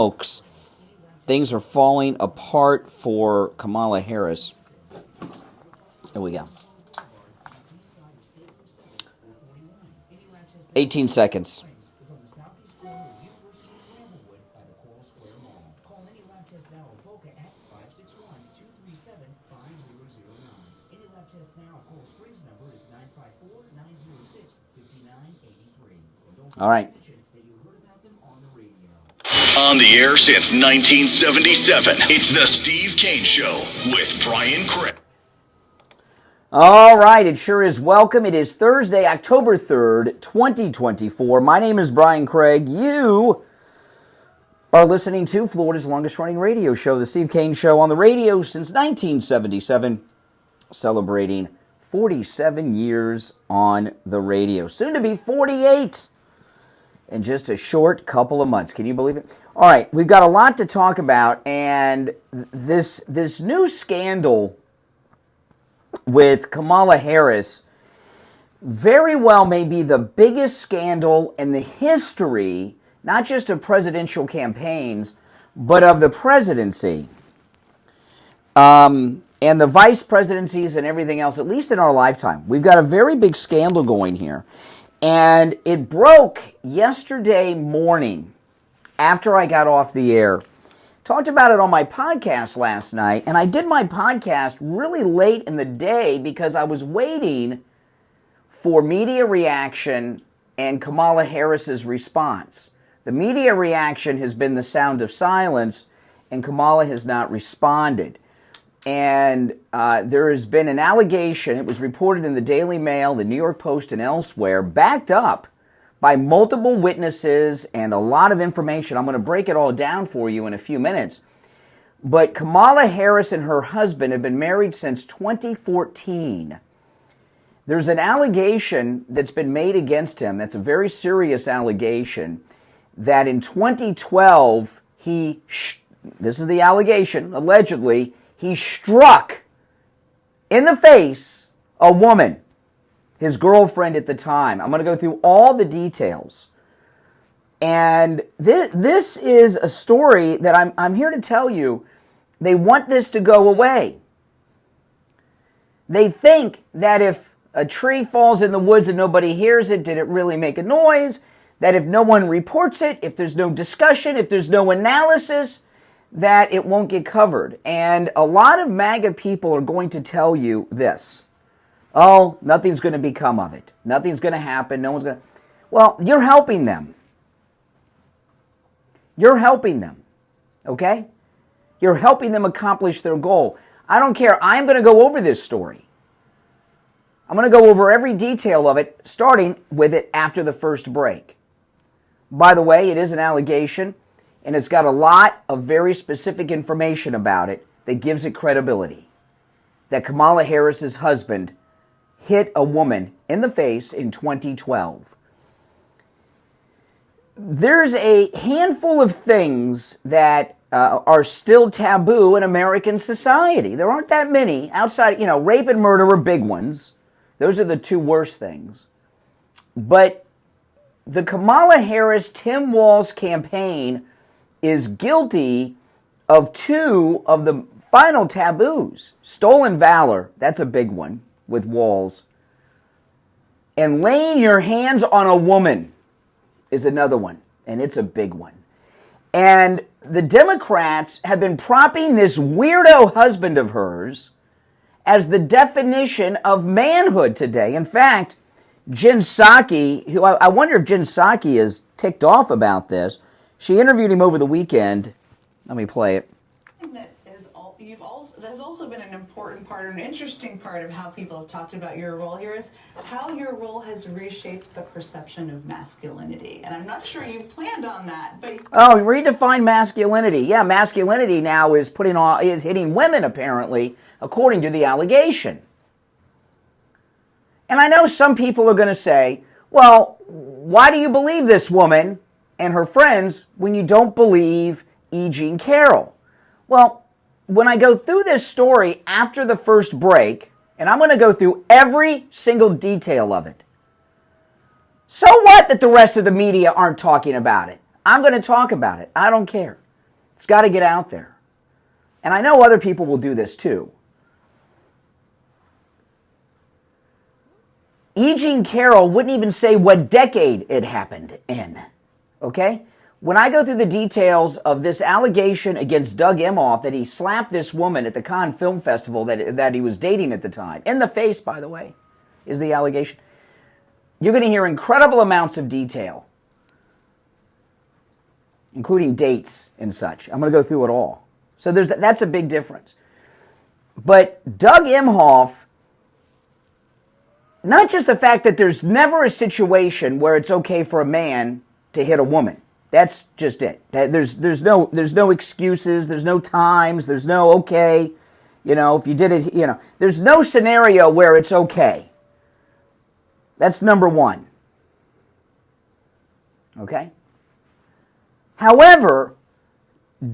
Folks, things are falling apart for Kamala Harris. Here we go. 18 seconds. All right. On the air since 1977, it's the Steve Kane Show with Brian Craig. All right, it sure is welcome. It is Thursday, October 3rd, 2024. My name is Brian Craig. You are listening to Florida's longest-running radio show, the Steve Kane Show, on the radio since 1977, celebrating 47 years on the radio. Soon to be 48 in just a short couple of months. Can you believe it? All right, we've got a lot to talk about, and this new scandal with Kamala Harris very well may be the biggest scandal in the history, not just of presidential campaigns, but of the presidency. And the vice presidencies and everything else, at least in our lifetime. We've got a very big scandal going here. And it broke yesterday morning after I got off the air. Talked about it on my podcast last night, and I did my podcast really late in the day because I was waiting for media reaction and Kamala Harris's response. The media reaction has been the sound of silence, and Kamala has not responded. And there has been an allegation, it was reported in the Daily Mail, the New York Post, and elsewhere, backed up by multiple witnesses and a lot of information. I'm going to break it all down for you in a few minutes. But Kamala Harris and her husband have been married since 2014. There's an allegation that's been made against him, that's a very serious allegation, that in 2012, this is the allegation, allegedly, he struck in the face a woman, his girlfriend at the time. I'm going to go through all the details. And this is a story that I'm here to tell you, they want this to go away. They think that if a tree falls in the woods and nobody hears it, did it really make a noise? That if no one reports it, if there's no discussion, if there's no analysis, that it won't get covered. And a lot of MAGA people are going to tell you this. Oh, nothing's going to become of it. Nothing's going to happen. No one's going to... Well, you're helping them. You're helping them. Okay? You're helping them accomplish their goal. I don't care. I'm going to go over this story. I'm going to go over every detail of it, starting with it after the first break. By the way, it is an allegation, and it's got a lot of very specific information about it that gives it credibility. That Kamala Harris's husband hit a woman in the face in 2012. There's a handful of things that are still taboo in American society. There aren't that many outside, rape and murder are big ones. Those are the two worst things. But the Kamala Harris-Tim Walz campaign is guilty of two of the final taboos. Stolen valor, that's a big one with Walz. And laying your hands on a woman is another one, and it's a big one. And the Democrats have been propping this weirdo husband of hers as the definition of manhood today. In fact, Jen Psaki, who I wonder if Jen Psaki is ticked off about this, she interviewed him over the weekend. Let me play it. That has also been an important part, an interesting part of how people have talked about your role here is how your role has reshaped the perception of masculinity. And I'm not sure you planned on that, but... Oh, redefine masculinity. Yeah, masculinity now is hitting women, apparently, according to the allegation. And I know some people are going to say, well, why do you believe this woman and her friends when you don't believe E. Jean Carroll? Well, when I go through this story after the first break, and I'm going to go through every single detail of it. So what that the rest of the media aren't talking about it? I'm going to talk about it. I don't care. It's got to get out there. And I know other people will do this too. E. Jean Carroll wouldn't even say what decade it happened in. Okay? When I go through the details of this allegation against Doug Emhoff that he slapped this woman at the Cannes Film Festival that he was dating at the time, in the face, by the way, is the allegation, you're going to hear incredible amounts of detail, including dates and such. I'm going to go through it all. So that's a big difference. But Doug Emhoff, not just the fact that there's never a situation where it's okay for a man to hit a woman. That's just it. There's no excuses, there's no times, there's no okay, if you did it, there's no scenario where it's okay. That's number one. Okay? However,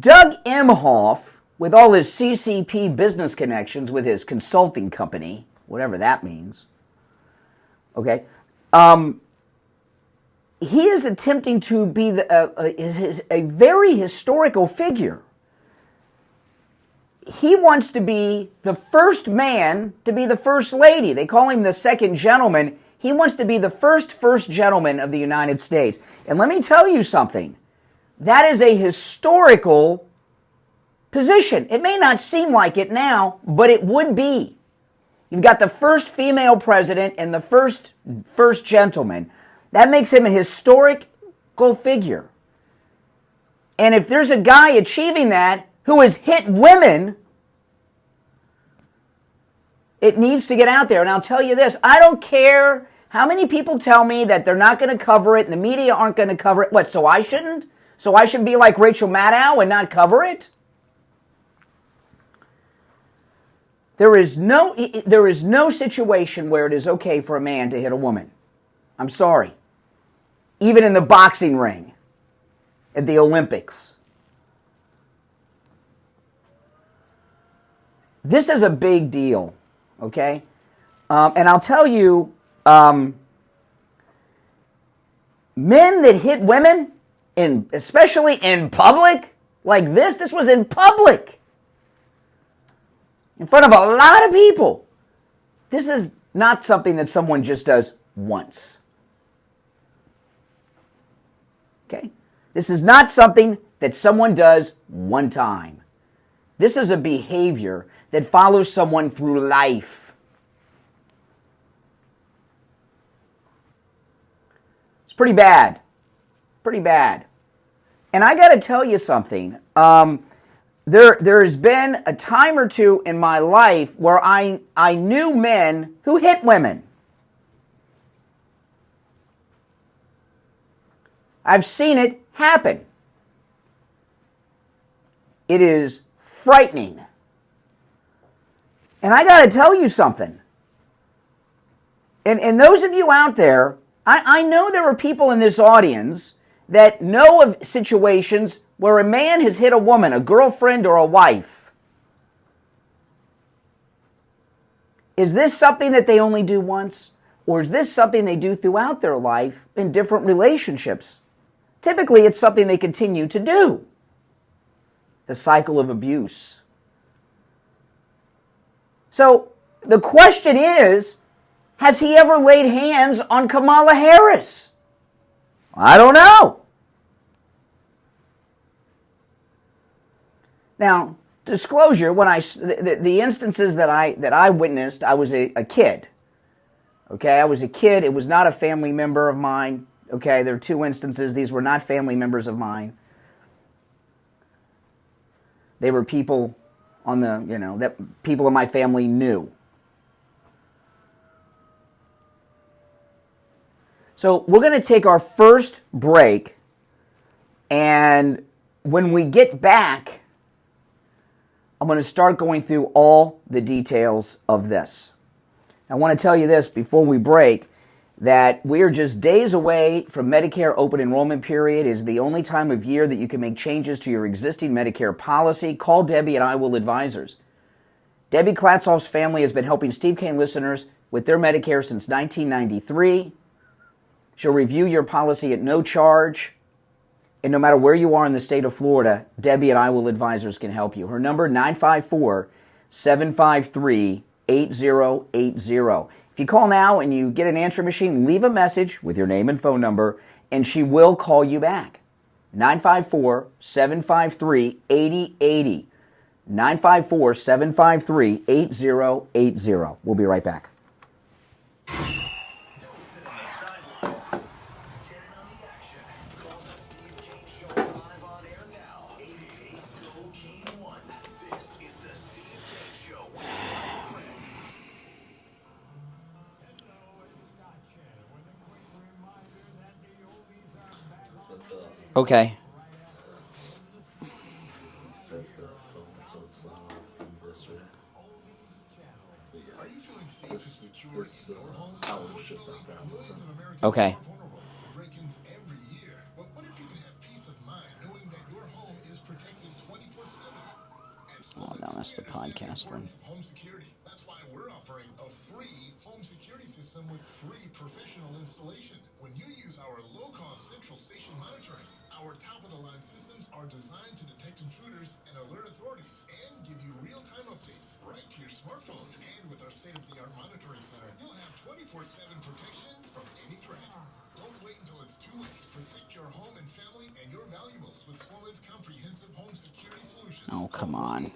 Doug Emhoff, with all his CCP business connections with his consulting company, whatever that means, okay, he is attempting to be a very historical figure. He wants to be the first man to be the first lady. They call him the second gentleman. He wants to be the first gentleman of the United States. And let me tell you something. That is a historical position. It may not seem like it now, but it would be. You've got the first female president and the first gentleman. That makes him a historical figure. And if there's a guy achieving that who has hit women, it needs to get out there. And I'll tell you this, I don't care how many people tell me that they're not going to cover it and the media aren't going to cover it. What, so I shouldn't? So I should be like Rachel Maddow and not cover it? There is no situation where it is okay for a man to hit a woman. I'm sorry. Even in the boxing ring, at the Olympics. This is a big deal, okay? And I'll tell you, men that hit women, especially in public, like this was in public. In front of a lot of people. This is not something that someone just does once. Okay? This is not something that someone does one time. This is a behavior that follows someone through life. It's pretty bad. Pretty bad. And I got to tell you something. There has been a time or two in my life where I knew men who hit women. I've seen it happen. It is frightening. And I got to tell you something. And those of you out there, I know there are people in this audience that know of situations where a man has hit a woman, a girlfriend or a wife. Is this something that they only do once? Or is this something they do throughout their life in different relationships? Typically, it's something they continue to do. The cycle of abuse. So, the question is, has he ever laid hands on Kamala Harris? I don't know. Now, disclosure, when the instances that I witnessed, I was a kid. Okay, I was a kid. It was not a family member of mine. Okay, there are two instances. These were not family members of mine. They were people on the, that people in my family knew. So we're going to take our first break, and when we get back, I'm going to start going through all the details of this. I want to tell you this before we break, that we are just days away from Medicare open enrollment period. It is the only time of year that you can make changes to your existing Medicare policy. Call Debbie at I Will Advisors. Debbie Klatzoff's family has been helping Steve Kane listeners with their Medicare since 1993. She'll review your policy at no charge. And no matter where you are in the state of Florida, Debbie at I Will Advisors can help you. Her number, 954-753-8080. If you call now and you get an answer machine, leave a message with your name and phone number, and she will call you back. 954-753-8080. 954-753-8080. We'll be right back. Okay. Okay. Oh, no, that's the podcast one. That's why we're offering a free home security system with free professional installation. When you use our low-cost central station monitoring, our top-of-the-line systems are designed to detect intruders and alert authorities and give you real-time updates right to your smartphone. And with our state-of-the-art monitoring center, you'll have 24/7 protection from any threat. Don't wait until it's too late. Protect your home and family and your valuables with Sloan's comprehensive home security solutions. Oh, come on.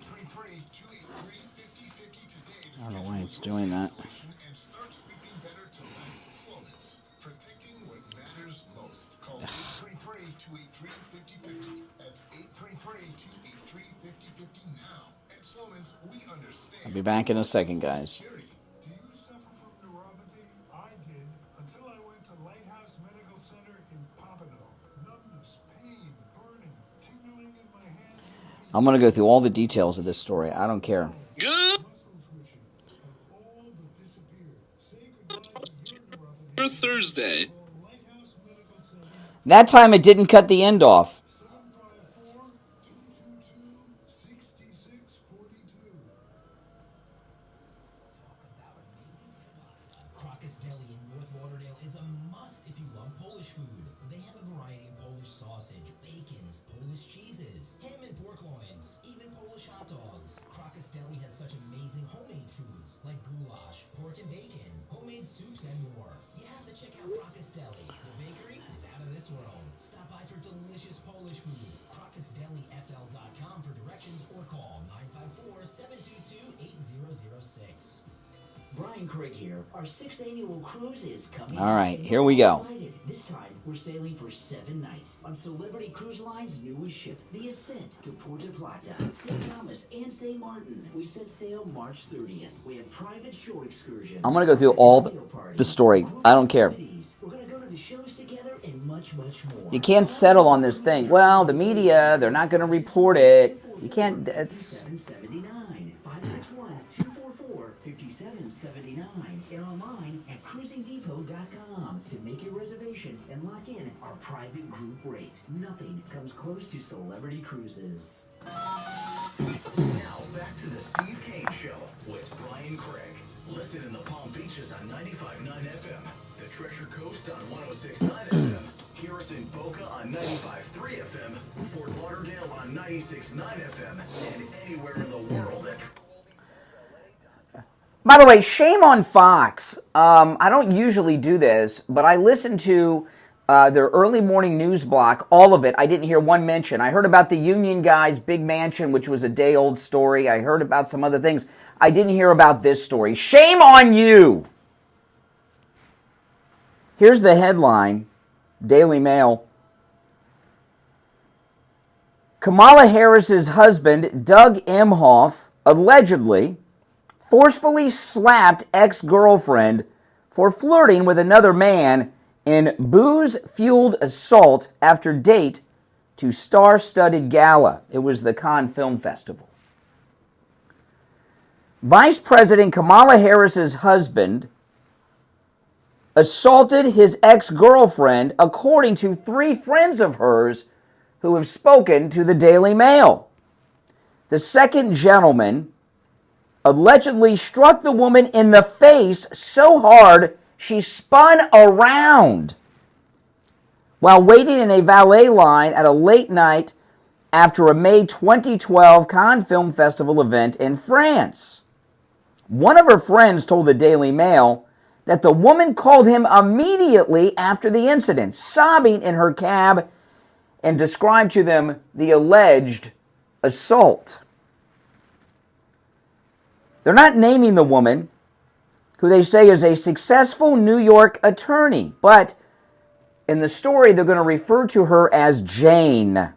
I don't know why it's doing that. And start sweeping better tonight. Sloan's, protecting what matters most. Call 833-283-5050. That's 833-283-5050 now. At Sloan's, we understand. I'll be back in a second, guys. Do you suffer from neuropathy? I did, until I went to Lighthouse Medical Center in Pompano. Numbness, pain, burning, tingling in my hands and feet. I'm going to go through all the details of this story. I don't care. Good Thursday. That time it didn't cut the end off. Craig here. Our 6th annual cruise is coming. All right, here we go. This time, we're sailing for 7 nights on Celebrity Cruise Line's newest ship, the Ascent, to Puerto Plata, St. Thomas, and St. Martin. We set sail March 30th. We have private shore excursions. I'm going to go through all the story. I don't care. We're going to go to the shows together and much, much more. You can't settle on this thing. Well, the media, they're not going to report it. You can't, it's... 5779 561-244 5779 and online at cruisingdepot.com to make your reservation and lock in our private group rate. Nothing comes close to Celebrity Cruises. Now back to the Steve Kane Show with Brian Craig. Listen in the Palm Beaches on 95.9 FM, the Treasure Coast on 106.9 FM, hear us in Boca on 95.3 FM, Fort Lauderdale on 96.9 FM, and anywhere in the world at... By the way, shame on Fox. I don't usually do this, but I listened to their early morning news block, all of it. I didn't hear one mention. I heard about the union guy's big mansion, which was a day-old story. I heard about some other things. I didn't hear about this story. Shame on you! Here's the headline, Daily Mail. Kamala Harris's husband, Doug Emhoff, allegedly forcefully slapped ex-girlfriend for flirting with another man in booze-fueled assault after date to star-studded gala. It was the Cannes Film Festival. Vice President Kamala Harris's husband assaulted his ex-girlfriend, according to 3 friends of hers who have spoken to the Daily Mail. The second gentleman allegedly struck the woman in the face so hard she spun around. while waiting in a valet line at a late night after a May 2012 Cannes Film Festival event in France. One of her friends told the Daily Mail that the woman called him immediately after the incident, sobbing in her cab, and described to them the alleged assault. They're not naming the woman, who they say is a successful New York attorney, but in the story they're going to refer to her as Jane.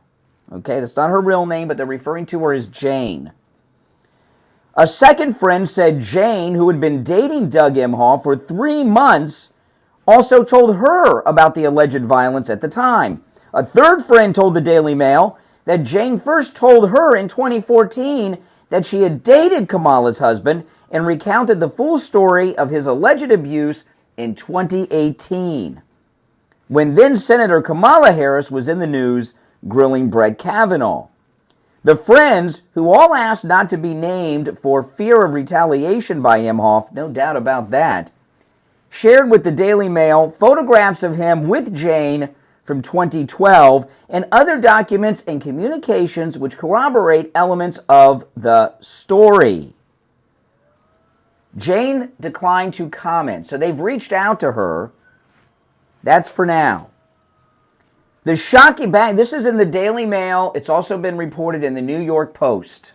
Okay, that's not her real name, but they're referring to her as Jane. A second friend said Jane, who had been dating Doug Emhoff for 3 months, also told her about the alleged violence at the time. A third friend told the Daily Mail that Jane first told her in 2014 that she had dated Kamala's husband and recounted the full story of his alleged abuse in 2018, when then Senator Kamala Harris was in the news grilling Brett Kavanaugh. The friends, who all asked not to be named for fear of retaliation by Emhoff, no doubt about that, shared with the Daily Mail photographs of him with Jane from 2012 and other documents and communications which corroborate elements of the story. Jane declined to comment, so they've reached out to her. That's for now. The shocking bag, this is in the Daily Mail. It's also been reported in the New York Post.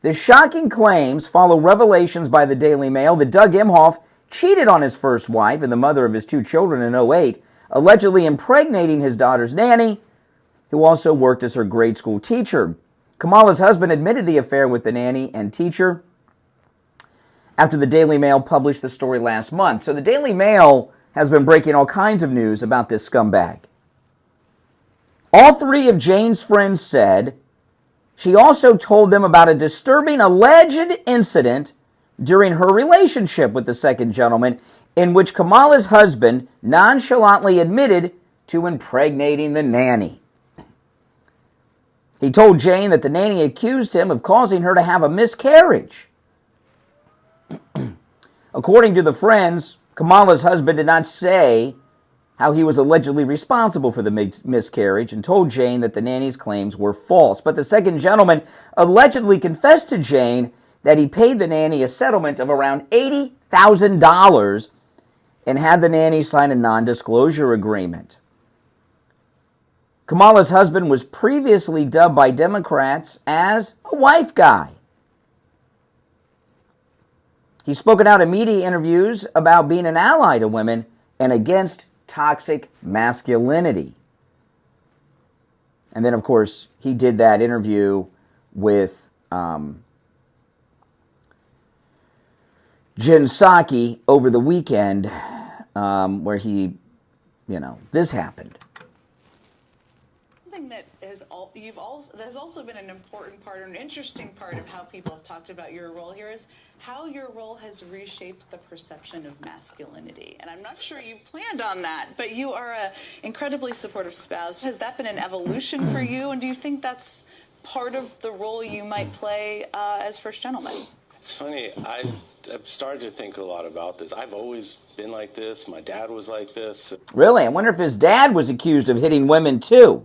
The shocking claims follow revelations by the Daily Mail that Doug Emhoff cheated on his first wife and the mother of his 2 children in 2008, allegedly impregnating his daughter's nanny, who also worked as her grade school teacher. Kamala's husband admitted the affair with the nanny and teacher after the Daily Mail published the story last month. So the Daily Mail has been breaking all kinds of news about this scumbag. All 3 of Jane's friends said she also told them about a disturbing alleged incident during her relationship with the second gentleman, in which Kamala's husband nonchalantly admitted to impregnating the nanny. He told Jane that the nanny accused him of causing her to have a miscarriage. According to the friends, Kamala's husband did not say how he was allegedly responsible for the miscarriage and told Jane that the nanny's claims were false. But the second gentleman allegedly confessed to Jane that he paid the nanny a settlement of around $80,000 and had the nanny sign a non-disclosure agreement. Kamala's husband was previously dubbed by Democrats as a wife guy. He's spoken out in media interviews about being an ally to women and against toxic masculinity. And then, of course, he did that interview with Jen Psaki over the weekend, where this happened. Something that has also been an important part or an interesting part of how people have talked about your role here is how your role has reshaped the perception of masculinity. And I'm not sure you planned on that, but you are an incredibly supportive spouse. Has that been an evolution for you? And do you think that's part of the role you might play as first gentleman? It's funny, I've started to think a lot about this. I've always been like this. My dad was like this. Really? I wonder if his dad was accused of hitting women too.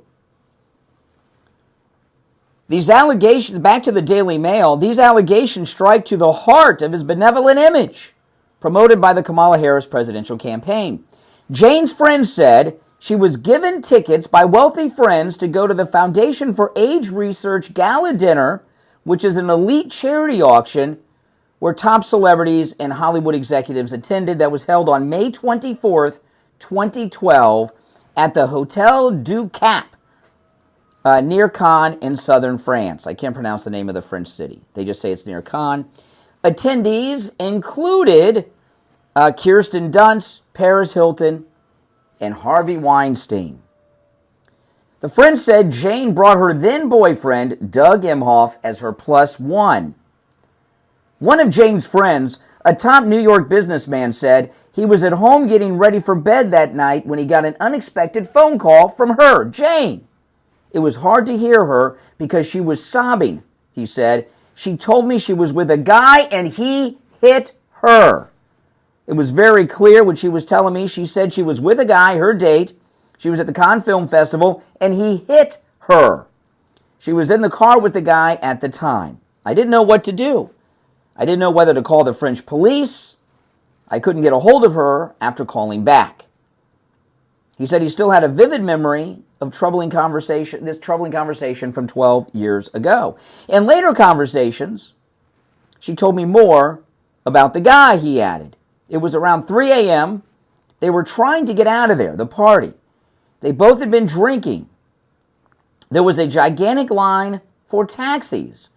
These allegations, back to the Daily Mail, these allegations strike to the heart of his benevolent image promoted by the Kamala Harris presidential campaign. Jane's friend said she was given tickets by wealthy friends to go to the Foundation for AIDS Research Gala Dinner, which is an elite charity auction where top celebrities and Hollywood executives attended, that was held on May 24th, 2012 at the Hotel du Cap, near Cannes in southern France. I can't pronounce the name of the French city. They just say it's near Cannes. Attendees included Kirsten Dunst, Paris Hilton, and Harvey Weinstein. The friend said Jane brought her then-boyfriend, Doug Emhoff, as her +1. One of Jane's friends, a top New York businessman, said he was at home getting ready for bed that night when he got an unexpected phone call from her, Jane. It was hard to hear her because she was sobbing, he said. She told me she was with a guy and he hit her. It was very clear when she was telling me. She said she was with a guy, her date. She was at the Cannes Film Festival, and he hit her. She was in the car with the guy at the time. I didn't know what to do. I didn't know whether to call the French police. I couldn't get a hold of her after calling back. He said he still had a vivid memory of this troubling conversation from 12 years ago. In later conversations, she told me more about the guy, he added. It was around 3 a.m. They were trying to get out of there, the party. They both had been drinking. There was a gigantic line for taxis.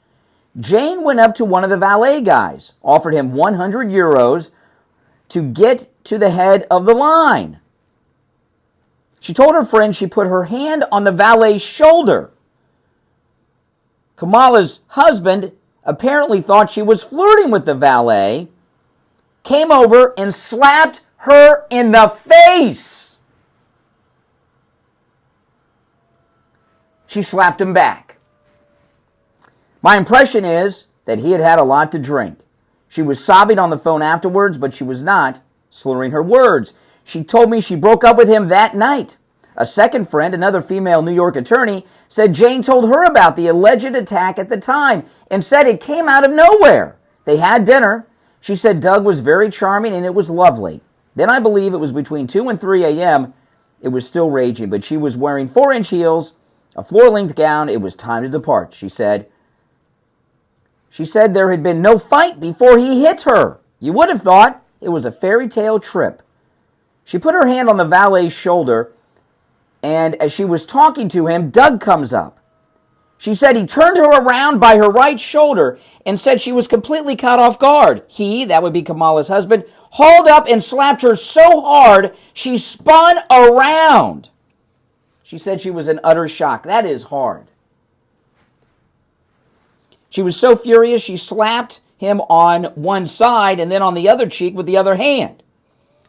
Jane went up to one of the valet guys, offered him 100 euros to get to the head of the line. She told her friend she put her hand on the valet's shoulder. Kamala's husband apparently thought she was flirting with the valet, came over and slapped her in the face. She slapped him back. My impression is that he had had a lot to drink. She was sobbing on the phone afterwards, but she was not slurring her words. She told me she broke up with him that night. A second friend, another female New York attorney, said Jane told her about the alleged attack at the time and said it came out of nowhere. They had dinner. She said Doug was very charming and it was lovely. Then I believe it was between 2 and 3 a.m. It was still raging, but she was wearing 4-inch heels, a floor-length gown. It was time to depart, she said. She said there had been no fight before he hit her. You would have thought it was a fairy tale trip. She put her hand on the valet's shoulder, and as she was talking to him, Doug comes up. She said he turned her around by her right shoulder and said she was completely caught off guard. He, that would be Kamala's husband, hauled up and slapped her so hard she spun around. She said she was in utter shock. That is hard. She was so furious she slapped him on one side and then on the other cheek with the other hand.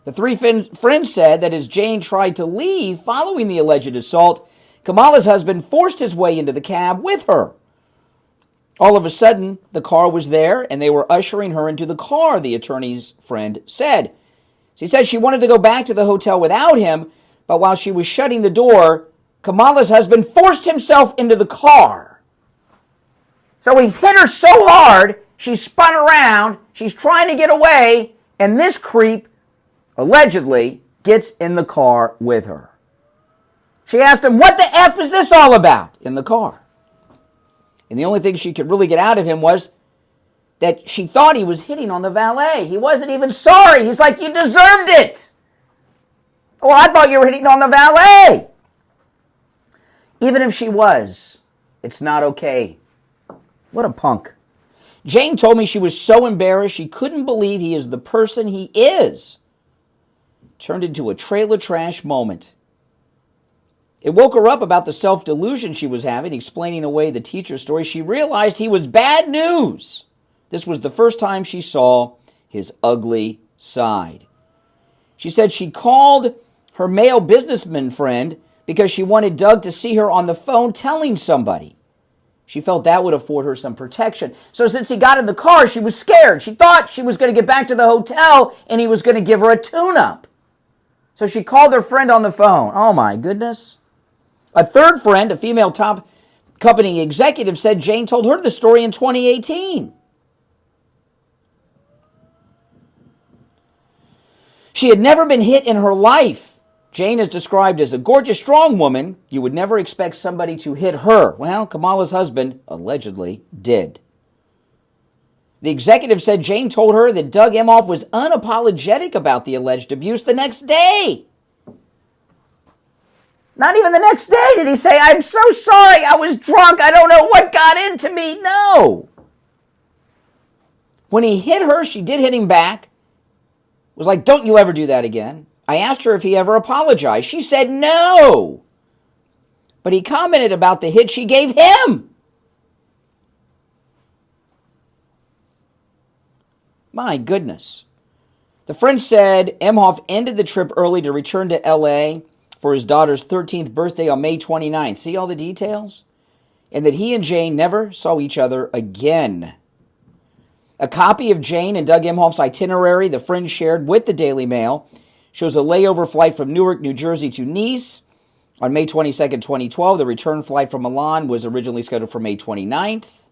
The three friends said that as Jane tried to leave following the alleged assault, Kamala's husband forced his way into the cab with her. All of a sudden, the car was there and they were ushering her into the car, the attorney's friend said. She said she wanted to go back to the hotel without him, but while she was shutting the door, Kamala's husband forced himself into the car. So he hit her so hard, she spun around, she's trying to get away, and this creep, allegedly, gets in the car with her. She asked him, what the F is this all about, in the car? And the only thing she could really get out of him was that she thought he was hitting on the valet. He wasn't even sorry. He's like, you deserved it. Oh, I thought you were hitting on the valet. Even if she was, it's not okay. What a punk. Jane told me she was so embarrassed she couldn't believe he is the person he is. Turned into a trailer trash moment. It woke her up about the self-delusion she was having, explaining away the teacher story. She realized he was bad news. This was the first time she saw his ugly side. She said she called her male businessman friend because she wanted Doug to see her on the phone telling somebody. She felt that would afford her some protection. So since he got in the car, she was scared. She thought she was going to get back to the hotel and he was going to give her a tune-up. So she called her friend on the phone. Oh my goodness. A third friend, a female top company executive, said Jane told her the story in 2018. She had never been hit in her life. Jane is described as a gorgeous, strong woman. You would never expect somebody to hit her. Well, Kamala's husband allegedly did. The executive said Jane told her that Doug Emhoff was unapologetic about the alleged abuse the next day. Not even the next day did he say, I'm so sorry, I was drunk, I don't know what got into me. No. When he hit her, she did hit him back. It was like, don't you ever do that again. I asked her if he ever apologized. She said no. But he commented about the hit she gave him. My goodness. The friend said Emhoff ended the trip early to return to L.A. for his daughter's 13th birthday on May 29th. See all the details? And that he and Jane never saw each other again. A copy of Jane and Doug Emhoff's itinerary the friend shared with the Daily Mail shows a layover flight from Newark, New Jersey to Nice, On May 22nd, 2012, the return flight from Milan was originally scheduled for May 29th.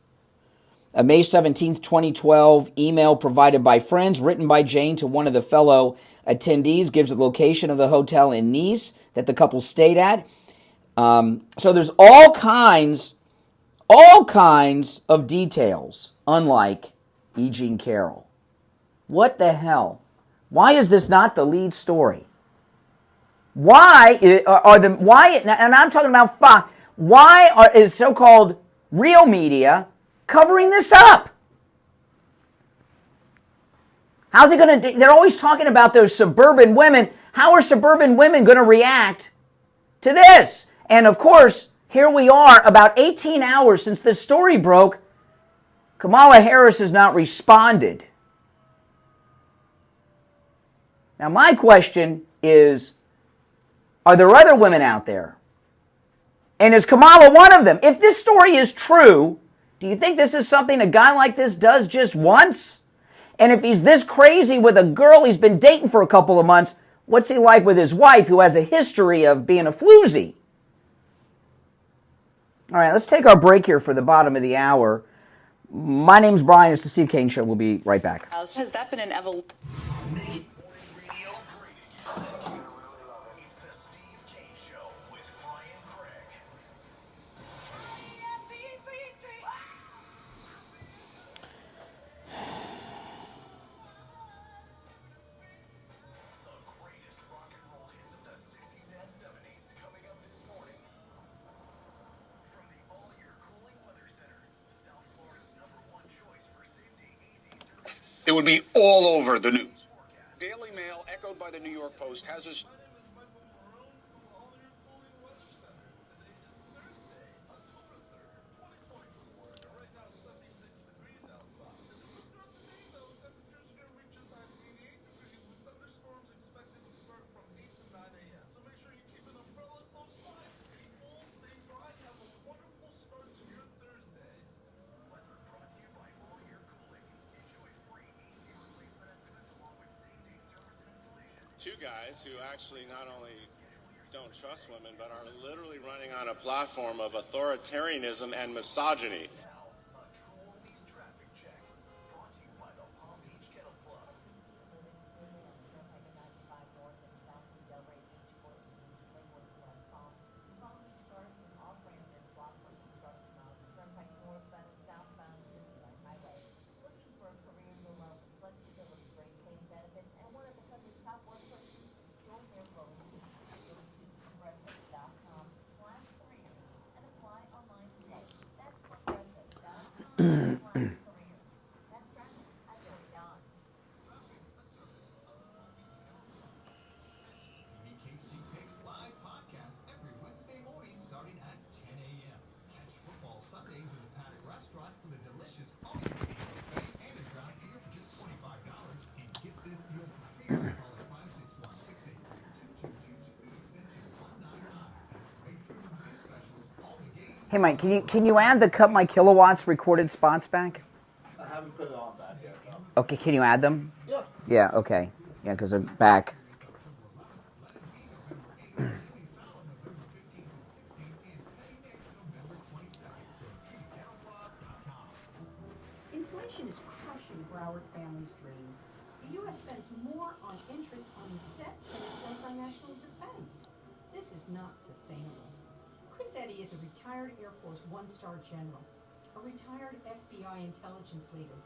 A May 17th, 2012 email provided by friends, written by Jane to one of the fellow attendees, gives the location of the hotel in Nice that the couple stayed at. So there's all kinds of details, unlike E. Jean Carroll. What the hell? Why is this not the lead story? Why and I'm talking about Fox, is so-called real media covering this up? How's it going to, they're always talking about those suburban women. How are suburban women going to react to this? And of course, here we are about 18 hours since this story broke. Kamala Harris has not responded. Now my question is, are there other women out there? And is Kamala one of them? If this story is true, do you think this is something a guy like this does just once? And if he's this crazy with a girl he's been dating for a couple of months, what's he like with his wife who has a history of being a floozy? All right, let's take our break here for the bottom of the hour. My name's Brian. It's the Steve Kane Show. We'll be right back. Has that been an evolution? It's the Steve Kane Show with Brian Craig. The greatest rock and roll hits of the 60s and 70s coming up this morning. From the all-year cooling weather center, South Florida's #1 choice for same-day AC service. It would be all over the news. Daily Mail, echoed by the New York Post, has us. Two guys who actually not only don't trust women, but are literally running on a platform of authoritarianism and misogyny. Now, a True Oldies traffic check, brought to you by the Palm Beach Kettle Club. BKC Picks live podcast every Wednesday morning starting at 10 a.m. Catch football Sundays in the Paddock Restaurant for the delicious all-you-can-eat buffet and a draft beer for just $25. And get this deal for free. Call at 561-683-2222 extension 199. That's great food and drink specials, all the games. Hey, Mike, can you add the Cut My Kilowatts recorded spots back? I haven't put it on that yet. Okay, can you add them? Yeah. Yeah, okay. Yeah, because they're back. Inflation is crushing Broward families' dreams. The U.S. spends more on interest on debt than it does on national defense. This is not sustainable. Chris Eddy is a retired Air Force one-star general, a retired FBI intelligence leader,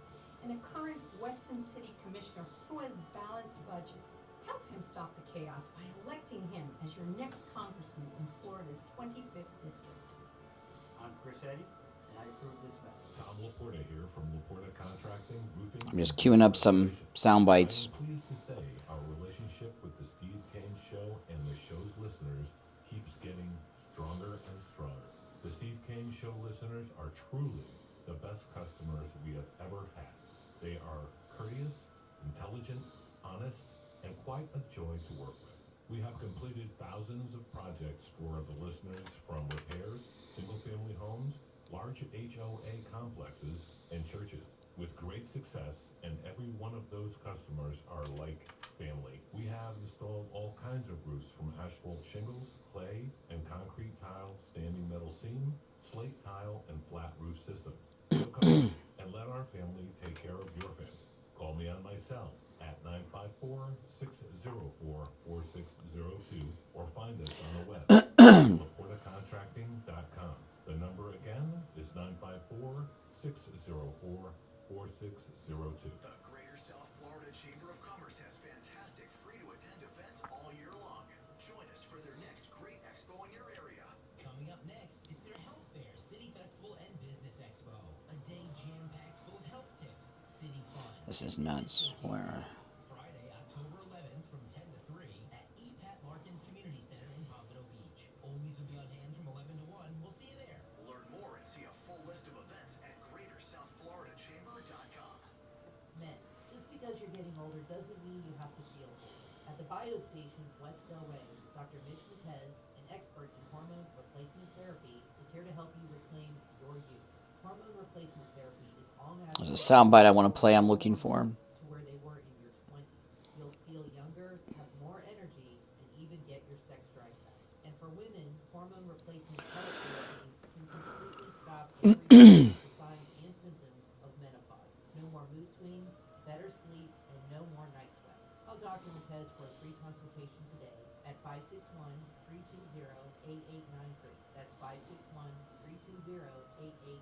and a current Weston City Commissioner who has balanced budgets. Help him stop the chaos by electing him as your next congressman in Florida's 25th district. I'm Chris Eddy, and I approve this message. Tom Laporta here from Laporta Contracting, Roofing. I'm just queuing up some sound bites. I'm pleased to say our relationship with the Steve Kane Show and the show's listeners keeps getting stronger and stronger. The Steve Kane Show listeners are truly the best customers we have ever had. They are courteous, intelligent, honest, and quite a joy to work with. We have completed thousands of projects for the listeners, from repairs, single-family homes, large HOA complexes, and churches. with great success, and every one of those customers are like family. We have installed all kinds of roofs, from asphalt shingles, clay and concrete tile, standing metal seam, slate tile, and flat roof systems. So come on and let our family take care of your family. Call me on my cell at 954-604-4602 or find us on the web at laportacontracting.com. The number again is 954-604-4602. The Greater South Florida Chamber of Commerce has fantastic free-to-attend events all year long. Join us for their next great expo in your area. Coming up next, it's their health fair, City Festival and Business Expo. A day jam-packed full of health tips, city fun. This is nuts. Where? Friday, October 11th from 10 to 3 at EPAT Larkins Community Center in Pompano Beach. Oldies will be on hand from 11 to 1. We'll see you there. Learn more and see a full list of events at GreaterSouthFloridaChamber.com. Men, just because you're getting older doesn't mean you have to feel old. At the biostation West Delray, Dr. Mitch Matez, an expert in hormone replacement therapy, is here to help you reclaim your youth. Hormone replacement therapy is all natural. There's a soundbite I want to play. I'm looking for. To where they were in your 20s. You'll feel younger, have more energy, and even get your sex drive back. And for women, hormone replacement therapy can completely stop every the signs and symptoms of menopause. No more mood swings, better sleep, and no more night sweats. Call Dr. Matez for a free consultation today at 561-320-8893. That's 561-320-8893.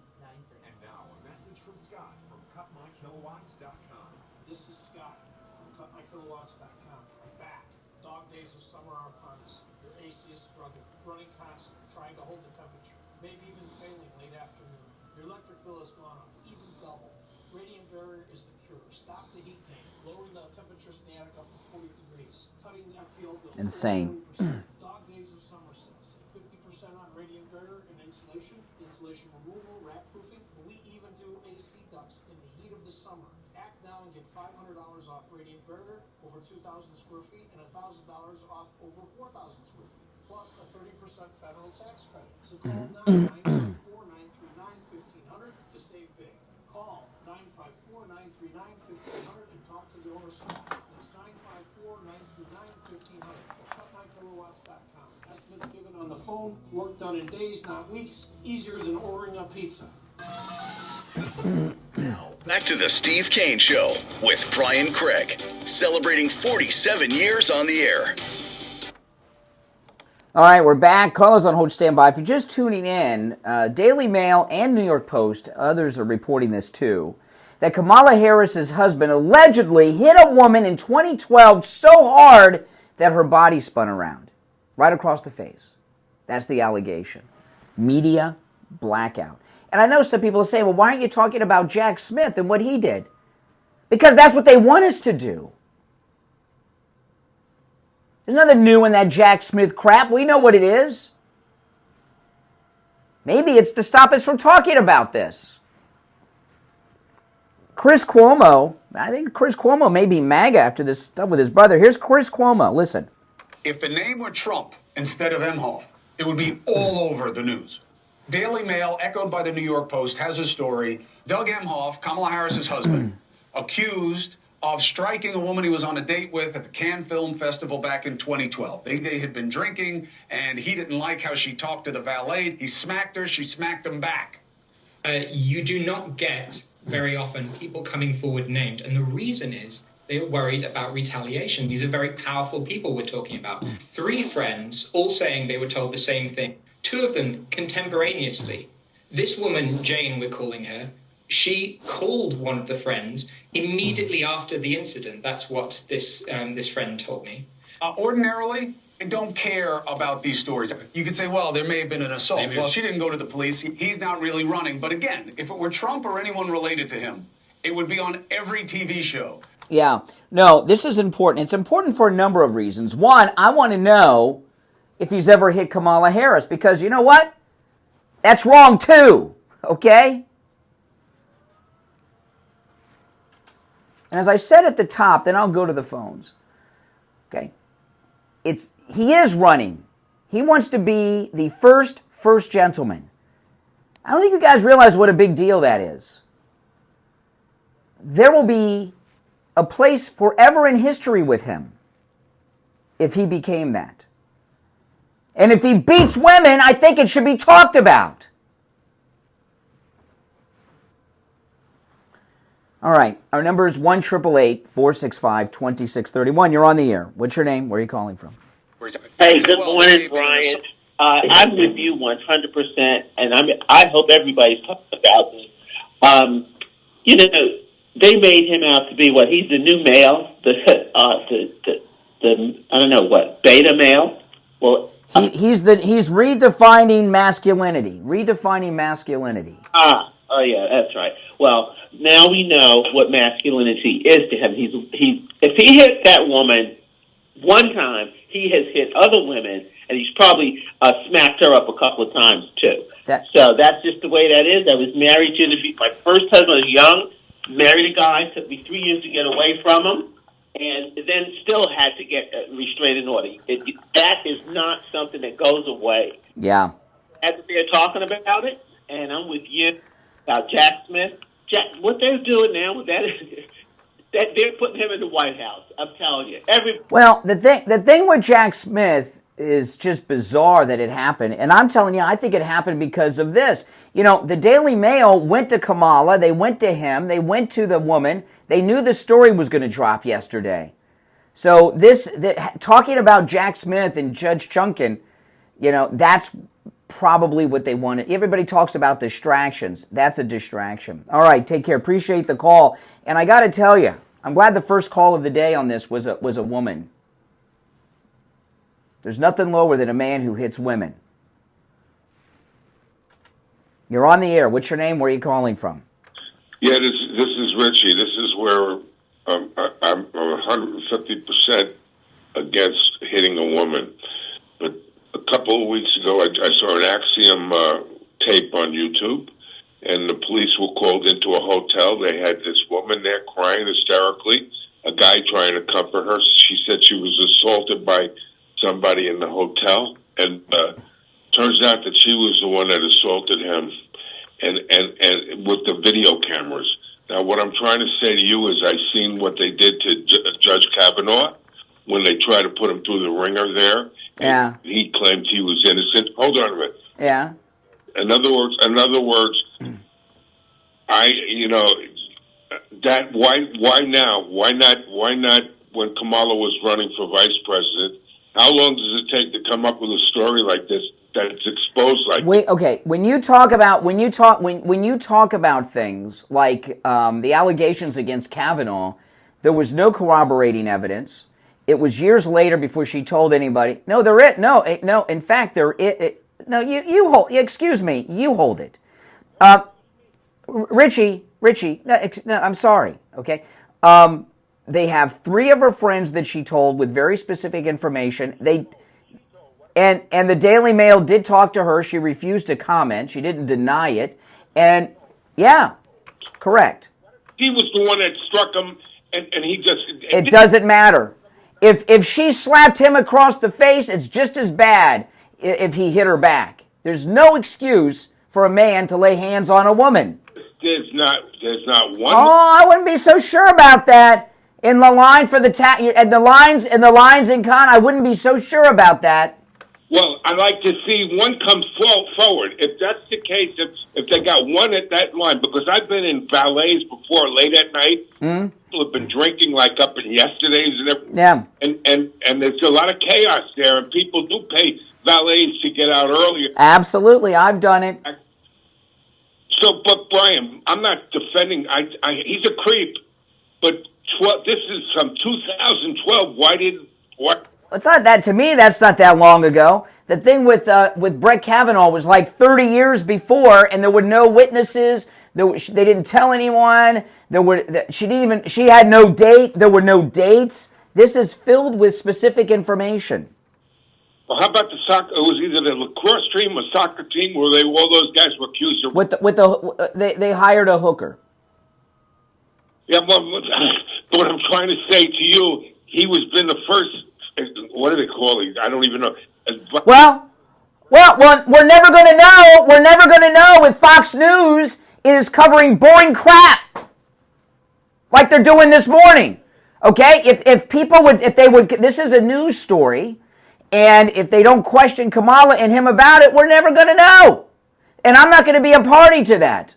And now a message from Scott from CutMyKilowatts.com. This is Scott from CutMyKilowatts.com. I'm back. Dog days of summer are upon us. Your AC is struggling, running constantly, trying to hold the temperature, maybe even failing late afternoon. Your electric bill has gone up, even double. Radiant Barrier is the cure. Stop the heat gain, lowering the temperatures in the attic up to 40 degrees, cutting the FPL bill. Insane. Dog days of summer sales. 50% on Radiant Barrier and insulation removal, wrap proofing. We even do AC ducts in the heat of the summer. Act now and get $500 off Radiant Barrier over 2,000 square feet and $1,000 off over 4,000 square feet, plus a 30% federal tax credit. So call now 954-939-1500 to save big. Call 954-939-1500 and talk to the owner staff. That's 954-939-1500 or CutMyKilowatts.com. Estimates given on the phone, work done in days, not weeks, easier than ordering a pizza. Now, back to the Steve Kane Show with Brian Craig, celebrating 47 years on the air. All right, we're back. Call us on hold standby. If you're just tuning in, Daily Mail and New York Post, others are reporting this too, that Kamala Harris's husband allegedly hit a woman in 2012 so hard that her body spun around, right across the face. That's the allegation. Media blackout. And I know some people say, well, why aren't you talking about Jack Smith and what he did? Because that's what they want us to do. There's nothing new in that Jack Smith crap. We know what it is. Maybe it's to stop us from talking about this. Chris Cuomo, I think Chris Cuomo may be MAGA after this stuff with his brother. Here's Chris Cuomo. Listen. If the name were Trump instead of Emhoff, it would be all over the news. Daily Mail, echoed by the New York Post, has a story. Doug Emhoff, Kamala Harris's husband, accused of striking a woman he was on a date with at the Cannes Film Festival back in 2012. They had been drinking, and he didn't like how she talked to the valet. He smacked her. She smacked him back. You do not get very often people coming forward named, and the reason is they're worried about retaliation. These are very powerful people we're talking about. 3 friends all saying they were told the same thing. 2 of them contemporaneously. This woman, Jane, we're calling her, she called one of the friends immediately after the incident. That's what this friend told me. Ordinarily, I don't care about these stories. You could say, well, there may have been an assault. Maybe. Well, she didn't go to the police. He's not really running. But again, if it were Trump or anyone related to him, it would be on every TV show. Yeah. No, this is important. It's important for a number of reasons. One, I want to know if he's ever hit Kamala Harris, because you know what? That's wrong too, okay? And as I said at the top, then I'll go to the phones, okay? He is running. He wants to be the first gentleman. I don't think you guys realize what a big deal that is. there will be a place forever in history with him if he became that. And if he beats women, I think it should be talked about. All right, our number is 1-888-465-2631. You're on the air. What's your name? Where are you calling from? Hey, good morning, Brian. I'm with you 100%, and I hope everybody's talking about this. They made him out to be what? He's the new male, the I don't know what, beta male. Well, he's redefining masculinity. Oh yeah, that's right. Well, now we know what masculinity is to him. If he hit that woman one time, he has hit other women, and he's probably smacked her up a couple of times too. So that's just the way that is. I was married to my first husband was young, married a guy. It took me 3 years to get away from him, and then still had to get restrained order. That is not something that goes away. Yeah. As they're talking about it, and I'm with you about Jack Smith. What they're doing now with that is that they're putting him in the White House. I'm telling you. Well, the thing with Jack Smith is just bizarre that it happened. And I'm telling you, I think it happened because of this. The Daily Mail went to Kamala. They went to him. They went to the woman. They knew the story was going to drop yesterday. So talking about Jack Smith and Judge Chunkin, that's probably what they wanted. Everybody talks about distractions. That's a distraction. All right, take care. Appreciate the call. And I got to tell you, I'm glad the first call of the day on this was a woman. There's nothing lower than a man who hits women. You're on the air. What's your name? Where are you calling from? Yeah, this is Richie. This is where I'm 150% against hitting a woman. But a couple of weeks ago, I saw an Axiom tape on YouTube, and the police were called into a hotel. They had this woman there crying hysterically, a guy trying to comfort her. She said she was assaulted by somebody in the hotel, and turns out that she was the one that assaulted him, and with the video cameras. Now, what I'm trying to say to you is I've seen what they did to Judge Kavanaugh when they tried to put him through the ringer there. Yeah. He claimed he was innocent. Hold on a minute. Yeah. In other words, that why now? Why not when Kamala was running for vice president? How long does it take to come up with a story like this that's exposed like this? Okay, when you talk about things like the allegations against Kavanaugh, there was no corroborating evidence. It was years later before she told anybody. No, there is no. In fact, there it. No, you hold. Excuse me, you hold it. Richie. No, I'm sorry. Okay. They have 3 of her friends that she told with very specific information. And the Daily Mail did talk to her. She refused to comment. She didn't deny it. And yeah, correct. He was the one that struck him, and he just. It doesn't matter. If she slapped him across the face, it's just as bad if he hit her back. There's no excuse for a man to lay hands on a woman. There's not one. Oh, I wouldn't be so sure about that. In the line for the the lines in Con, I wouldn't be so sure about that. Well, I'd like to see one come forward. If that's the case, if they got one at that line, because I've been in valets before late at night. Mm-hmm. People have been drinking like up in yesterdays and everything. Yeah. And there's a lot of chaos there, and people do pay valets to get out earlier. Absolutely, I've done it. So, but Brian, I'm not defending. He's a creep, but this is from 2012. Why? It's not that, to me, that's not that long ago. The thing with Brett Kavanaugh was like 30 years before, and there were no witnesses. They didn't tell anyone. She had no date. There were no dates. This is filled with specific information. Well, how about the soccer? It was either the lacrosse team or soccer team where all those guys were accused of. They hired a hooker. Yeah, but what I'm trying to say to you, he was been the first. What do they call it? I don't even know. Well, we're never going to know. We're never going to know. We're never going to know if Fox News is covering boring crap. like they're doing this morning. Okay? If people would, this is a news story, and if they don't question Kamala and him about it, we're never going to know. And I'm not going to be a party to that.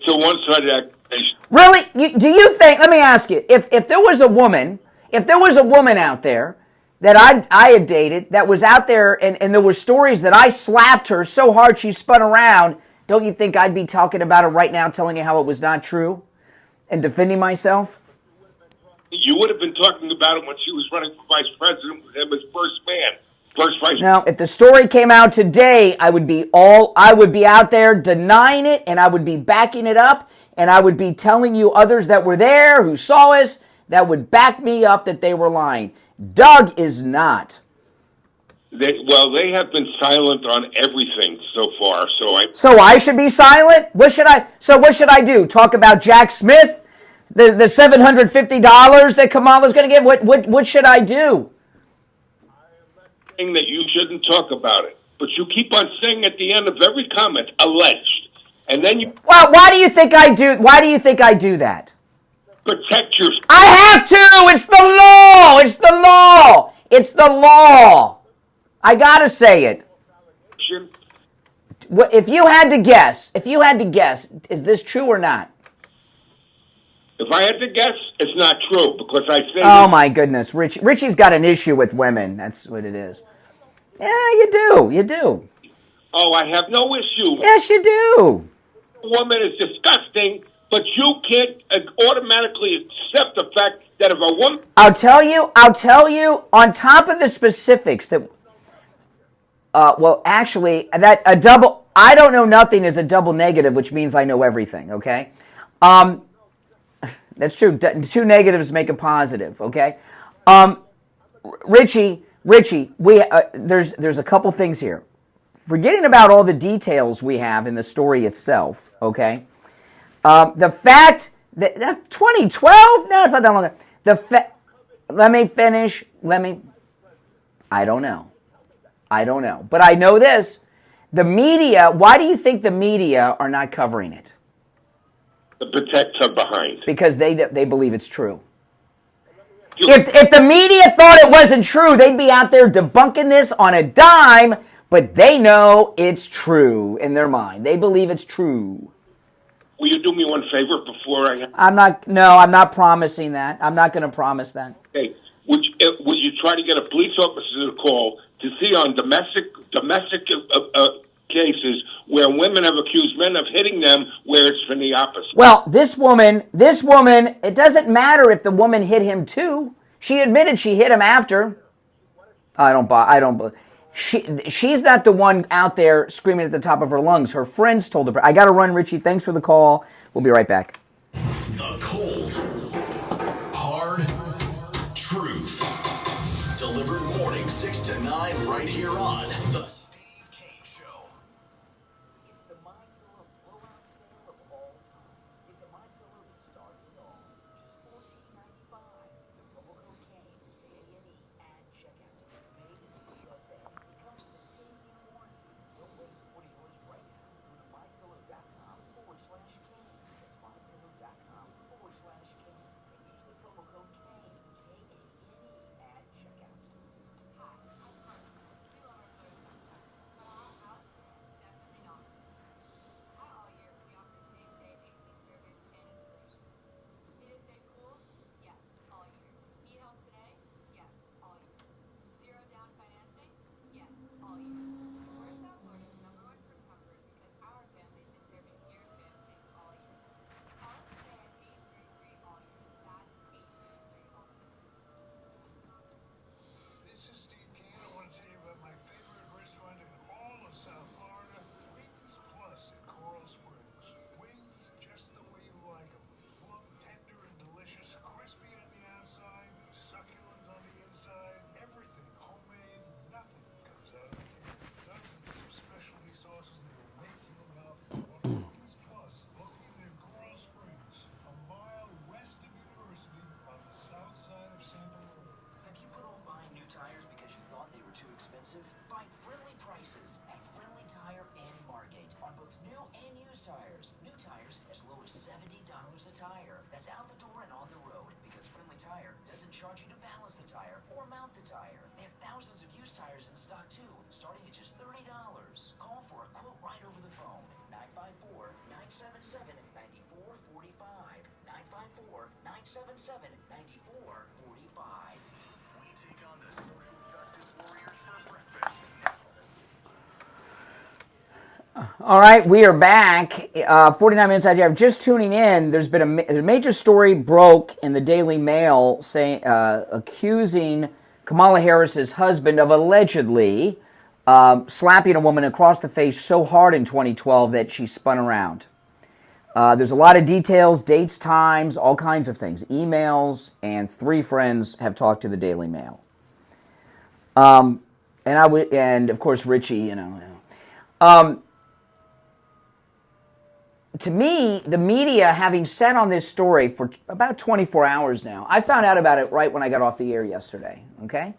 So one-sided accusation. Really? Do you think, let me ask you, if there was a woman out there that I had dated that was out there and there were stories that I slapped her so hard she spun around, don't you think I'd be talking about it right now, telling you how it was not true and defending myself? You would have been talking about it when she was running for vice president with him as first man. First vice. Now, if the story came out today, I would be out there denying it, and I would be backing it up, and I would be telling you others that were there who saw us that would back me up that they were lying. Doug is not. They have been silent on everything so far. So I should be silent? What should I do? Talk about Jack Smith? The $750 that Kamala's going to give? What should I do? Saying that you shouldn't talk about it, but you keep on saying at the end of every comment, alleged, and then you. Well, why do you think I do? Why do you think I do that? Protect yourself. I have to. It's the law. It's the law. It's the law. I gotta say it. If you had to guess, is this true or not? If I had to guess, it's not true because I say. Oh my goodness, Richie's got an issue with women. That's what it is. Yeah, you do. Oh, I have no issue. Yes, you do. A woman is disgusting, but you can't automatically accept the fact that if a woman. I'll tell you. On top of the specifics that. Well, actually, that a double. I don't know nothing is a double negative, which means I know everything. Okay. That's true. Two negatives make a positive, okay? Richie, there's a couple things here. Forgetting about all the details we have in the story itself, okay? The fact that 2012? No, it's not that long ago. Let me finish. I don't know. But I know this. The media, why do you think the media are not covering it? To protect her behind. Because they believe it's true. If the media thought it wasn't true, they'd be out there debunking this on a dime, but they know it's true in their mind. They believe it's true. Will you do me one favor before I... I'm not promising that. I'm not going to promise that. Okay. Would you try to get a police officer to call to see on domestic cases where women have accused men of hitting them where it's been the opposite? Well, this woman, it doesn't matter if the woman hit him too. She admitted she hit him after. She's not the one out there screaming at the top of her lungs. Her friends told her. I got to run, Richie. Thanks for the call. We'll be right back. The cold, hard truth. Delivered morning 6 to 9 right here on the Steve Kane Show. It's the mind filler blowout sale of all time. Get the mind filler that started it all. Just $14.95. The promo code Kane, K-A-N-E, at checkout. It's made in the USA. It comes with a 10-year warranty. Don't wait to order yours right now. Go to myfiller.com/Kane. That's myfiller.com/Kane. Tire doesn't charge you to balance the tire or mount the tire. They have thousands of used tires in stock too, starting at just $30. Call for a quote right over the phone. 954-977-9445. 954-977-9445. We take on the social justice warriors for breakfast. All right, we are back. 49 minutes after. Just tuning in, there's been a major story broke in the Daily Mail saying, accusing Kamala Harris's husband of allegedly slapping a woman across the face so hard in 2012 that she spun around. There's a lot of details, dates, times, all kinds of things, emails, and 3 friends have talked to the Daily Mail. And of course Richie, to me, the media, having sat on this story for about 24 hours now, I found out about it right when I got off the air yesterday, okay?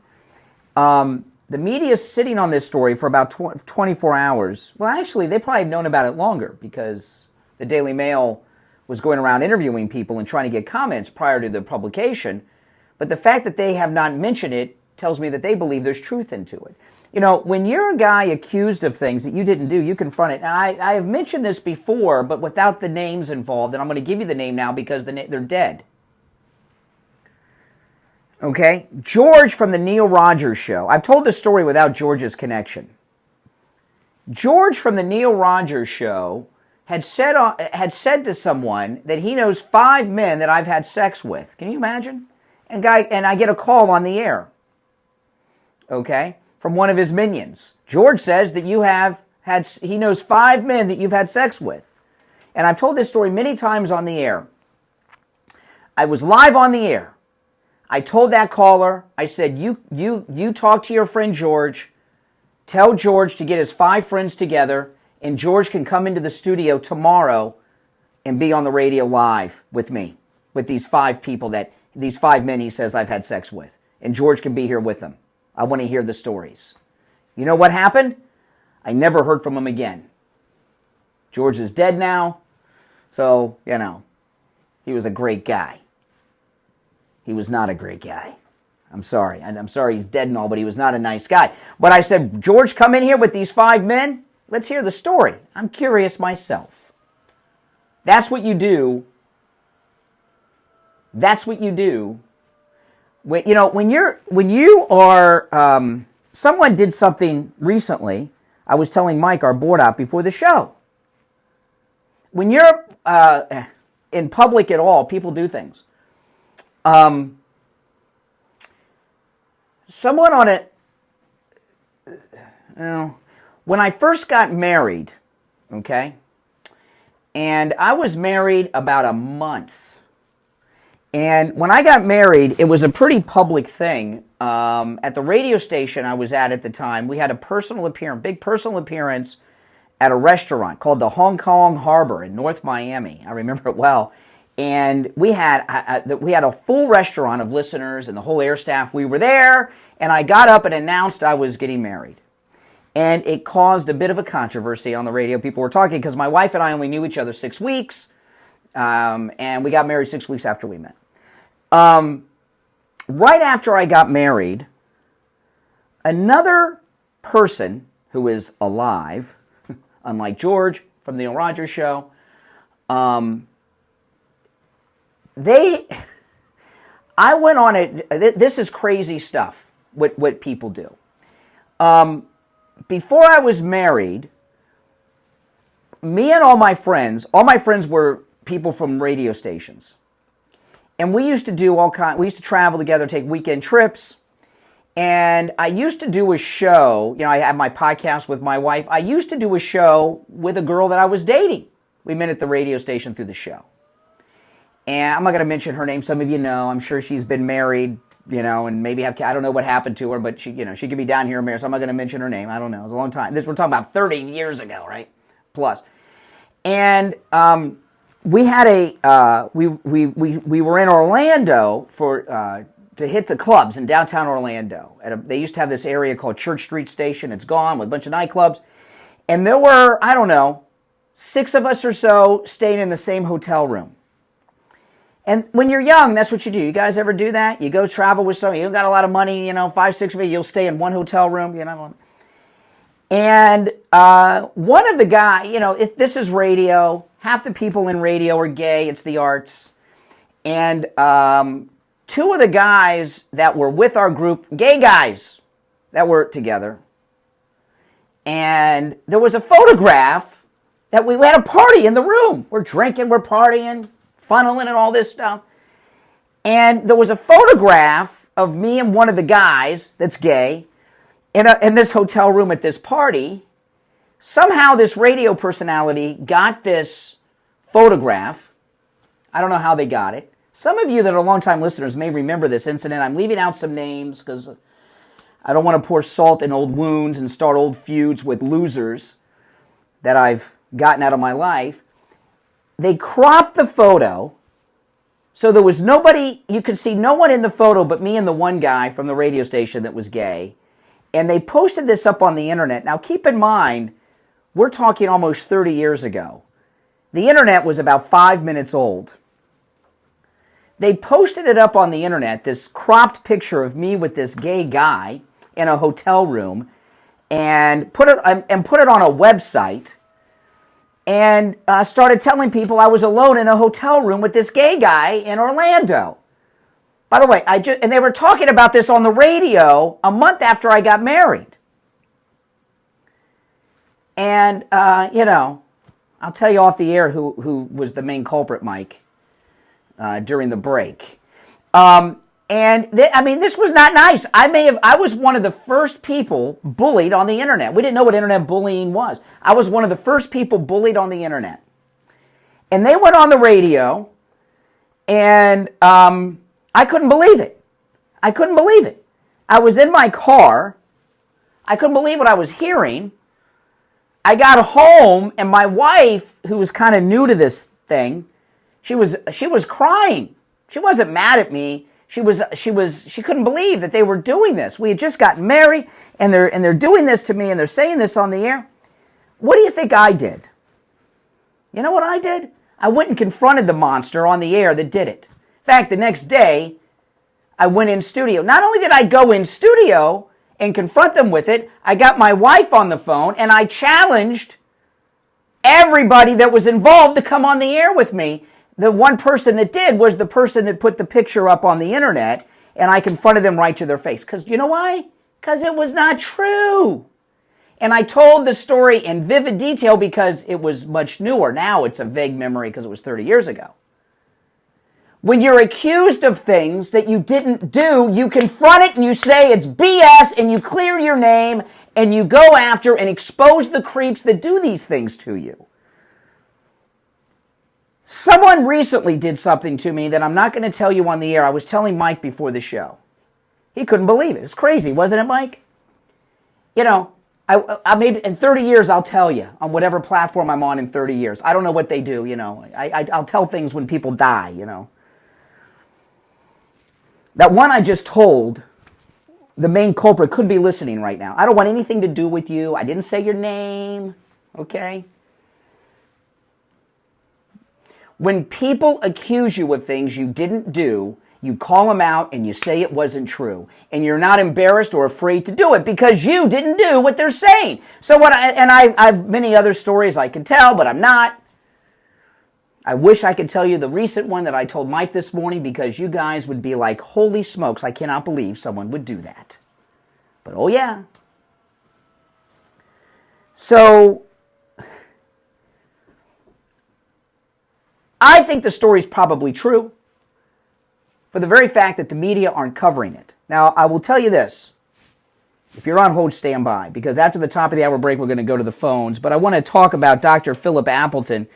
The media is sitting on this story for about 24 hours. Well, actually, they probably have known about it longer because the Daily Mail was going around interviewing people and trying to get comments prior to the publication. But the fact that they have not mentioned it tells me that they believe there's truth into it. When you're a guy accused of things that you didn't do, you confront it. Now, I have mentioned this before, but without the names involved, and I'm going to give you the name now because they're dead. Okay? George from the Neil Rogers Show. I've told this story without George's connection. George from the Neil Rogers Show had said to someone that he knows 5 men that I've had sex with. Can you imagine? And I get a call on the air. Okay? From one of his minions. George says that he knows 5 men that you've had sex with. And I've told this story many times on the air. I was live on the air. I told that caller, I said, you talk to your friend George, tell George to get his 5 friends together, and George can come into the studio tomorrow and be on the radio live with me, with these 5 people these 5 men he says I've had sex with. And George can be here with them. I want to hear the stories. You know what happened? I never heard from him again. George is dead now, so, he was a great guy. He was not a great guy. I'm sorry. I'm sorry he's dead and all, but he was not a nice guy. But I said, George, come in here with these 5 men. Let's hear the story. I'm curious myself. That's what you do. That's what you do. When you are, someone did something recently. I was telling Mike, our board op, before the show. When you're in public at all, people do things. Someone on it, when I first got married, okay, and I was married about a month. And when I got married, it was a pretty public thing. At the radio station I was at the time, we had a big personal appearance at a restaurant called the Hong Kong Harbor in North Miami. I remember it well. And we had a full restaurant of listeners and the whole air staff. We were there, and I got up and announced I was getting married. And it caused a bit of a controversy on the radio. People were talking because my wife and I only knew each other 6 weeks, and we got married 6 weeks after we met. Right after I got married, another person who is alive, unlike George from the Neil Rogers Show, I went on it. This is crazy stuff, what people do. Before I was married, me and all my friends were people from radio stations. And we used to do we used to travel together, take weekend trips. And I used to do a show, I had my podcast with my wife. I used to do a show with a girl that I was dating. We met at the radio station through the show. And I'm not going to mention her name. Some of you know. I'm sure she's been married, and maybe I don't know what happened to her, but she could be down here in married, so I'm not going to mention her name. I don't know. It was a long time. We're talking about 30 years ago, right? Plus. And we had we were in Orlando to hit the clubs in downtown Orlando. They used to have this area called Church Street Station. It's gone, with a bunch of nightclubs. And there were, 6 of us or so staying in the same hotel room. And when you're young, that's what you do. You guys ever do that? You go travel with somebody, you don't got a lot of money, 5, 6 of you, you'll stay in one hotel room, And one of the guys, this is radio. Half the people in radio are gay. It's the arts. And 2 of the guys that were with our group, gay guys that were together, and there was a photograph that we had a party in the room. We're drinking, we're partying, funneling and all this stuff. And there was a photograph of me and one of the guys that's gay in this hotel room at this party. Somehow this radio personality got this photograph. I don't know how they got it. Some of you that are longtime listeners may remember this incident. I'm leaving out some names because I don't want to pour salt in old wounds and start old feuds with losers that I've gotten out of my life. They cropped the photo so there was nobody, you could see no one in the photo but me and the one guy from the radio station that was gay. And they posted this up on the internet. Now keep in mind, we're talking almost 30 years ago. The internet was about 5 minutes old. They posted it up on the internet, this cropped picture of me with this gay guy in a hotel room, and put it on a website, and started telling people I was alone in a hotel room with this gay guy in Orlando. By the way, and they were talking about this on the radio a month after I got married. And, I'll tell you off the air who was the main culprit, Mike, during the break. This was not nice. I was one of the first people bullied on the internet. We didn't know what internet bullying was. I was one of the first people bullied on the internet. And they went on the radio, and I couldn't believe it. I couldn't believe it. I was in my car. I couldn't believe what I was hearing. I got home, and my wife, who was kind of new to this thing, she was crying. She wasn't mad at me. She couldn't believe that they were doing this. We had just gotten married, and they're doing this to me, and they're saying this on the air. What do you think I did? You know what I did? I went and confronted the monster on the air that did it. In fact, the next day, I went in studio. Not only did I go in studio and confront them with it, I got my wife on the phone, and I challenged everybody that was involved to come on the air with me. The one person that did was the person that put the picture up on the internet, and I confronted them right to their face. Because you know why? Because it was not true. And I told the story in vivid detail because it was much newer. Now it's a vague memory because it was 30 years ago. When you're accused of things that you didn't do, you confront it and you say it's BS, and you clear your name, and you go after and expose the creeps that do these things to you. Someone recently did something to me that I'm not going to tell you on the air. I was telling Mike before the show. He couldn't believe it. It was crazy, wasn't it, Mike? I maybe in 30 years I'll tell you on whatever platform I'm on in 30 years. I don't know what they do, I'll tell things when people die, That one I just told, the main culprit could be listening right now. I don't want anything to do with you. I didn't say your name, okay? When people accuse you of things you didn't do, you call them out and you say it wasn't true. And you're not embarrassed or afraid to do it because you didn't do what they're saying. So I've many other stories I could tell, but I'm not. I wish I could tell you the recent one that I told Mike this morning because you guys would be like, holy smokes, I cannot believe someone would do that. But oh yeah. So I think the story's probably true for the very fact that the media aren't covering it. Now, I will tell you this. If you're on hold, stand by, because after the top of the hour break, we're going to go to the phones. But I want to talk about Dr. Philip Appleton.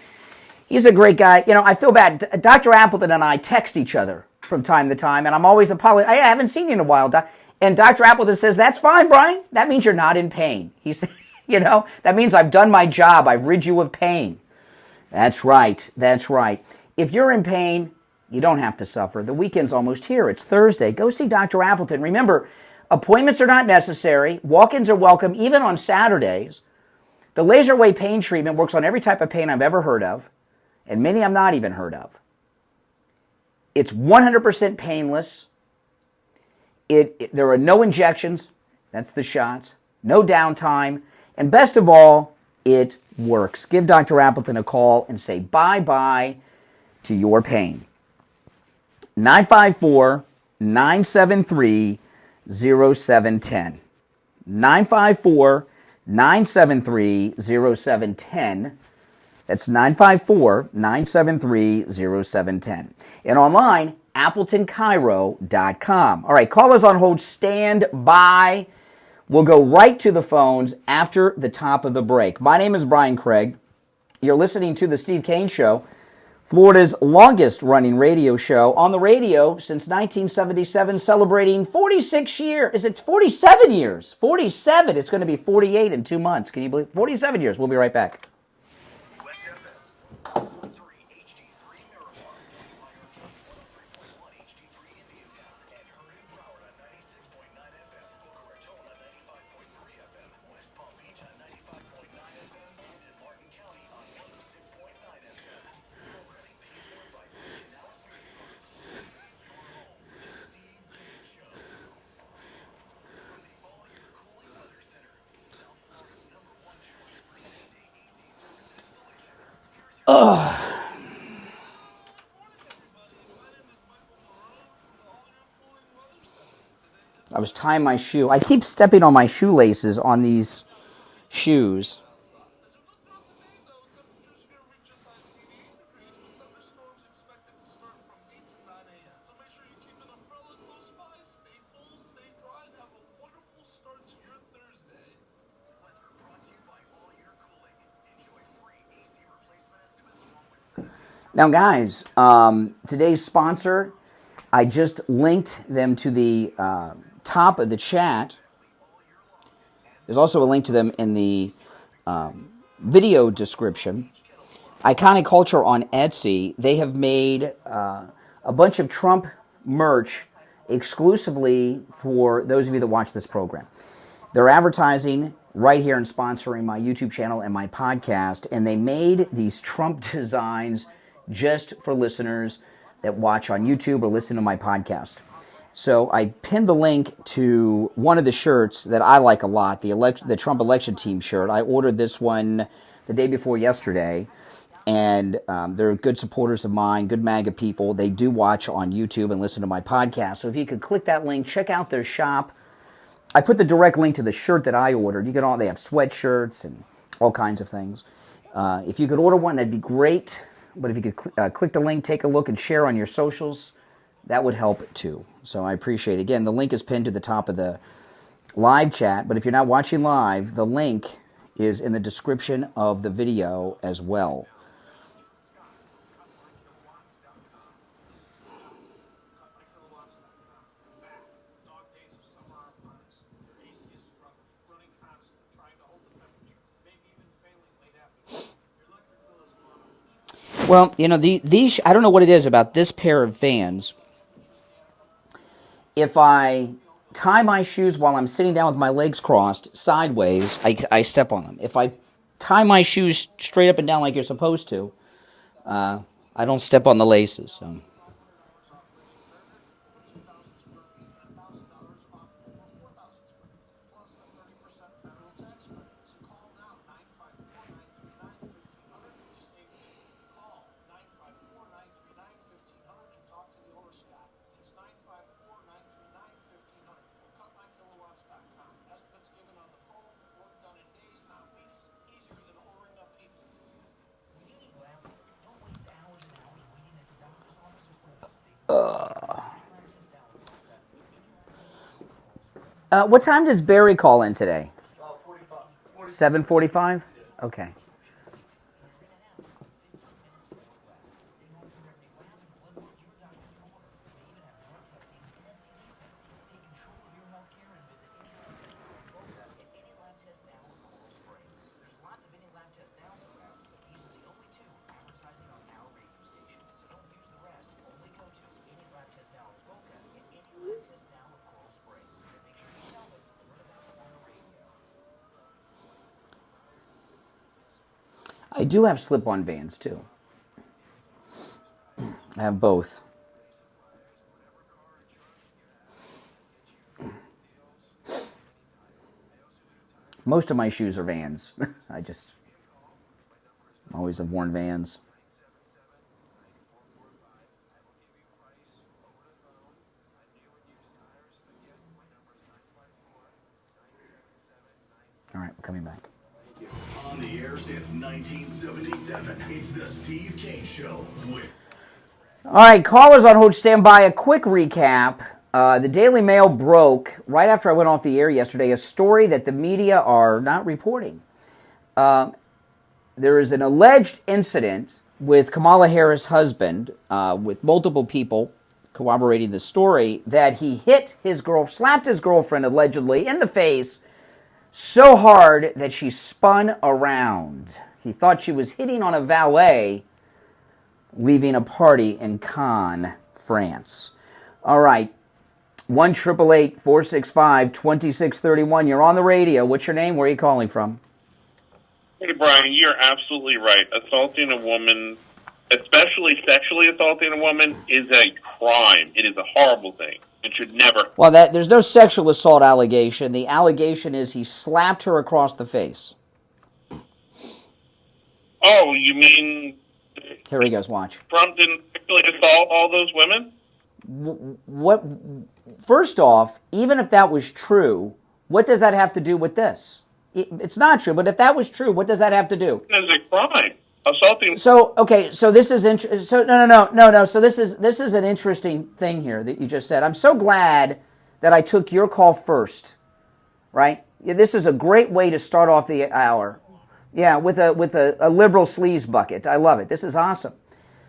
He's a great guy. I feel bad. Dr. Appleton and I text each other from time to time, and I'm always apologizing. I haven't seen you in a while, and Dr. Appleton says, that's fine, Brian. That means you're not in pain. He said, that means I've done my job. I've rid you of pain. That's right. That's right. If you're in pain, you don't have to suffer. The weekend's almost here. It's Thursday. Go see Dr. Appleton. Remember, appointments are not necessary. Walk-ins are welcome, even on Saturdays. The laser wave pain treatment works on every type of pain I've ever heard of, and many I've not even heard of. It's 100% painless. There are no injections. That's the shots. No downtime. And best of all, it works. Give Dr. Appleton a call and say bye-bye to your pain. 954-973-0710. 954-973-0710. That's 954-973-0710. And online, AppletonCairo.com. All right, callers on hold, stand by. We'll go right to the phones after the top of the break. My name is Brian Craig. You're listening to The Steve Kane Show, Florida's longest-running radio show on the radio since 1977, celebrating 46 years. Is it 47 years? 47. It's going to be 48 in 2 months. Can you believe it? 47 years. We'll be right back. I was tying my shoe. I keep stepping on my shoelaces on these shoes. Now, guys, today's sponsor, I just linked them to the top of the chat. There's also a link to them in the video description. Iconic Culture on Etsy. They have made a bunch of Trump merch exclusively for those of you that watch this program. They're advertising right here and sponsoring my YouTube channel and my podcast, and they made these Trump designs just for listeners that watch on YouTube or listen to my podcast. So I pinned the link to one of the shirts that I like a lot, the Trump election team shirt. I ordered this one the day before yesterday, and they're good supporters of mine, good MAGA people. They do watch on YouTube and listen to my podcast. So if you could click that link, check out their shop. I put the direct link to the shirt that I ordered. They have sweatshirts and all kinds of things. If you could order one, that'd be great. But if you could click the link, take a look, and share on your socials, that would help too. So I appreciate it. Again, the link is pinned to the top of the live chat. But if you're not watching live, the link is in the description of the video as well. Well, these, I don't know what it is about this pair of fans. If I tie my shoes while I'm sitting down with my legs crossed sideways, I step on them. If I tie my shoes straight up and down like you're supposed to, I don't step on the laces. So. What time does Barry call in today? 7:45? Okay. I do have slip-on Vans, too. I have both. Most of my shoes are Vans. I just always have worn Vans. All right, we're coming back. On the air since 1977, it's the Steve Kane Show with... All right, callers on hold, stand by. A quick recap. The Daily Mail broke, right after I went off the air yesterday, a story that the media are not reporting. There is an alleged incident with Kamala Harris' husband, with multiple people corroborating the story, that he slapped his girlfriend allegedly in the face so hard that she spun around. He thought she was hitting on a valet leaving a party in Cannes, France. All right. 1-888-465-2631. You're on the radio. What's your name? Where are you calling from? Hey, Brian, you're absolutely right. Assaulting a woman, especially sexually assaulting a woman, is a crime. It is a horrible thing. It should never. Well, there's no sexual assault allegation. The allegation is he slapped her across the face. Oh, you mean... Here he goes, watch. Trump didn't sexually assault all those women? What? First off, even if that was true, what does that have to do with this? It's not true, but if that was true, what does that have to do? It's a crime. Assaulting. So okay, so this is So no. So this is an interesting thing here that you just said. I'm so glad that I took your call first, right? This is a great way to start off the hour. Yeah, with a liberal sleaze bucket. I love it. This is awesome.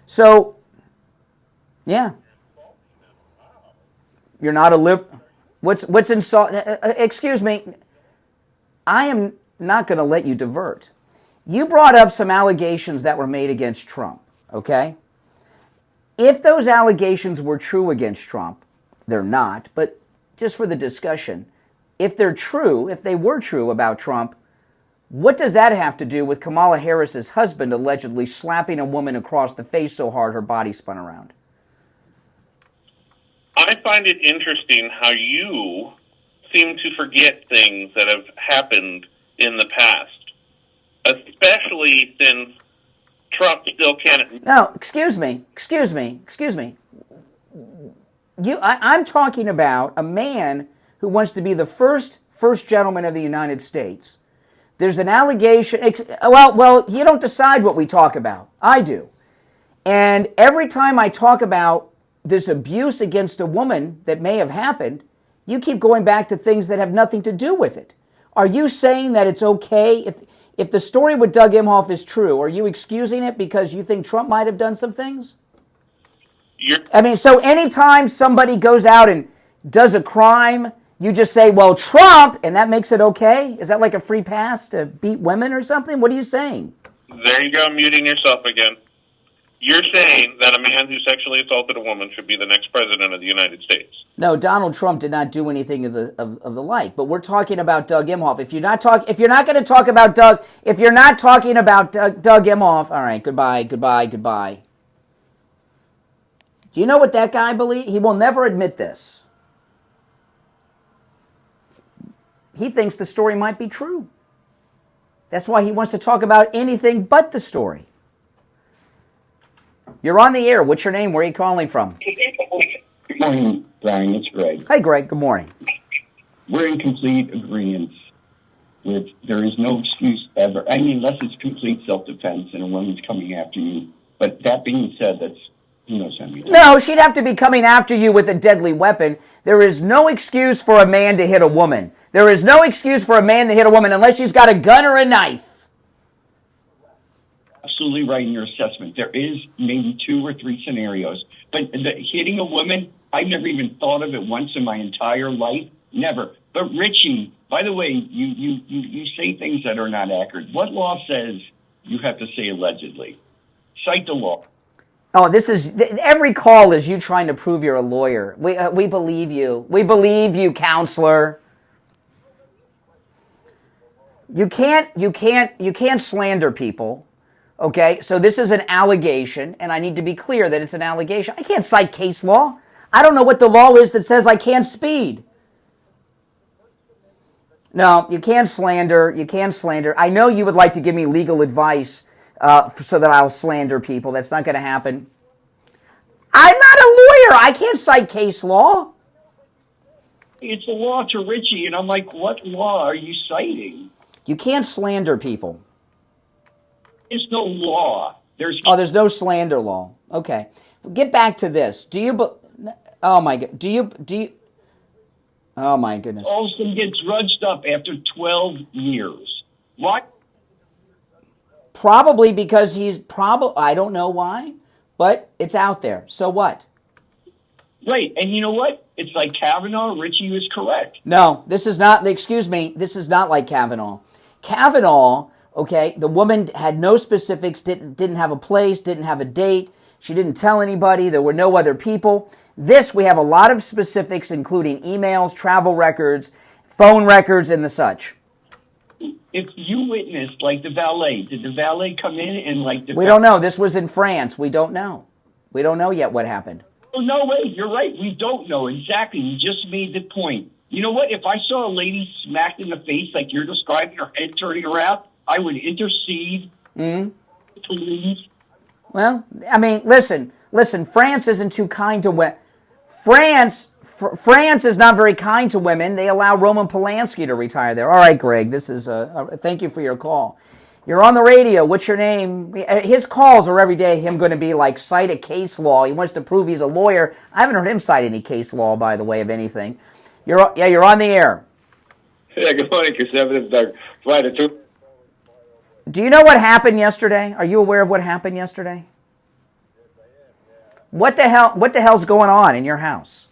So, yeah. You're not a What's insult? Excuse me. I am not going to let you divert. You brought up some allegations that were made against Trump, okay? If those allegations were true against Trump, they're not, but just for the discussion, if they're true, if they were true about Trump, what does that have to do with Kamala Harris's husband allegedly slapping a woman across the face so hard her body spun around? I find it interesting how you seem to forget things that have happened in the past, especially since Trump still can't... No, excuse me. I'm talking about a man who wants to be the first gentleman of the United States. There's an allegation. Well, you don't decide what we talk about. I do. And every time I talk about this abuse against a woman that may have happened, you keep going back to things that have nothing to do with it. Are you saying that it's okay if the story with Doug Emhoff is true? Are you excusing it because you think Trump might have done some things? So anytime somebody goes out and does a crime, you just say, well, Trump, and that makes it okay? Is that like a free pass to beat women or something? What are you saying? There you go, muting yourself again. You're saying that a man who sexually assaulted a woman should be the next president of the United States. No, Donald Trump did not do anything of the like. But we're talking about Doug Emhoff. If you're not going to talk about Doug, if you're not talking about Doug Emhoff, all right, goodbye. Do you know what that guy believes? He will never admit this. He thinks the story might be true. That's why he wants to talk about anything but the story. You're on the air. What's your name? Where are you calling from? Good morning, Brian. It's Greg. Hey, Greg. Good morning. We're in complete agreement with there is no excuse ever. I mean, unless it's complete self-defense and a woman's coming after you. But that being said, that's, who knows how many times. No, she'd have to be coming after you with a deadly weapon. There is no excuse for a man to hit a woman. There is no excuse for a man to hit a woman unless she's got a gun or a knife. Absolutely right in your assessment. There is maybe 2 or 3 scenarios. But hitting a woman, I've never even thought of it once in my entire life. Never. But Richie, by the way, you say things that are not accurate. What law says you have to say allegedly? Cite the law. Oh, every call is you trying to prove you're a lawyer. We believe you. We believe you, counselor. You can't slander people. Okay, so this is an allegation, and I need to be clear that it's an allegation. I can't cite case law. I don't know what the law is that says I can't speed. No, you can't slander. You can't slander. I know you would like to give me legal advice so that I'll slander people. That's not going to happen. I'm not a lawyer. I can't cite case law. It's a law to Richie, and I'm like, what law are you citing? You can't slander people. There's no law. There's no slander law. Okay. Get back to this. Oh my God. Do you? Oh my goodness. Olsen gets drudged up after 12 years. Why? Probably because I don't know why, but it's out there. So what? Right. And you know what? It's like Kavanaugh. Richie was correct. No, this is not, excuse me, this is not like Kavanaugh. Kavanaugh, okay, the woman had no specifics, didn't have a place, didn't have a date. She didn't tell anybody. There were no other people. This, we have a lot of specifics, including emails, travel records, phone records, and the such. If you witnessed, like, the valet, did the valet come in and, like... We don't know. This was in France. We don't know. We don't know yet what happened. Oh, no, wait, you're right. We don't know. Exactly. You just made the point. You know what? If I saw a lady smacked in the face like you're describing, her head turning around, I would intercede. Please. Well, I mean, listen, France isn't too kind to women. France is not very kind to women. They allow Roman Polanski to retire there. All right, Greg, this is thank you for your call. You're on the radio. What's your name? His calls are every day him going to be like, cite a case law. He wants to prove he's a lawyer. I haven't heard him cite any case law, by the way, of anything. You're on the air. Yeah, good morning, Conservative Doug. Do you know what happened yesterday? Are you aware of what happened yesterday? What the hell's going on in your house?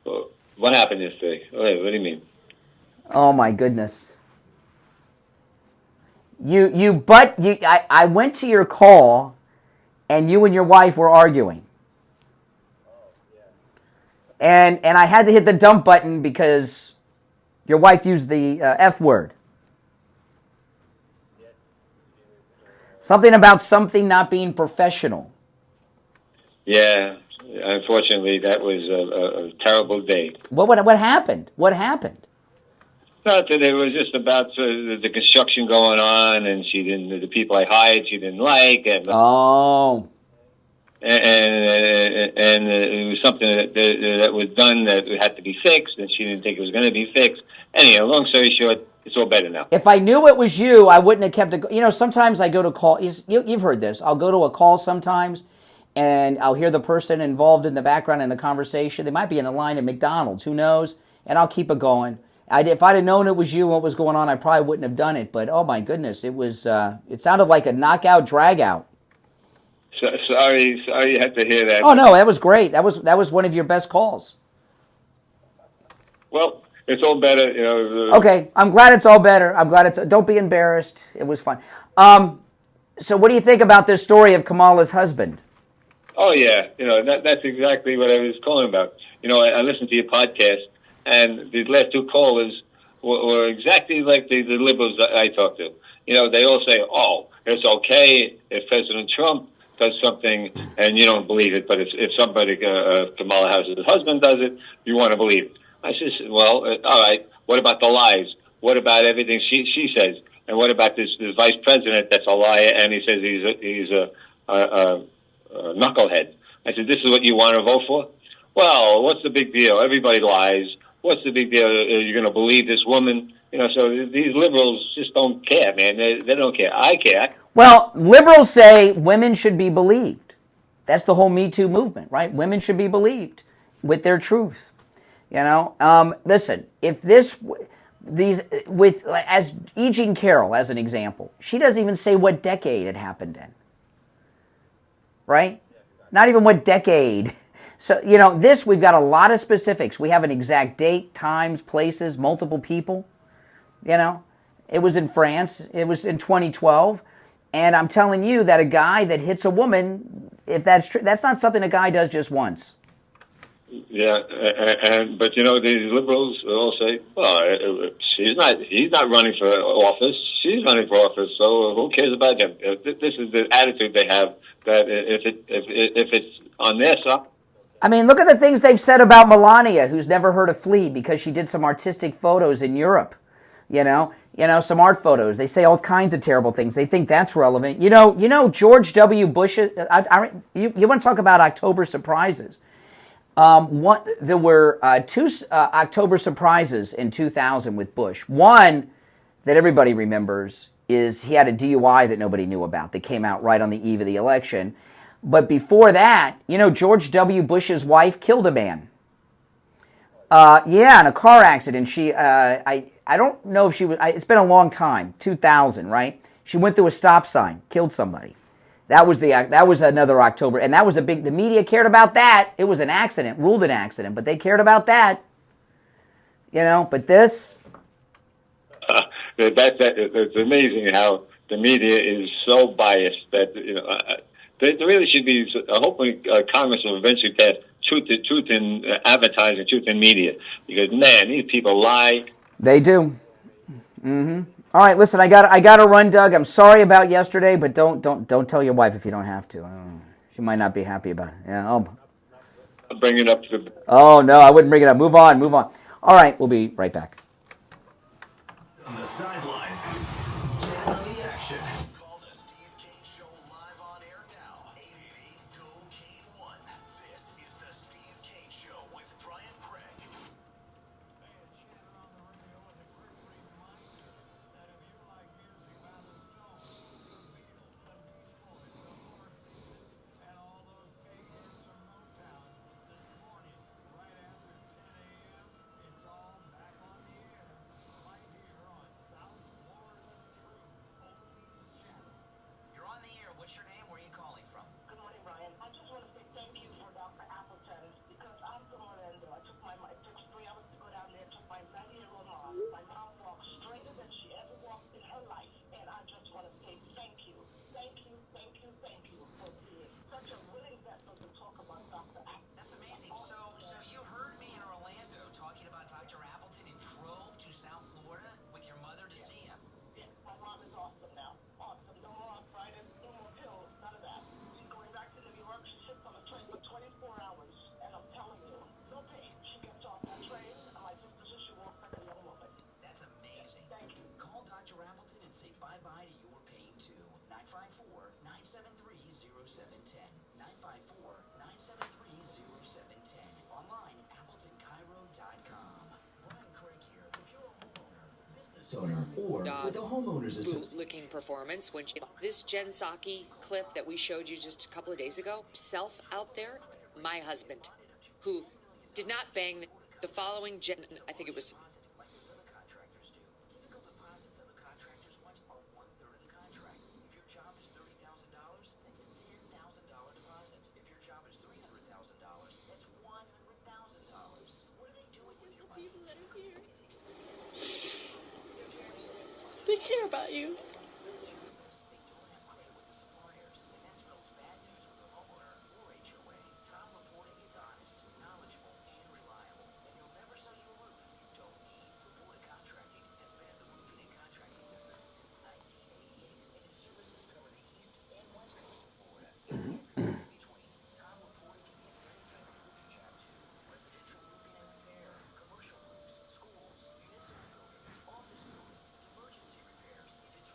What happened yesterday? Wait, what do you mean? Oh my goodness. I went to your call and you and your wife were arguing. And I had to hit the dump button because your wife used the F word. Something about something not being professional. Yeah, unfortunately, that was a terrible day. What happened? What happened? Nothing. It was just about the construction going on, and the people I hired, she didn't like. And, and it was something that was done that had to be fixed, and she didn't think it was going to be fixed. Anyhow, long story short, it's all better now. If I knew it was you, I wouldn't have kept it. You know, sometimes I go to call. You've heard this. I'll go to a call sometimes, and I'll hear the person involved in the background in the conversation. They might be in the line at McDonald's. Who knows? And I'll keep it going. If I'd have known it was you and what was going on, I probably wouldn't have done it. But, oh, my goodness, it was. It sounded like a knockout, drag-out. Sorry you had to hear that. Oh, no, that was great. That was one of your best calls. Well, it's all better, you know. Okay, I'm glad it's all better. Don't be embarrassed. It was fun. So what do you think about this story of Kamala's husband? Oh, yeah. You know, that's exactly what I was calling about. You know, I listened to your podcast, and the last two callers were exactly like the liberals that I talked to. You know, they all say, oh, it's okay if President Trump does something and you don't believe it, but if somebody, Kamala Harris's husband does it, you want to believe it. I says, well, all right, what about the lies? What about everything she says? And what about this vice president that's a liar and he says he's a knucklehead? I said, this is what you want to vote for? Well, what's the big deal? Everybody lies. What's the big deal? You're going to believe this woman? You know, so these liberals just don't care, man. They don't care. I care. Well, liberals say women should be believed. That's the whole Me Too movement, right? Women should be believed with their truth. You know, listen, if as E. Jean Carroll, as an example, she doesn't even say what decade it happened in. Right? Not even what decade. So, you know, we've got a lot of specifics. We have an exact date, times, places, multiple people. You know, it was in France. It was in 2012. And I'm telling you that a guy that hits a woman, if that's true, that's not something a guy does just once. Yeah, but you know, these liberals all say, well, he's not running for office. She's running for office, so who cares about them? This is the attitude they have, that if it's on their side. I mean, look at the things they've said about Melania, who's never heard of flea because she did some artistic photos in Europe. You know, some art photos. They say all kinds of terrible things. They think that's relevant. You know, George W. Bush. You want to talk about October surprises? There were two October surprises in 2000 with Bush. One that everybody remembers is he had a DUI that nobody knew about that came out right on the eve of the election. But before that, George W. Bush's wife killed a man. In a car accident. She, I don't know if she was. It's been a long time. 2000, right? She went through a stop sign, killed somebody. That was another October, and that was a big. The media cared about that. It was an accident, ruled an accident, but they cared about that. But this. It's amazing how the media is so biased that there really should be. Hopefully, Congress will eventually pass truth in advertising, truth in media, because man, these people lie. They do. Mm-hmm. All right, listen, I got to run, Doug. I'm sorry about yesterday, but don't tell your wife if you don't have to. She might not be happy about it. Yeah. I'll bring it up to. Oh no, I wouldn't bring it up. Move on. All right, we'll be right back. On the sidelines, get on the action. Call the Steve Kane Show live on air now. 888-GO-KANE-1. This is the Steve Kane Show with Brian Craig. What's your name? Where are you calling from? Good morning, Ryan. I just want to say thank you for Dr. Appleton because I'm from Orlando. It took 3 hours to go down there. Took my 90-year-old mom. My mom walked straighter than she ever walked in her life, and I just want to say thank you. Thank you for being such a willing vessel to talk about Dr. Appleton. That's amazing. So you heard me in Orlando talking about Dr. Appleton and drove to South Florida with your mother to see him. Yes, my mom is awesome now. Awesome. No more arthritis, no more pills, none of that. She's going back to New York. She sits on a train for 24 hours, and I'm telling you, no pain. She gets off that train, and my sister says she walks like a young woman. That's amazing. Thank you. Call Dr. Appleton and say bye-bye to your pain, too. 954-973-0710. 954-973-0710. Online, AppletonCairo.com. Brian Craig here. If you're a homeowner, business owner, or with a homeowner's association. Licking performance when this Jen Psaki clip that we showed you just a couple of days ago, self out there, my husband, who did not bang the following Jen, I think it was. Like those other contractors do. Typical deposits other contractors want are 1/3 of the contract. If your job is $30,000, that's a $10,000 deposit. If your job is $300,000, that's $100,000. What are they doing with your money? They care about you. If it's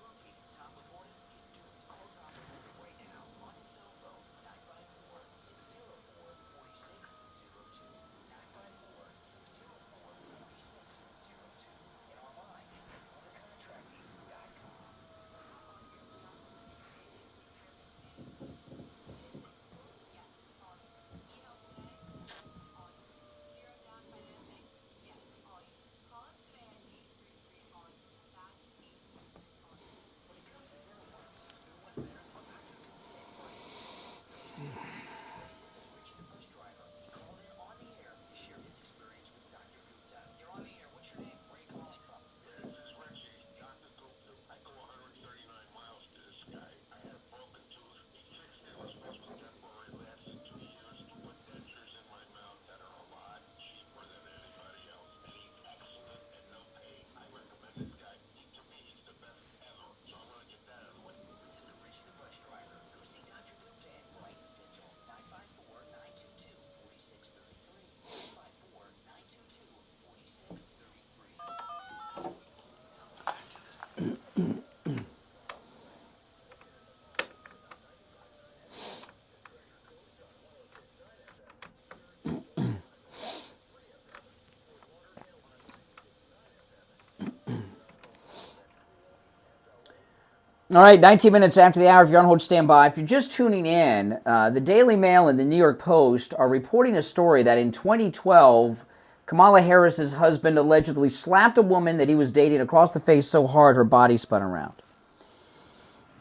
All right, 19 minutes after the hour. If you're on hold, stand by. If you're just tuning in, the Daily Mail and the New York Post are reporting a story that in 2012, Kamala Harris's husband allegedly slapped a woman that he was dating across the face so hard her body spun around.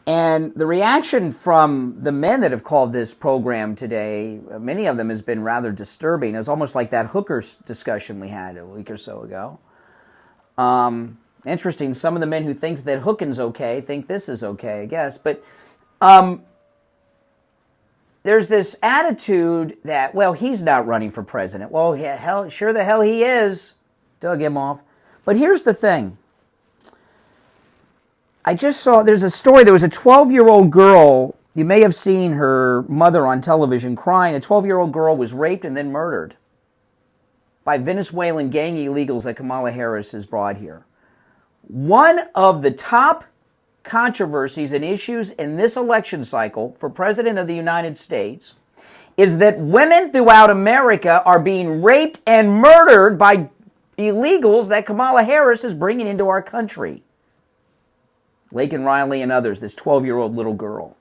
And the reaction from the men that have called this program today, many of them, has been rather disturbing. It's almost like that hookers discussion we had a week or so ago. Interesting, some of the men who think that hooking's okay think this is okay, I guess. But there's this attitude that, well, he's not running for president. Well, yeah, sure the hell he is, Doug Emhoff. But here's the thing. I just saw, there's a story, there was a 12-year-old girl, you may have seen her mother on television crying. A 12-year-old girl was raped and then murdered by Venezuelan gang illegals that Kamala Harris has brought here. One of the top controversies and issues in this election cycle for President of the United States is that women throughout America are being raped and murdered by illegals that Kamala Harris is bringing into our country. Laken Riley and others, this 12-year-old little girl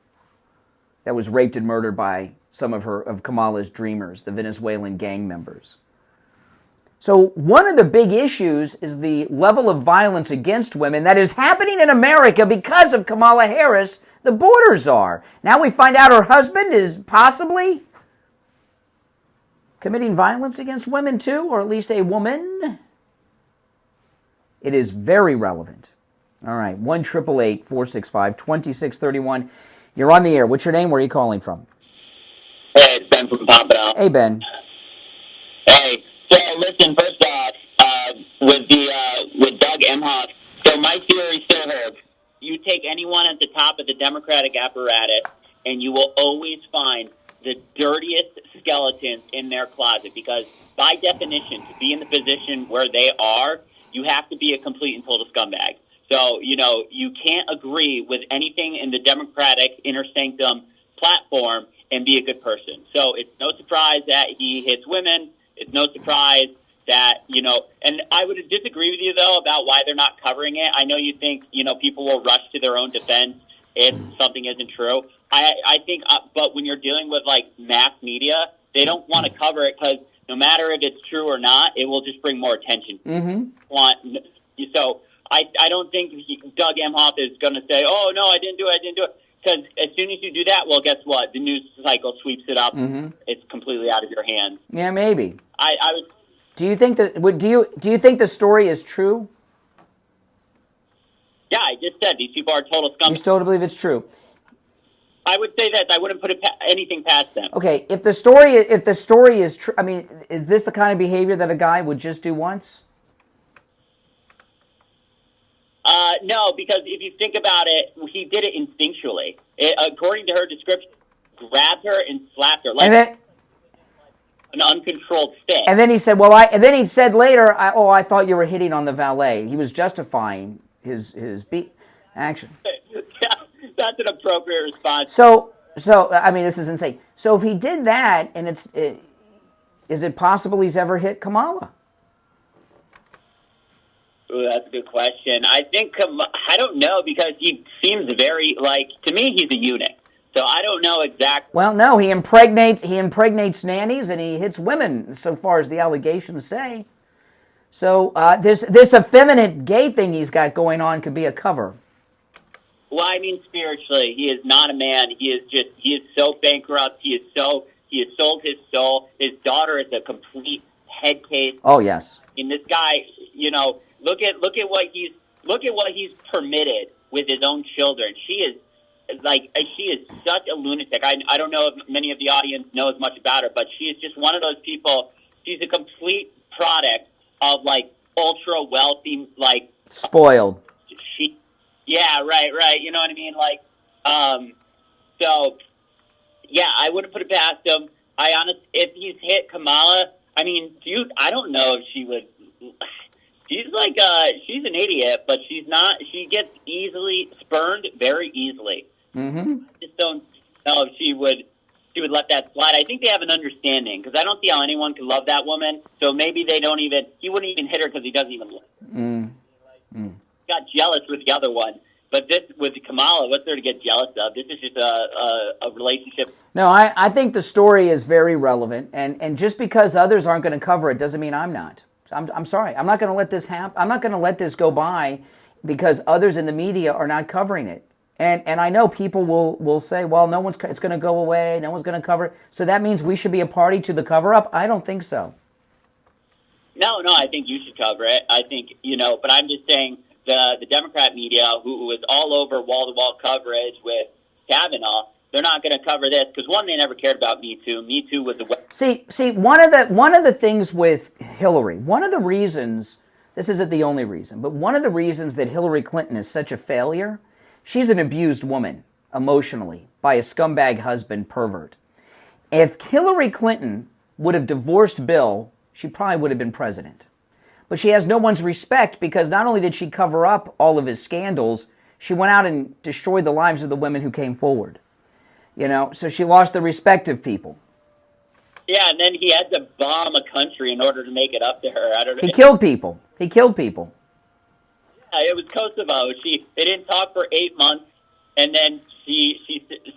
that was raped and murdered by some of Kamala's dreamers, the Venezuelan gang members. So one of the big issues is the level of violence against women that is happening in America because of Kamala Harris, the borders are. Now we find out her husband is possibly committing violence against women too, or at least a woman. It is very relevant. All right, 1-888-465-2631. You're on the air. What's your name? Where are you calling from? Hey, it's Ben from Pompano. Hey, Ben. Hey, so listen, first off, with Doug Emhoff, so my theory still holds. You take anyone at the top of the Democratic apparatus, and you will always find the dirtiest skeletons in their closet, because by definition, to be in the position where they are, you have to be a complete and total scumbag. So, you can't agree with anything in the Democratic inner sanctum platform and be a good person. So it's no surprise that he hits women. It's no surprise that, and I would disagree with you, though, about why they're not covering it. I know you think, people will rush to their own defense if something isn't true. I think, but when you're dealing with, mass media, they don't want to cover it because no matter if it's true or not, it will just bring more attention. Mm-hmm. So I don't think Doug Emhoff is going to say, oh, no, I didn't do it. Because as soon as you do that, well, guess what? The news cycle sweeps it up. Mm-hmm. It's completely out of your hands. Yeah, maybe. I would. Do you think that? Do you think the story is true? Yeah, I just said these people are total scum. You still believe it's true? I would say that I wouldn't put anything past them. Okay, if the story is true, I mean, is this the kind of behavior that a guy would just do once? No, because if you think about it, he did it instinctually. According to her description, grabbed her and slapped her like an uncontrolled stick. And then he said, and then he said later, I thought you were hitting on the valet. He was justifying his action. That's an appropriate response. So I mean, this is insane. So if he did that, and is it possible he's ever hit Kamala? Ooh, that's a good question. I think, I don't know, because he seems very, to me, he's a eunuch. So I don't know exactly. Well, no, he impregnates nannies, and he hits women, so far as the allegations say. So this effeminate gay thing he's got going on could be a cover. Well, I mean, spiritually, he is not a man. He is so bankrupt. He has sold his soul. His daughter is a complete head case. Oh, yes. And this guy, look at what he's permitted with his own children. She is such a lunatic. I don't know if many of the audience know as much about her, but she is just one of those people. She's a complete product of ultra wealthy, spoiled. Yeah, right. You know what I mean? So yeah, I wouldn't put it past him. If he's hit Kamala, I mean, I don't know if she would. She's she's an idiot, but she's not. She gets easily spurned very easily. Mm-hmm. I just don't know if she would let that slide. I think they have an understanding, because I don't see how anyone could love that woman. So maybe he wouldn't even hit her because he doesn't even love her. Got jealous with the other one. But this with Kamala, what's there to get jealous of? This is just a relationship. No, I think the story is very relevant, and just because others aren't going to cover it doesn't mean I'm not. I'm sorry. I'm not going to let this happen. I'm not going to let this go by because others in the media are not covering it. And I know people will say, well, it's going to go away. No one's going to cover it. So that means we should be a party to the cover-up? I don't think so. No, I think you should cover it. I think, but I'm just saying the Democrat media, who was all over wall-to-wall coverage with Kavanaugh, they're not going to cover this because, one, they never cared about Me Too. Me Too was the... See, one of the things with Hillary, one of the reasons, this isn't the only reason, but one of the reasons that Hillary Clinton is such a failure, she's an abused woman emotionally by a scumbag husband pervert. If Hillary Clinton would have divorced Bill, she probably would have been president. But she has no one's respect because not only did she cover up all of his scandals, she went out and destroyed the lives of the women who came forward. So she lost the respect of people. Yeah, and then he had to bomb a country in order to make it up to her. I don't know. He killed people. Yeah, it was Kosovo. They didn't talk for 8 months, and then she's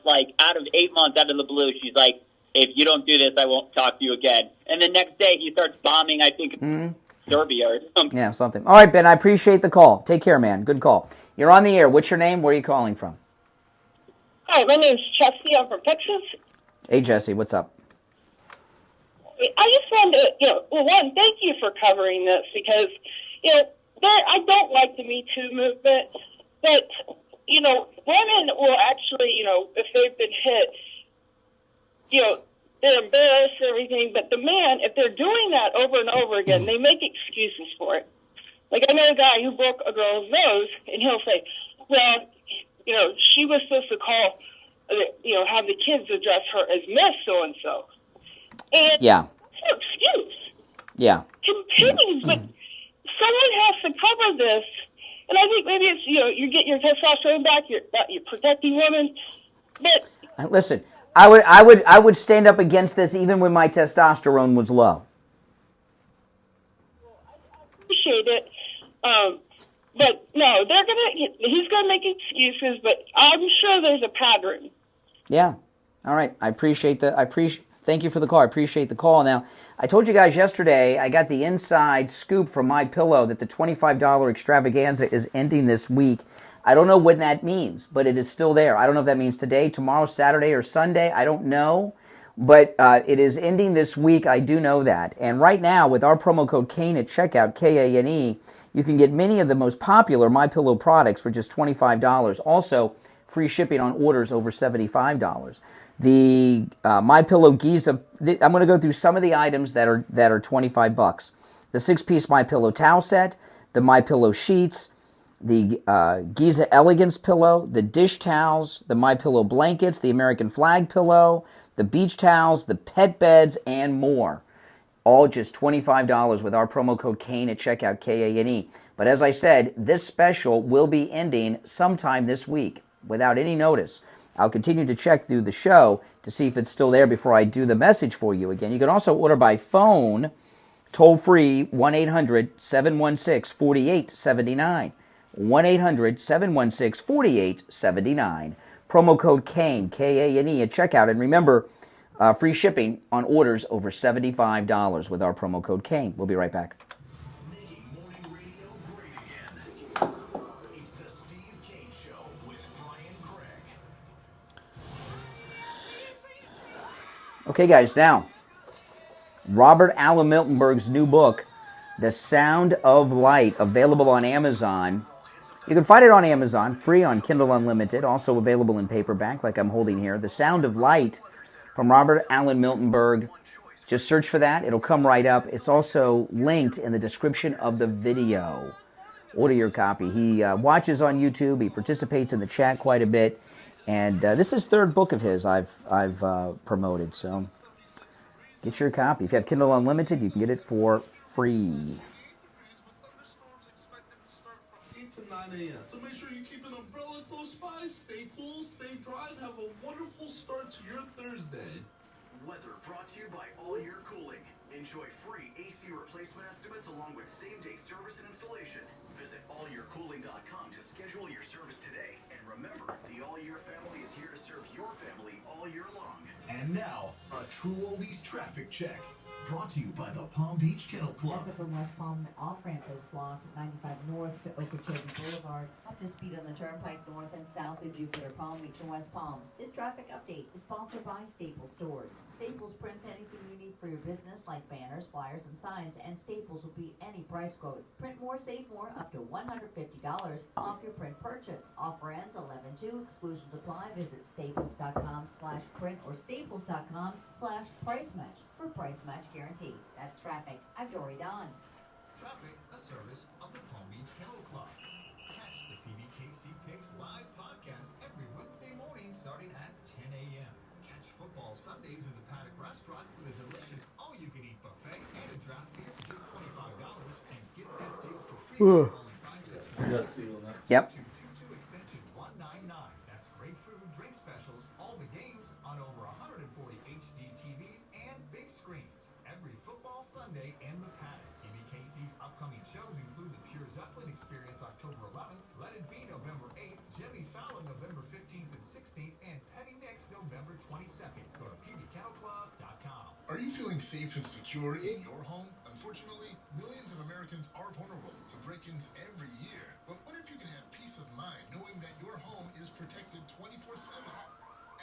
like, out of 8 months, out of the blue, she's like, if you don't do this, I won't talk to you again. And the next day, he starts bombing, I think, Serbia or something. Yeah, something. All right, Ben, I appreciate the call. Take care, man. Good call. You're on the air. What's your name? Where are you calling from? Hi, my name's Chelsea. I'm from Texas. Hey, Jesse, what's up? I just wanted to, one, thank you for covering this because, I don't like the Me Too movement, but, women will actually, if they've been hit, they're embarrassed and everything, but the man, if they're doing that over and over again, they make excuses for it. Like, I know a guy who broke a girl's nose, and he'll say, well, she was supposed to call, have the kids address her as Miss So-and-so. And yeah. That's no excuse. Yeah. Continues, but someone has to cover this. And I think maybe it's, you get your testosterone back, you're protecting women. But listen, I would stand up against this even when my testosterone was low. I appreciate it. But no, he's gonna make excuses, but I'm sure there's a pattern. Yeah. All right. Thank you for the call. I appreciate the call. Now, I told you guys yesterday, I got the inside scoop from MyPillow that the $25 extravaganza is ending this week. I don't know what that means, but it is still there. I don't know if that means today, tomorrow, Saturday, or Sunday. I don't know. But it is ending this week. I do know that. And right now, with our promo code KANE at checkout, KANE, you can get many of the most popular MyPillow products for just $25. Also, free shipping on orders over $75. The MyPillow Giza, I'm going to go through some of the items that are $25. The 6-piece MyPillow towel set, the MyPillow sheets, the Giza Elegance pillow, the dish towels, the MyPillow blankets, the American flag pillow, the beach towels, the pet beds, and more. All just $25 with our promo code KANE at checkout, KANE. But as I said, this special will be ending sometime this week without any notice. I'll continue to check through the show to see if it's still there before I do the message for you again. You can also order by phone, toll-free, 1-800-716-4879. 1-800-716-4879. Promo code KANE, K-A-N-E, at checkout. And remember, free shipping on orders over $75 with our promo code KANE. We'll be right back. Making morning radio great again. It's the Steve Kane Show with Brian Craig. Okay, guys, now, Robert Allen Miltenberg's new book, The Sound of Light, available on Amazon. You can find it on Amazon, free on Kindle Unlimited, also available in paperback like I'm holding here. The Sound of Light from Robert Allen Miltenberg. Just search for that. It'll come right up. It's also linked in the description of the video. Order your copy. He watches on YouTube. He participates in the chat quite a bit. And this is third book of his I've promoted. So get your copy. If you have Kindle Unlimited, you can get it for free. To 9 a.m. So make sure you keep an umbrella close by, stay cool, stay dry, and have a wonderful start to your Thursday. Weather brought to you by All Year Cooling. Enjoy free AC replacement estimates along with same-day service and installation. Visit allyearcooling.com to schedule your service today. And remember, the All Year family is here to serve your family all year long. And now, a True Oldies traffic check. Brought to you by the Palm Beach Kennel Club. That's from West Palm. Off-ramp is blocked 95 north to Okeechobee Boulevard. Up to speed on the Turnpike north and south of Jupiter, Palm Beach, and West Palm. This traffic update is sponsored by Staples Stores. Staples prints anything you need for your business, like banners, flyers, and signs, and Staples will beat any price quote. Print more, save more, up to $150 off your print purchase. Offer ends 11/2. Exclusions apply. Visit staples.com/print or staples.com/price match for price match guarantee. That's traffic. I'm Dory Don. Traffic, a service of the Palm Beach Kennel Club. Catch the PBKC Picks live podcast every Wednesday morning starting at 10 a.m. Catch football Sundays in the Paddock Restaurant with a delicious all-you-can-eat buffet and a draft beer for just $25. And get this deal for free. Yep. 222 extension 199. That's great food, drink specials, all the games on over 140 HD TVs and big screens. Every football Sunday in the Paddock. PBKC's upcoming shows include the Pure Zeppelin Experience October 11th, Let It Be November 8th, Jimmy Fallon November 15th and 16th, and Petty Nicks November 22nd. Go to pbkennelclub.com. Are you feeling safe and secure in your home? Unfortunately, millions of Americans are vulnerable to break-ins every year. But what if you can have peace of mind knowing that your home is protected 24/7?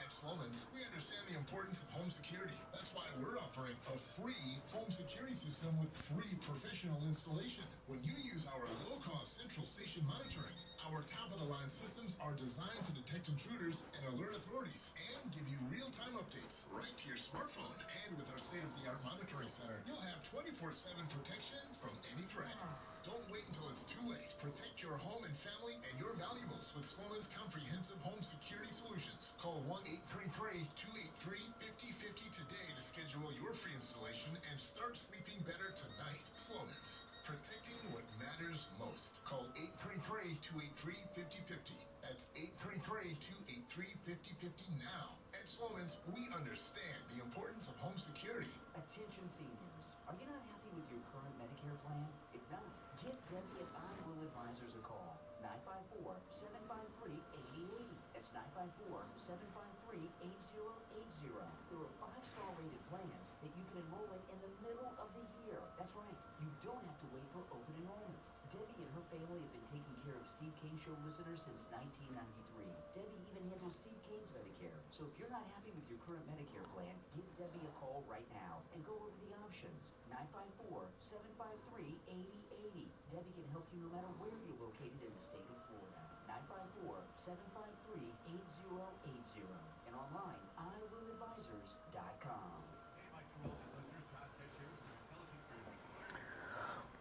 At Sloman's, we understand the importance of home security. That's why we're offering a free home security system with free professional installation. When you use our low-cost central station monitoring, our top-of-the-line systems are designed to detect intruders and alert authorities and give you real-time updates right to your smartphone. And with our state-of-the-art monitoring center, you'll have 24/7 protection from any threat. Don't wait until it's too late. Protect your home and family and your valuables with Sloman's comprehensive home security solutions. Call 1-833-283-5050 today to schedule your free installation and start sleeping better tonight. Sloman's, protecting what matters most. Call 833-283-5050. That's 833-283-5050 now. At Sloman's, we understand the importance of home security. Attention seniors, are you not happy with your current Medicare plan? If not, give Debbie at I Will Advisors a call. 954-753-8080. That's 954-753-8080. There are 5-star rated plans that you can enroll in the middle of the year. That's right, you don't have to wait for open enrollment. Debbie and her family have been taking care of Steve Kane Show listeners since 1993. Debbie even handles Steve Kane's Medicare. So if you're not happy with your current Medicare plan, give Debbie a call right now and go over the options. 954-753-8080. Debbie can help you no matter where you're located in the state of Florida. 954-753-8080. And online, iwilladvisors.com.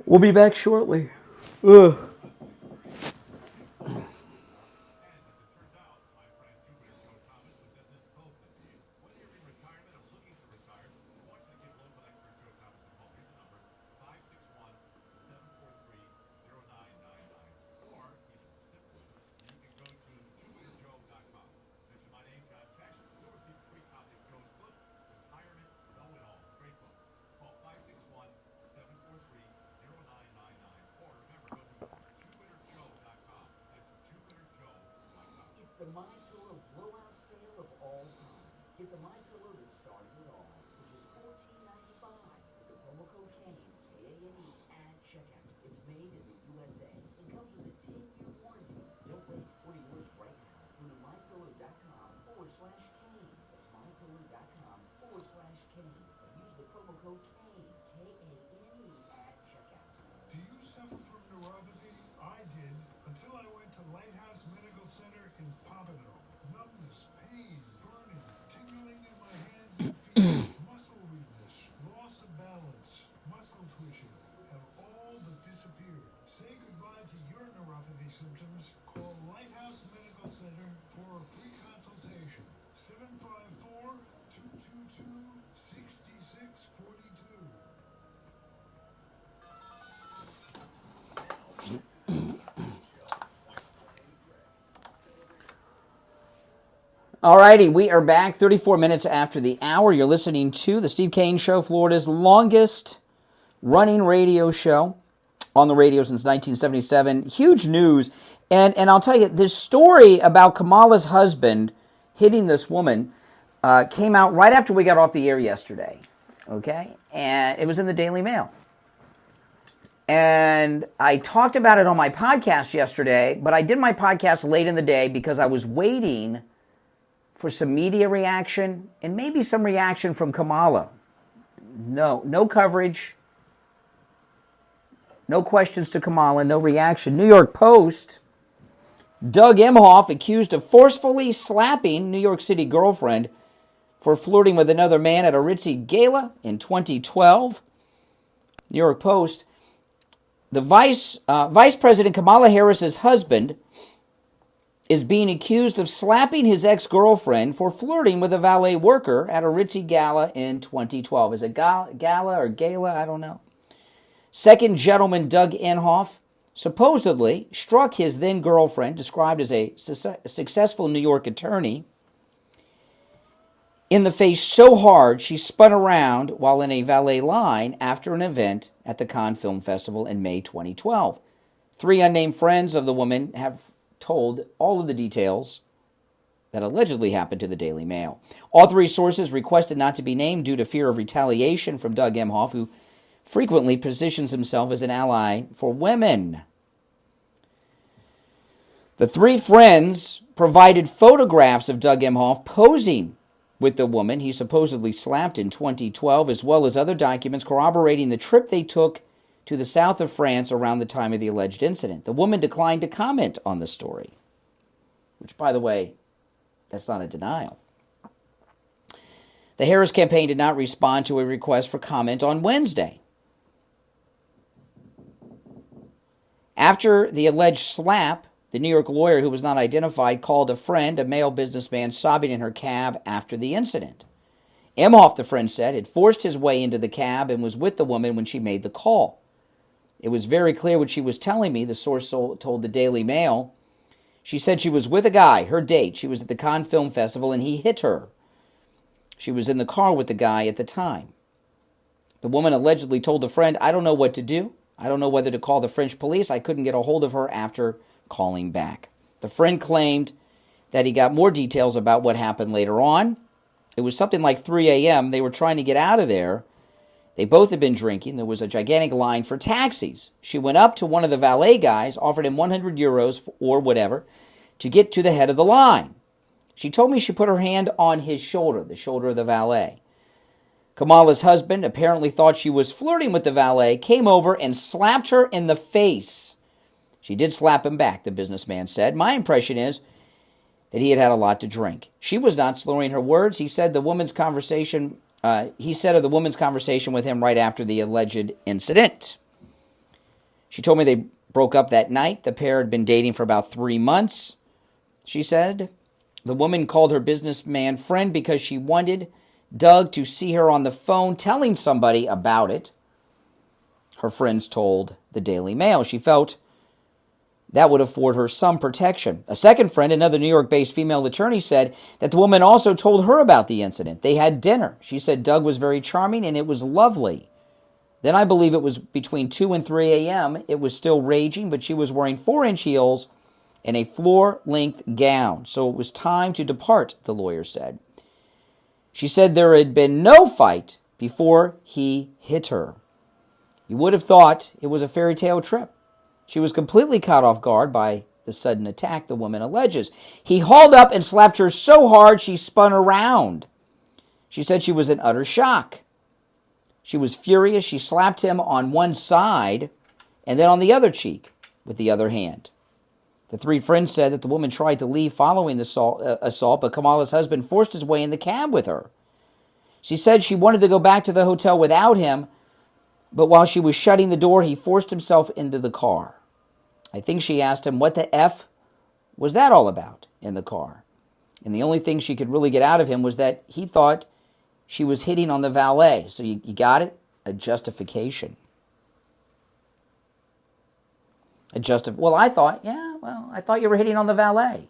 We'll be back shortly. Ugh. The My Pillow blowout sale of all time. Get the My Pillow that started it all, which is $14.95 with the promo code Kenny, K-A-N-E, at checkout. It's made in the USA and comes with a 10-year warranty. Don't wait. Order yours right now. Go to mypillow.com/Kane. That's mypillow.com/Kane. And use the promo code Kane, K-A-N-E, at checkout. Do you suffer from neuropathy? I did, until I went to Lighthouse Medical Center in Pompano. Numbness, pain, burning, tingling in my hands and feet, muscle weakness, loss of balance, muscle twitching have all but disappeared. Say goodbye to your neuropathy symptoms. Call Lighthouse Medical Center for a free consultation. 754-222-6642. Alrighty, we are back 34 minutes after the hour. You're listening to the Steve Kane Show, Florida's longest running radio show. on the radio since 1977. Huge news. And I'll tell you, this story about Kamala's husband hitting this woman came out right after we got off the air yesterday. Okay? And it was in the Daily Mail. And I talked about it on my podcast yesterday, but I did my podcast late in the day because I was waiting for some media reaction and maybe some reaction from Kamala. No coverage. No questions to Kamala, no reaction. New York Post, Doug Emhoff accused of forcefully slapping New York City girlfriend for flirting with another man at a ritzy gala in 2012. New York Post, the Vice President Kamala Harris's husband is being accused of slapping his ex-girlfriend for flirting with a valet worker at a ritzy gala in 2012. Is it gala or gala? I don't know. Second gentleman Doug Emhoff supposedly struck his then-girlfriend, described as a successful New York attorney, in the face so hard she spun around while in a valet line after an event at the Cannes Film Festival in May 2012. 3 unnamed friends of the woman have told all of the details that allegedly happened to the Daily Mail. All 3 sources requested not to be named due to fear of retaliation from Doug Emhoff, who frequently positions himself as an ally for women. The 3 friends provided photographs of Doug Emhoff posing with the woman he supposedly slapped in 2012, as well as other documents corroborating the trip they took to the south of France around the time of the alleged incident. The woman declined to comment on the story, which, by the way, that's not a denial. The Harris campaign did not respond to a request for comment on Wednesday. After the alleged slap, the New York lawyer, who was not identified, called a friend, a male businessman, sobbing in her cab after the incident. Emhoff, the friend said, had forced his way into the cab and was with the woman when she made the call. It was very clear what she was telling me, the source told the Daily Mail. She said she was with a guy, her date. She was at the Cannes Film Festival, and he hit her. She was in the car with the guy at the time. The woman allegedly told the friend, "I don't know what to do. I don't know whether to call the French police. I couldn't get a hold of her after calling back." The friend claimed that he got more details about what happened later on. It was something like 3 a.m. They were trying to get out of there. They both had been drinking. There was a gigantic line for taxis. She went up to one of the valet guys, offered him 100 euros or whatever to get to the head of the line. She told me she put her hand on his shoulder, the shoulder of the valet. Kamala's husband apparently thought she was flirting with the valet, came over and slapped her in the face. She did slap him back, the businessman said. My impression is that he had had a lot to drink. She was not slurring her words. He said of the woman's conversation with him right after the alleged incident. She told me they broke up that night. The pair had been dating for about 3 months, she said. The woman called her businessman friend because she wanted Doug to see her on the phone telling somebody about it. Her friends told the Daily Mail. She felt that would afford her some protection. A second friend, another New York-based female attorney, said that the woman also told her about the incident. They had dinner. She said Doug was very charming and it was lovely. Then I believe it was between 2 and 3 a.m. It was still raging, but she was wearing 4-inch heels and a floor-length gown. So it was time to depart, the lawyer said. She said there had been no fight before he hit her. You would have thought it was a fairy tale trip. She was completely caught off guard by the sudden attack, the woman alleges. He hauled up and slapped her so hard she spun around. She said she was in utter shock. She was furious. She slapped him on one side and then on the other cheek with the other hand. The 3 friends said that the woman tried to leave following the assault, but Kamala's husband forced his way in the cab with her. She said she wanted to go back to the hotel without him, but while she was shutting the door, he forced himself into the car. I think she asked him what the F was that all about in the car. And the only thing she could really get out of him was that he thought she was hitting on the valet. So you got it? A justification. I thought you were hitting on the valet.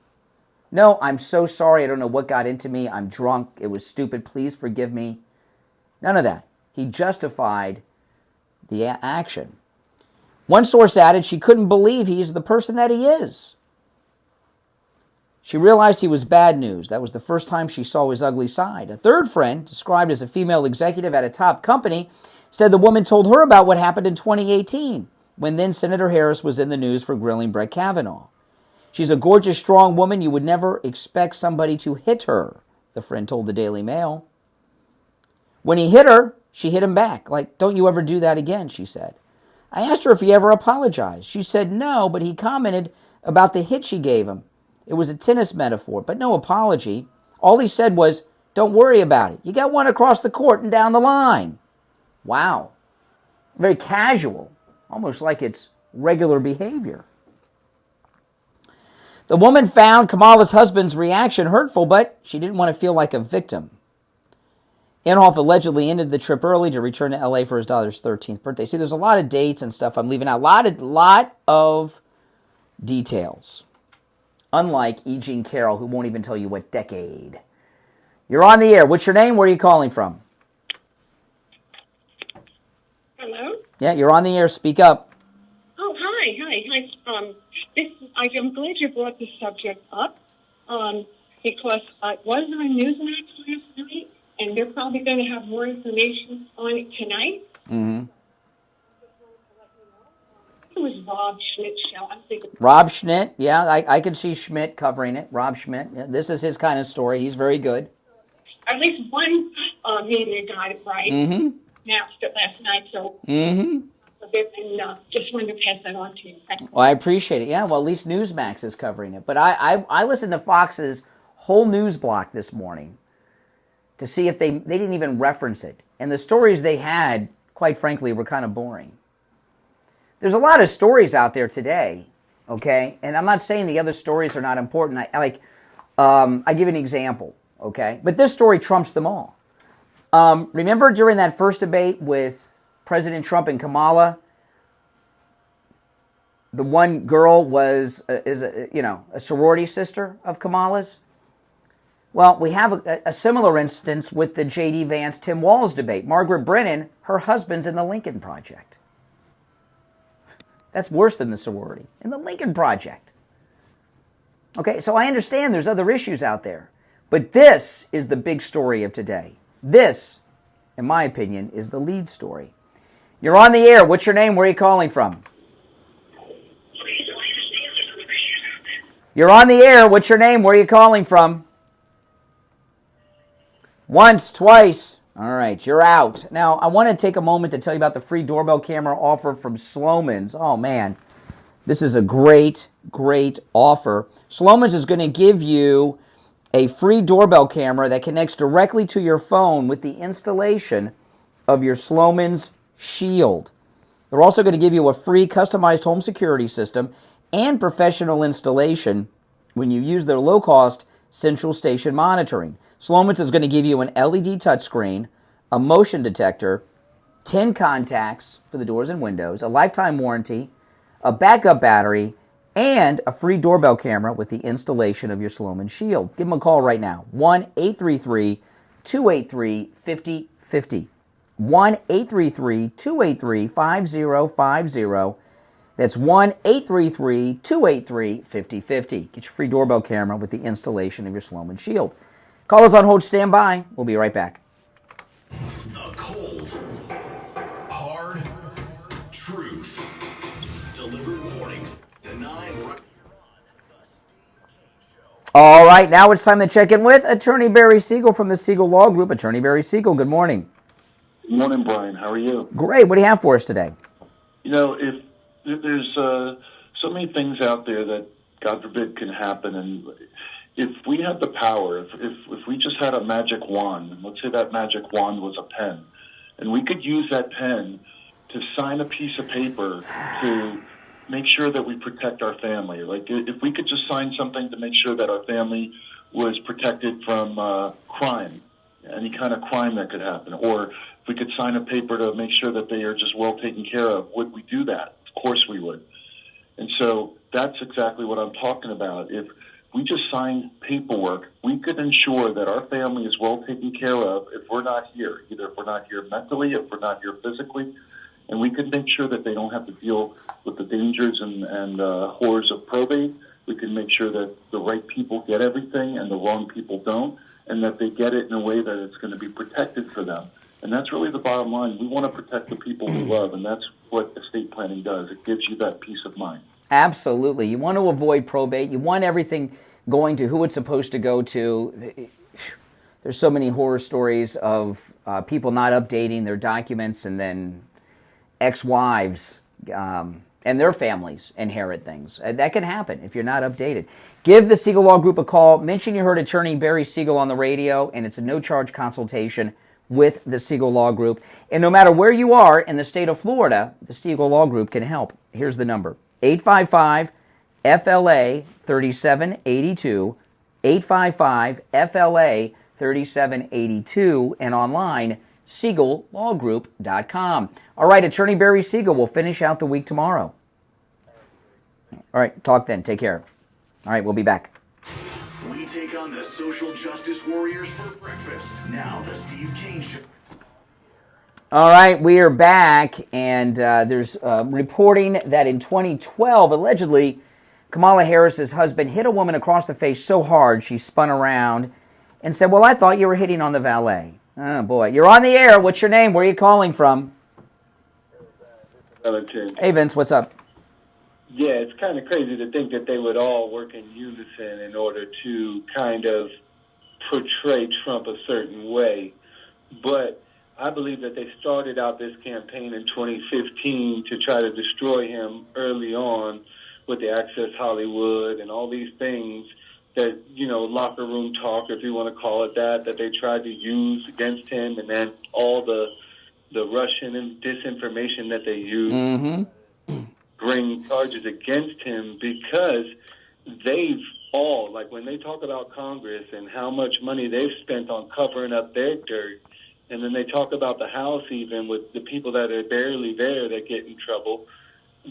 No, I'm so sorry. I don't know what got into me. I'm drunk. It was stupid. Please forgive me. None of that. He justified the action. One source added she couldn't believe he's the person that he is. She realized he was bad news. That was the first time she saw his ugly side. A third friend, described as a female executive at a top company, said the woman told her about what happened in 2018, when then Senator Harris was in the news for grilling Brett Kavanaugh. She's a gorgeous, strong woman. You would never expect somebody to hit her, the friend told the Daily Mail. When he hit her, she hit him back. Like, don't you ever do that again, she said. I asked her if he ever apologized. She said no, but he commented about the hit she gave him. It was a tennis metaphor, but no apology. All he said was, don't worry about it. You got one across the court and down the line. Wow. Very casual, almost like it's regular behavior. The woman found Kamala's husband's reaction hurtful, but she didn't want to feel like a victim. Emhoff allegedly ended the trip early to return to L.A. for his daughter's 13th birthday. See, there's a lot of dates and stuff I'm leaving out. A lot of details. Unlike E. Jean Carroll, who won't even tell you what decade. You're on the air. What's your name? Where are you calling from? Hello? Yeah, you're on the air. Speak up. Oh, hi. I'm glad you brought this subject up because it was on Newsmax last night, and they're probably going to have more information on it tonight. Mm-hmm. It was Rob Schmidt's show. I'm thinking. Rob Schmidt. Yeah, I can see Schmidt covering it. Rob Schmidt. Yeah, this is his kind of story. He's very good. At least one media got it right. Mm-hmm. Announced it last night, so Mm-hmm. and just wanted to pass that on to you. Well, I appreciate it. Yeah, well, at least Newsmax is covering it. But I listened to Fox's whole news block this morning to see if they didn't even reference it. And the stories they had, quite frankly, were kind of boring. There's a lot of stories out there today, okay? And I'm not saying the other stories are not important. I give an example, okay? But this story trumps them all. Remember during that first debate with President Trump and Kamala, the one girl is a sorority sister of Kamala's? Well, we have a similar instance with the J.D. Vance-Tim Walz debate. Margaret Brennan, her husband's in the Lincoln Project. That's worse than the sorority. In the Lincoln Project. Okay, so I understand there's other issues out there. But this is the big story of today. This, in my opinion, is the lead story. You're on the air. What's your name? Where are you calling from? You're on the air. What's your name? Where are you calling from? Once, twice. All right, you're out. Now, I want to take a moment to tell you about the free doorbell camera offer from Sloman's. Oh, man. This is a great, great offer. Sloman's is going to give you a free doorbell camera that connects directly to your phone with the installation of your Sloman's Shield. They're also going to give you a free customized home security system and professional installation when you use their low-cost central station monitoring. Sloman's is going to give you an LED touchscreen, a motion detector, 10 contacts for the doors and windows, a lifetime warranty, a backup battery, and a free doorbell camera with the installation of your Sloman's Shield. Give them a call right now, 1-833-283-5050. 1-833-283-5050. That's 1-833-283-5050. Get your free doorbell camera with the installation of your Sloman's Shield. Call us on hold, stand by. We'll be right back. The cold, hard truth. Delivered warnings, denied. All right, now it's time to check in with Attorney Barry Siegel from the Siegel Law Group. Attorney Barry Siegel, good morning. Good morning, Brian. How are you? Great. What do you have for us today? You know, if there's so many things out there that, God forbid, can happen, and if we had the power, if we just had a magic wand, and let's say that magic wand was a pen, and we could use that pen to sign a piece of paper to make sure that we protect our family. Like, if we could just sign something to make sure that our family was protected from crime, any kind of crime that could happen, or if we could sign a paper to make sure that they are just well taken care of, would we do that? Of course we would. And so that's exactly what I'm talking about. If we just sign paperwork, we could ensure that our family is well taken care of if we're not here. Either if we're not here mentally, if we're not here physically, and we can make sure that they don't have to deal with the dangers and horrors of probate. We can make sure that the right people get everything and the wrong people don't, and that they get it in a way that it's going to be protected for them. And that's really the bottom line. We want to protect the people we love, and that's what estate planning does. It gives you that peace of mind. Absolutely. You want to avoid probate. You want everything going to who it's supposed to go to. There's so many horror stories of people not updating their documents, and then ex-wives and their families inherit things. That can happen if you're not updated. Give the Siegel Law Group a call. Mention you heard attorney Barry Siegel on the radio, and it's a no-charge consultation with the Siegel Law Group. And no matter where you are in the state of Florida, the Siegel Law Group can help. Here's the number: 855-FLA-3782, 855-FLA-3782, and online, SiegelLawGroup.com. All right, attorney Barry Siegel will finish out the week tomorrow. All right, talk then. Take care. All right, we'll be back. We take on the social justice warriors for breakfast. Now, the Steve Kane Show. All right, we are back, and there's reporting that in 2012, allegedly, Kamala Harris's husband hit a woman across the face so hard she spun around and said, "Well, I thought you were hitting on the valet." Oh, boy. You're on the air. What's your name? Where are you calling from? Hey, Vince, what's up? Yeah, it's kind of crazy to think that they would all work in unison in order to kind of portray Trump a certain way. But I believe that they started out this campaign in 2015 to try to destroy him early on with the Access Hollywood and all these things that, you know, locker room talk, if you want to call it that they tried to use against him, and then all the Russian and disinformation that they used bring charges against him, because they've all, like when they talk about Congress and how much money they've spent on covering up their dirt, and then they talk about the House even with the people that are barely there that get in trouble,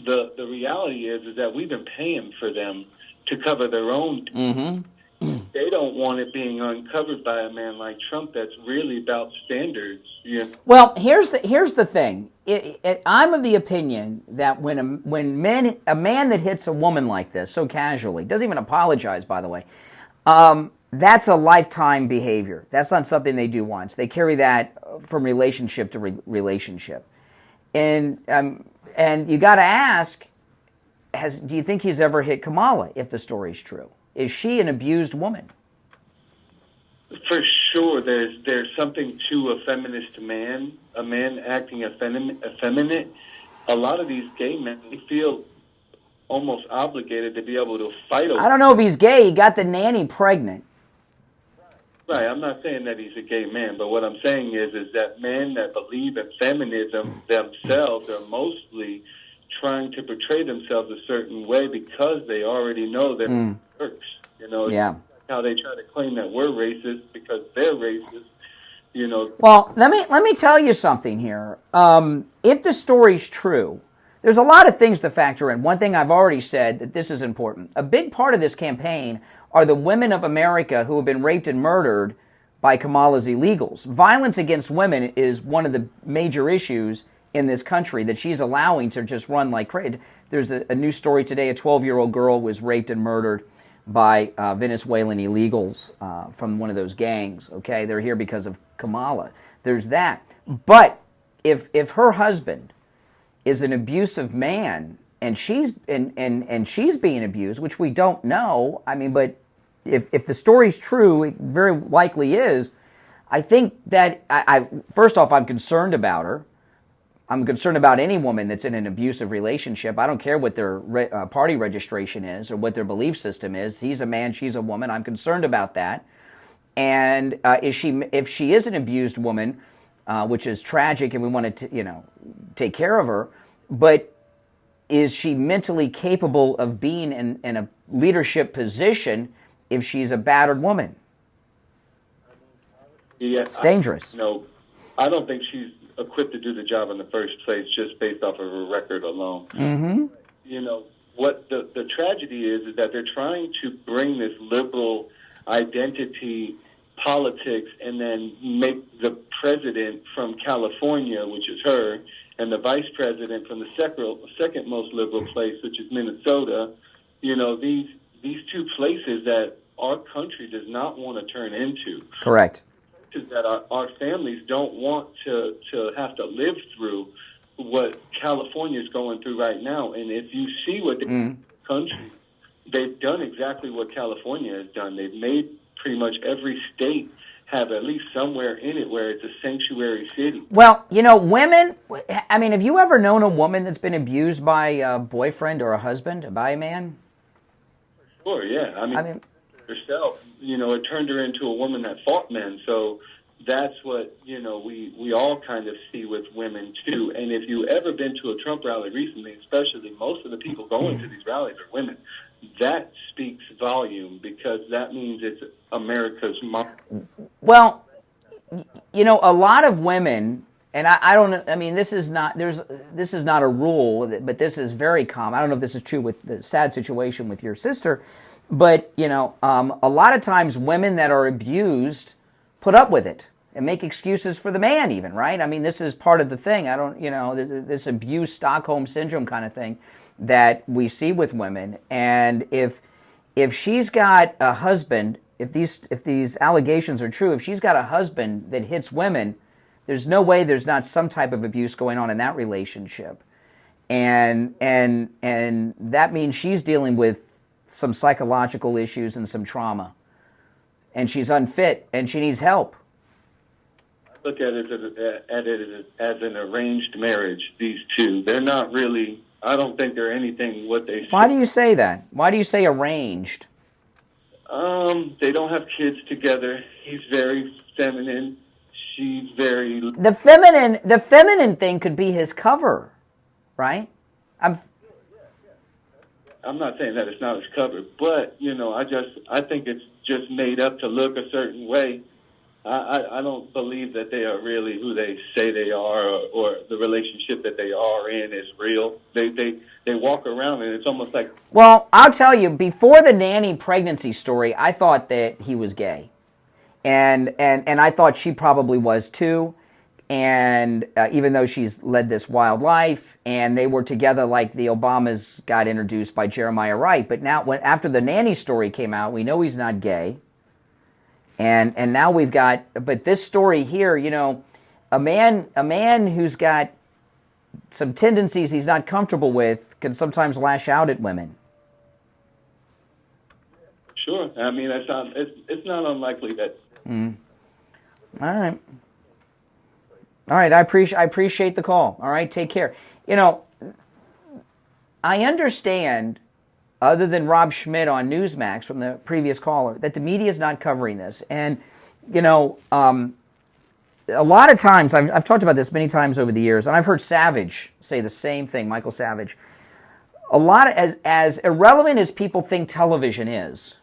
the reality is that we've been paying for them to cover their own. They don't want it being uncovered by a man like Trump that's really about standards. Yeah. Well, here's the thing. I'm of the opinion that when a man that hits a woman like this so casually, doesn't even apologize, by the way, that's a lifetime behavior. That's not something they do once. They carry that from relationship to relationship, and you got to ask: do you think he's ever hit Kamala? If the story's true, is she an abused woman? For sure, there's something to a feminist man, a man acting effeminate. A lot of these gay men feel almost obligated to be able to fight over. I don't know if he's gay. He got the nanny pregnant. Right, I'm not saying that he's a gay man, but what I'm saying is that men that believe in feminism themselves are mostly trying to portray themselves a certain way because they already know they're Turks. You know, yeah. How they try to claim that we're racist because they're racist. You know. Well, let me tell you something here. If the story's true, there's a lot of things to factor in. One thing I've already said, that this is important. A big part of this campaign are the women of America who have been raped and murdered by Kamala's illegals. Violence against women is one of the major issues in this country that she's allowing to just run like crazy. There's a new story today. A 12-year-old girl was raped and murdered by Venezuelan illegals from one of those gangs. Okay, they're here because of Kamala. There's that. But if her husband is an abusive man and she's being abused, which we don't know. I mean, but if the story's true, it very likely is. I think that I first off, I'm concerned about her. I'm concerned about any woman that's in an abusive relationship. I don't care what their party registration is or what their belief system is. He's a man, she's a woman. I'm concerned about that. And if she is an abused woman, which is tragic, and we want to take care of her, but is she mentally capable of being in a leadership position if she's a battered woman? Yeah, it's dangerous. No, I don't think she's equipped to do the job in the first place just based off of her record alone. Mm-hmm. You know, what the tragedy is that they're trying to bring this liberal identity politics and then make the president from California, which is her, and the vice president from the second most liberal place, which is Minnesota. You know, these two places that our country does not want to turn into. Correct. Places that our families don't want to have to live through what California is going through right now. And if you see what the country, they've done exactly what California has done. They've made pretty much every state have at least somewhere in it where it's a sanctuary city. Well, you know, women, I mean, have you ever known a woman that's been abused by a boyfriend or a husband, by a man? Sure, yeah. I mean herself, you know, it turned her into a woman that fought men. So that's what, you know, we all kind of see with women, too. And if you've ever been to a Trump rally recently, especially most of the people going to these rallies are women, that speaks volume, because that means it's America's mom. Well, you know, a lot of women, and I don't know, I mean, this is not a rule, but this is very common. I don't know if this is true with the sad situation with your sister, but, you know, a lot of times women that are abused put up with it and make excuses for the man even, right? I mean, this is part of the thing. I don't, you know, this abuse Stockholm syndrome kind of thing that we see with women. And if she's got a husband, if these allegations are true, if she's got a husband that hits women, there's no way there's not some type of abuse going on in that relationship. And that means she's dealing with some psychological issues and some trauma. And she's unfit and she needs help. Look at it as an arranged marriage, these two. They're not really, I don't think they're anything what they say. Why do you say that? Why do you say arranged? They don't have kids together. He's very feminine. She's very... The feminine thing could be his cover, right? I'm not saying that it's not his cover, but, you know, I think it's just made up to look a certain way. I don't believe that they are really who they say they are, or the relationship that they are in is real. They walk around and it's almost like... Well, I'll tell you, before the nanny pregnancy story, I thought that he was gay. And I thought she probably was too. And even though she's led this wild life, and they were together like the Obamas got introduced by Jeremiah Wright. But now, after the nanny story came out, we know he's not gay. And now we've got, but this story here, you know, a man who's got some tendencies he's not comfortable with can sometimes lash out at women. Sure, I mean it's not unlikely that. All right. I appreciate the call. All right, take care. You know, I understand, other than Rob Schmidt on Newsmax from the previous caller, that the media is not covering this. And, you know, a lot of times, I've talked about this many times over the years, and I've heard Savage say the same thing, Michael Savage. As irrelevant as people think television is,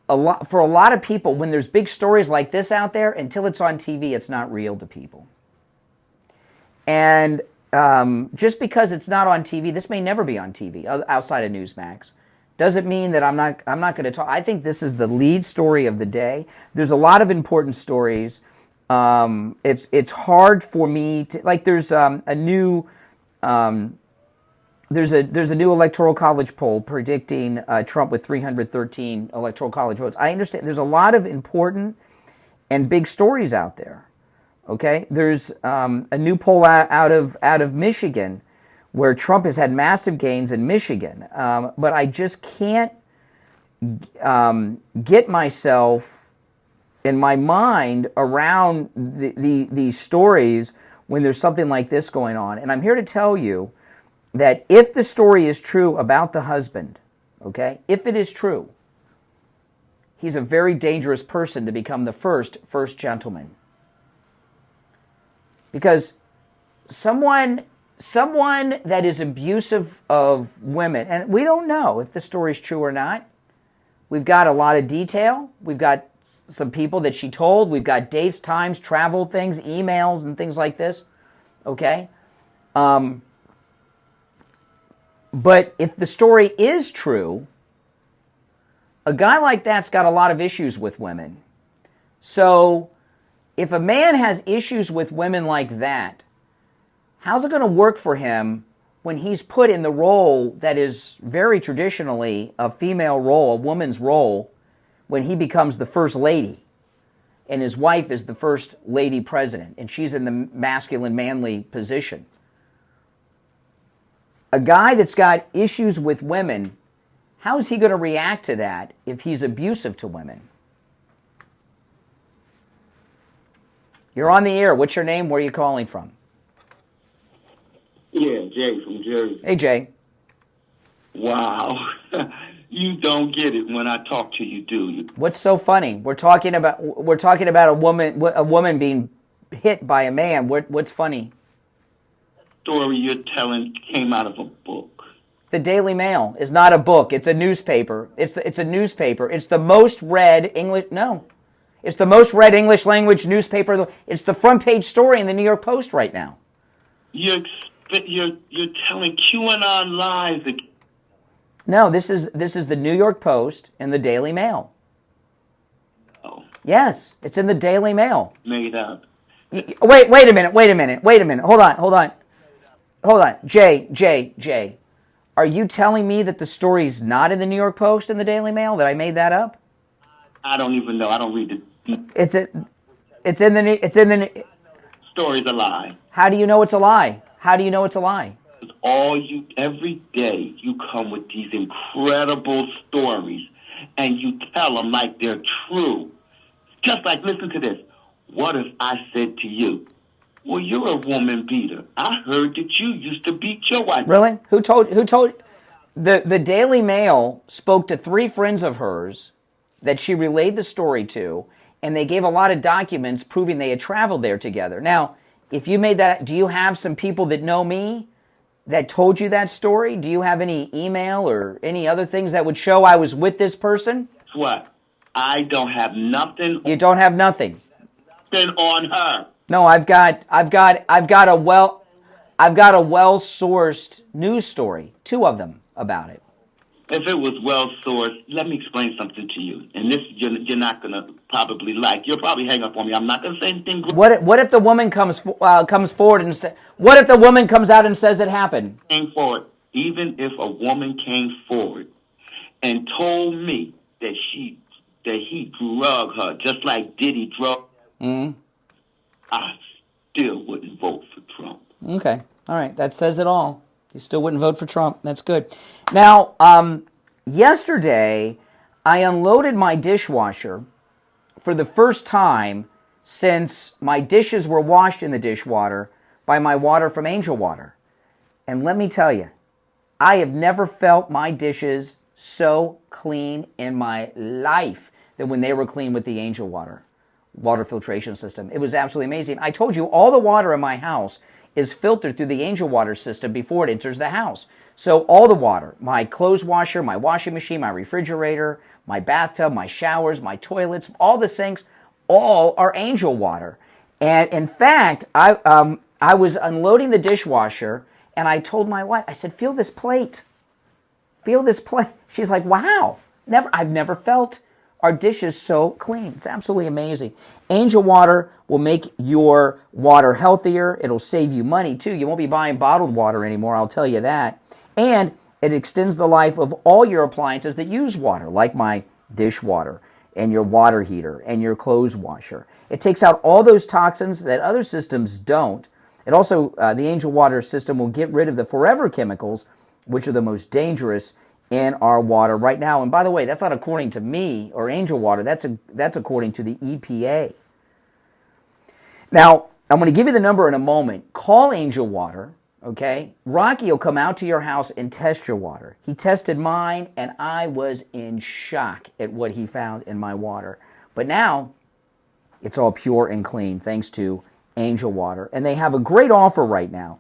for a lot of people, when there's big stories like this out there, until it's on TV, it's not real to people. And just because it's not on TV, this may never be on TV outside of Newsmax, doesn't mean that I'm not going to talk. I think this is the lead story of the day. There's a lot of important stories. It's hard for me to, like, there's a new electoral college poll predicting Trump with 313 electoral college votes. I understand there's a lot of important and big stories out there. Okay, there's a new poll out of Michigan, where Trump has had massive gains in Michigan, but I just can't get myself in my mind around these stories when there's something like this going on. And I'm here to tell you that if the story is true about the husband, okay, if it is true, he's a very dangerous person to become the first gentleman. Because someone that is abusive of women, and we don't know if the story's true or not. We've got a lot of detail. We've got some people that she told. We've got dates, times, travel things, emails, and things like this. Okay? But if the story is true, a guy like that's got a lot of issues with women. So if a man has issues with women like that, how's it going to work for him when he's put in the role that is very traditionally a female role, a woman's role, when he becomes the first lady and his wife is the first lady president and she's in the masculine, manly position? A guy that's got issues with women, how is he going to react to that if he's abusive to women? You're on the air. What's your name? Where are you calling from? Yeah, Jay from Jersey. Hey, Jay. Wow. You don't get it when I talk to you, do you? What's so funny? We're talking about a woman being hit by a man. What's funny? Story you're telling came out of a book. The Daily Mail is not a book. It's a newspaper. It's a newspaper. It's the most read English. No, it's the most read English language newspaper. It's the front page story in the New York Post right now. You're telling QAnon lies. No, this is the New York Post and the Daily Mail. Oh. Yes, it's in the Daily Mail. Made up. Wait a minute. Hold on. Jay. Are you telling me that the story's not in the New York Post and the Daily Mail? That I made that up? I don't even know. I don't read it. It's in the Story's a lie. How do you know it's a lie? Every day you come with these incredible stories and you tell them like they're true. Just like, listen to this. What if I said to you, well, you're a woman beater. I heard that you used to beat your wife. Really? Who told? The Daily Mail spoke to 3 friends of hers that she relayed the story to, and they gave a lot of documents proving they had traveled there together. Now, if you made that, do you have some people that know me that told you that story? Do you have any email or any other things that would show I was with this person? What? I don't have nothing. You don't have nothing. Nothing on her. No, I've got a well-sourced news story, 2 of them about it. If it was well-sourced, let me explain something to you. And this you're not going to probably like. You'll probably hang up on me. I'm not going to say anything. What if the woman comes forward and what if the woman comes out and says it happened? Came forward. Even if a woman came forward and told me that he drugged her, just like Diddy drugged, I still wouldn't vote for Trump. Okay. All right. That says it all. You still wouldn't vote for Trump. That's good. Now, yesterday, I unloaded my dishwasher for the first time since my dishes were washed in the dishwater by my water from Angel Water. And let me tell you, I have never felt my dishes so clean in my life than when they were clean with the Angel Water filtration system. It was absolutely amazing. I told you all the water in my house is filtered through the Angel Water system before it enters the house. So all the water, my clothes washer, my washing machine, my refrigerator, my bathtub, my showers, my toilets, all the sinks, all are Angel Water. And in fact, I was unloading the dishwasher and I told my wife, I said, feel this plate. Feel this plate. She's like, wow, I've never felt our dishes so clean. It's absolutely amazing. Angel Water will make your water healthier. It'll save you money, too. You won't be buying bottled water anymore, I'll tell you that. And it extends the life of all your appliances that use water, like my dishwater and your water heater and your clothes washer. It takes out all those toxins that other systems don't. It also, the Angel Water system will get rid of the forever chemicals, which are the most dangerous in our water right now. And by the way, that's not according to me or Angel Water. That's according to the EPA. Now, I'm going to give you the number in a moment. Call Angel Water, okay? Rocky will come out to your house and test your water. He tested mine, and I was in shock at what he found in my water. But now, it's all pure and clean thanks to Angel Water. And they have a great offer right now.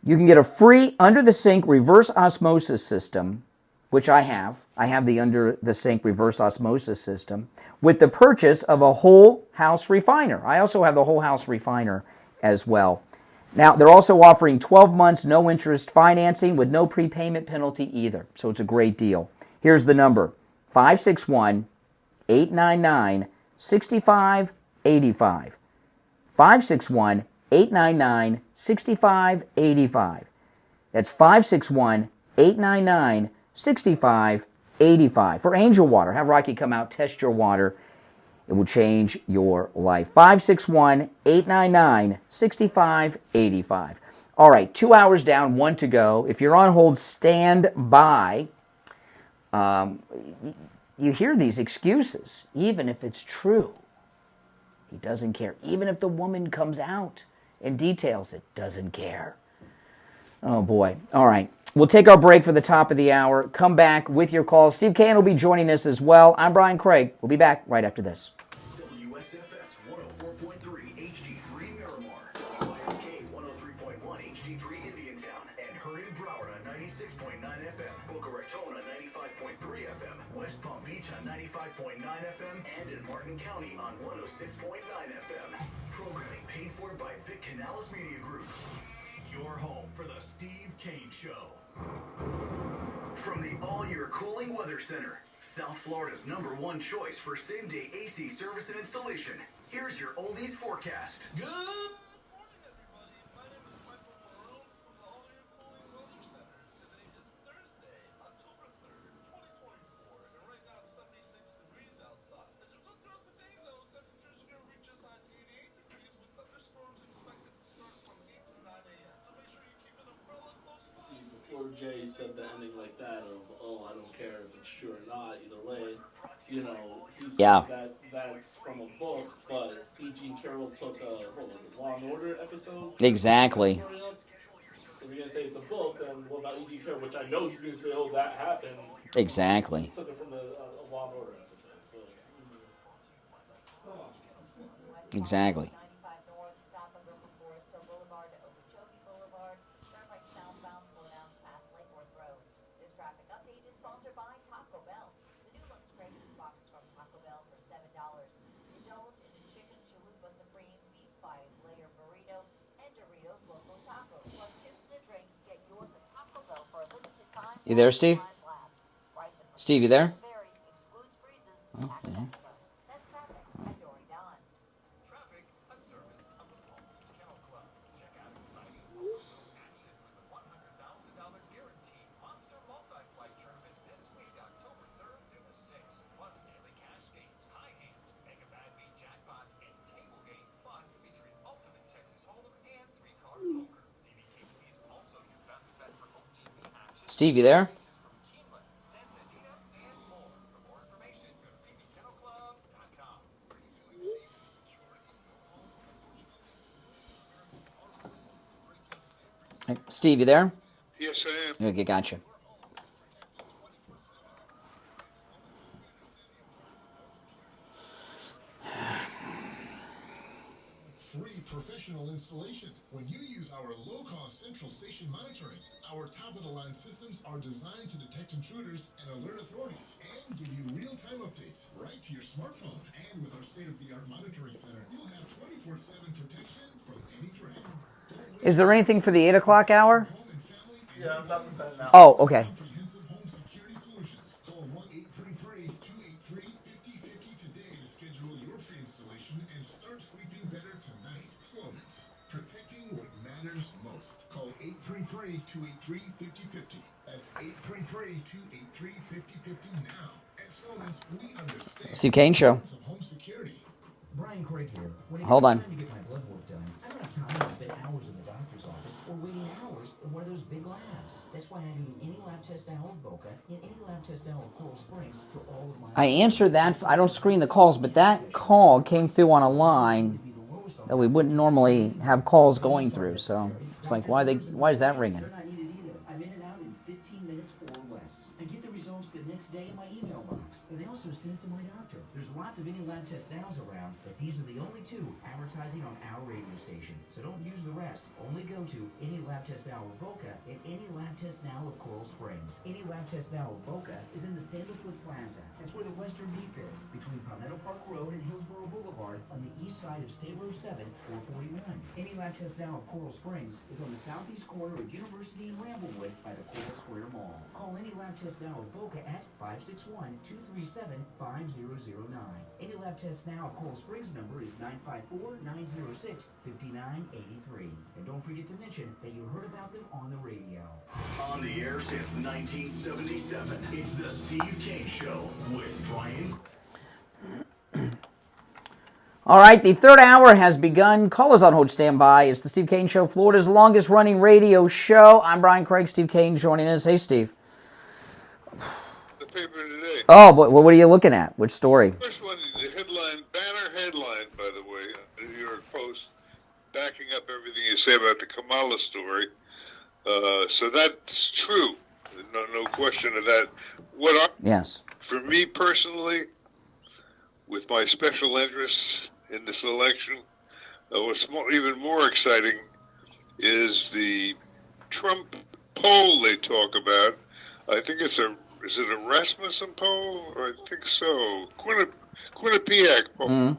You can get a free under-the-sink reverse osmosis system, which I have. I have the under-the-sink reverse osmosis system with the purchase of a whole house refiner. I also have the whole house refiner as well. Now, they're also offering 12 months no interest financing with no prepayment penalty either. So it's a great deal. Here's the number, 561-899-6585. 561-899-6585. That's 561-899-6585. For Angel Water, have Rocky come out, test your water. It will change your life. 561-899-6585. All right, 2 hours down, 1 to go. If you're on hold, stand by. You hear these excuses, even if it's true. He doesn't care. Even if the woman comes out and details it, doesn't care. Oh, boy. All right. We'll take our break for the top of the hour. Come back with your calls. Steve Kane will be joining us as well. I'm Brian Craig. We'll be back right after this. WSFS 104.3 HD3 Miramar, WYRK 103.1 HD3 Indiantown, and Heard in Broward on 96.9 FM, Boca Raton on 95.3 FM, West Palm Beach on 95.9 FM, and in Martin County on 106.9 FM. Programming paid for by Vic Canales Media Group. Your home for the Steve Kane Show. From the All-Year Cooling Weather Center, South Florida's #1 choice for same-day AC service and installation. Here's your oldies forecast. Good morning, everybody. My name is Michael Morone from the All-Year Cooling Weather Center. Today is Thursday, October 3rd, 2024, and right now it's 76 degrees outside. As we look throughout the day, though, temperatures are going to reach as high as 88 degrees, with thunderstorms expected to start from 8 to 9 a.m. So make sure you keep an umbrella close by. See, before Jay said the ending like that of, oh, I don't care if it's true or not, either way, you know, he said that that's from a book, but E.G. Carroll took a, what was it, Law and Order episode? Exactly. So if you're going to say it's a book, then what about E.G. Carroll, which I know he's going to say, oh, that happened. Exactly. He took it from a Law and Order episode, so. Exactly. You there, Steve? Steve, you there? Oh, yeah. Traffic, a service of the Palm Beach Kennel Club. Check out exciting action for the $100,000 guarantee Monster Multi-Flight Tournament this week, October 3rd through the 6th. Plus daily cash games, high hands, mega bad beat jackpots, and table game fun featuring ultimate Texas Hold'em and 3-card poker. DBKC is also your best bet for OTB action. Steve, you there? Steve, you there? Yes, I am. Okay, gotcha. Free professional installation. When you use our low-cost central station monitoring, our top-of-the-line systems are designed to detect intruders and alert authorities and give you real-time updates right to your smartphone. And with our state-of-the-art monitoring center, you'll have 24/7 protection from any threat. Is there anything for the 8 o'clock hour? Yeah, I'm about to send now. Oh, okay. Comprehensive home security solutions. Call 1-833-283-5050 today to schedule your free installation and start sleeping better tonight. Slowness, protecting what matters most. Call 833-283-5050. That's 833-283-5050 now. At Slowness, we understand. Steve Kane Show. Home security. Brian Craig here. When it Hold comes on. time to get my blood work done, I don't have time to spend hours in the doctor's office or waiting hours in one of those big labs. That's why I do any lab test now of Boca and any lab test now of Coral Springs for all of my... I answered that. I don't screen the calls, but that call came through on a line that we wouldn't normally have calls going through. So it's like, why is that ringing? They're not needed either. I'm in and out in 15 minutes or less. I get the results the next day in my email box. And they also send it to my doctor. There's lots of any lab test nows around, but these are the only two advertising on our radio station. So don't use the rest. Only go to any lab test now of Boca and any lab test now of Coral Springs. Any lab test now of Boca is in the Sandalfoot Plaza. That's where the Western Beef is, between Palmetto Park Road and Hillsborough Boulevard on the east side of State Road 7, 441. Any lab test now of Coral Springs is on the southeast corner of University and Ramblewood by the Coral Square Mall. Call any lab test now of Boca at 561-237-0000. Any lab test now, Coral Springs number is 954-906-5983. And don't forget to mention that you heard about them on the radio. On the air since 1977, it's the Steve Kane Show with Brian. All right, the third hour has begun. Callers on hold, stand by. It's the Steve Kane Show, Florida's longest running radio show. I'm Brian Craig. Steve Kane joining us. Hey, Steve. The paper today. Oh, but what are you looking at? Which story? First one, the headline, banner headline, by the way, the New York Post, backing up everything you say about the Kamala story. So that's true. No question of that. Yes. For me personally, with my special interests in this election, what's even more exciting is the Trump poll they talk about. I think is it a Rasmussen poll? I think so. Quinnipiac poll.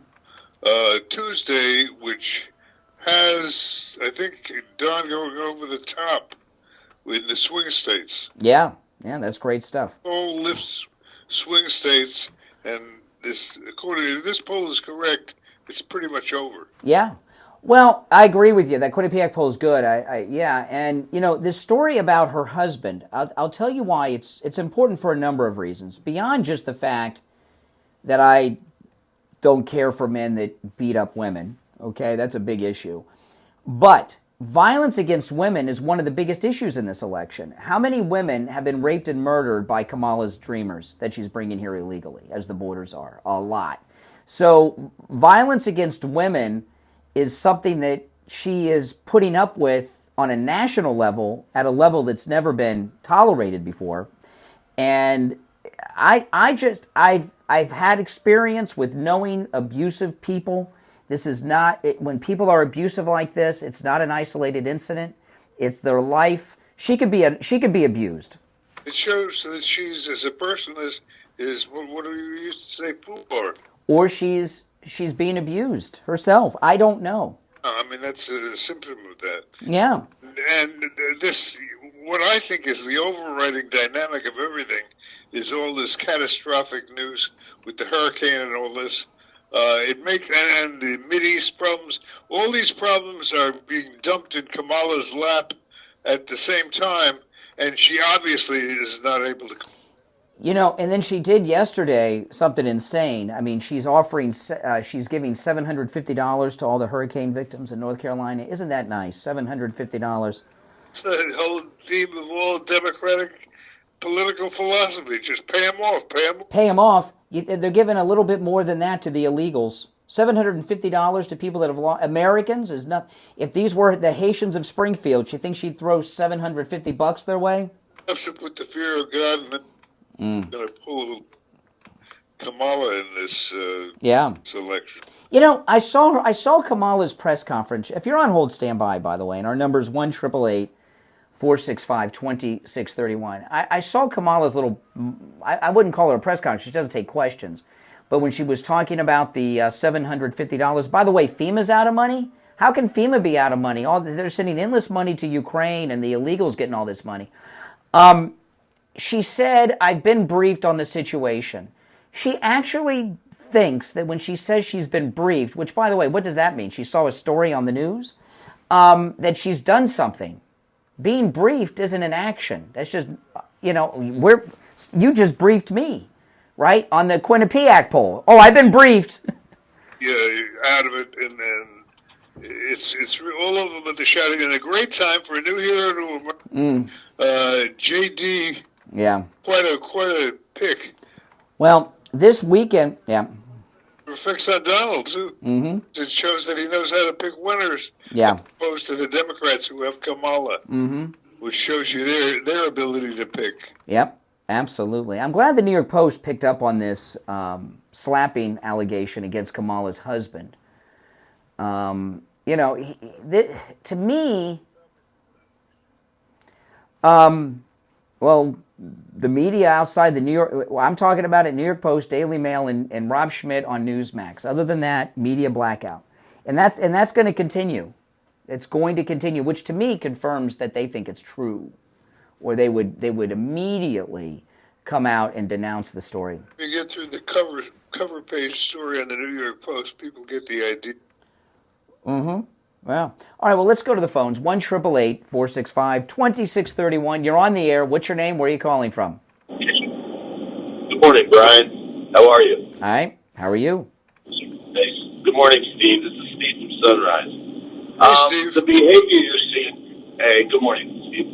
Tuesday, which has, I think, Don going over the top in the swing states. Yeah, that's great stuff. Poll lifts swing states, and this, according to this poll, is correct. It's pretty much over. Yeah. Well, I agree with you. That Quinnipiac poll is good. Yeah, and this story about her husband. I'll tell you why it's important for a number of reasons. Beyond just the fact that I don't care for men that beat up women. Okay, that's a big issue. But violence against women is one of the biggest issues in this election. How many women have been raped and murdered by Kamala's dreamers that she's bringing here illegally, as the borders are? A lot. So violence against women is something that she is putting up with on a national level, at a level that's never been tolerated before. And I've had experience with knowing abusive people. This is not, when people are abusive like this, it's not an isolated incident. It's their life. She could be abused. It shows that she's, as a person, is what do you used to say, foolhardy. Or she's being abused herself. I don't know. I mean, that's a symptom of that. Yeah. And this, what I think is the overriding dynamic of everything, is all this catastrophic news with the hurricane and all this. It makes, and the Mideast problems, all these problems are being dumped in Kamala's lap at the same time, and she obviously is not able to. And then she did yesterday something insane. I mean, she's giving $750 to all the hurricane victims in North Carolina. Isn't that nice? $750. It's the whole theme of all Democratic political philosophy. Just pay them off. Pay them off. They're giving a little bit more than that to the illegals. $750 to people that have lost. Americans is not. If these were the Haitians of Springfield, you think she'd throw $750 their way? Have to put the fear of God in it. Going to pull Kamala in this selection. I saw Kamala's press conference. If you're on hold, stand by the way. And our number is 1-888-465-2631. I saw Kamala's little. I wouldn't call her a press conference. She doesn't take questions. But when she was talking about the $750, by the way, FEMA's out of money. How can FEMA be out of money? They're sending endless money to Ukraine, and the illegals getting all this money. She said, I've been briefed on the situation. She actually thinks that when she says she's been briefed, which, by the way, what does that mean? She saw a story on the news, that she's done something. Being briefed isn't an action. That's just, you just briefed me, right? On the Quinnipiac poll. Oh, I've been briefed. Yeah, you're out of it, and then it's all of them at the shouting, and a great time for a new hero to JD. Yeah. Quite a pick. Well, this weekend, yeah. Reflects on Donald, too. Mm-hmm. It shows that he knows how to pick winners. Yeah. As opposed to the Democrats who have Kamala. Mm-hmm. Which shows you their ability to pick. Yep, absolutely. I'm glad the New York Post picked up on this slapping allegation against Kamala's husband. To me, well, the media outside the New York, I'm talking about it, New York Post, Daily Mail, and Rob Schmidt on Newsmax. Other than that, media blackout. And that's going to continue. It's going to continue, which to me confirms that they think it's true. Or they would immediately come out and denounce the story. If you get through the cover page story on the New York Post, people get the idea. Mm-hmm. Well, all right, well, let's go to the phones. 1-888-465-2631. You're on the air. What's your name? Where are you calling from? Good morning, Brian. How are you? All right. How are you? Hey, good morning, Steve. This is Steve from Sunrise. Hey, Steve. The behavior you're seeing... Hey, good morning, Steve.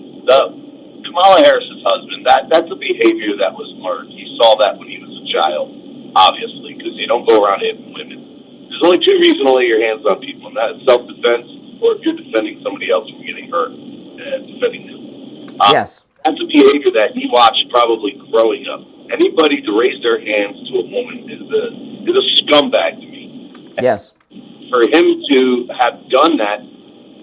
Kamala Harris's husband, that's a behavior that was learned. He saw that when he was a child, obviously, because you don't go around hitting women. There's only two reasons to lay your hands on people, and that is self-defense, or if you're defending somebody else from getting hurt and defending them. Yes. That's a behavior that he watched probably growing up. Anybody to raise their hands to a woman is a scumbag to me. Yes. For him to have done that,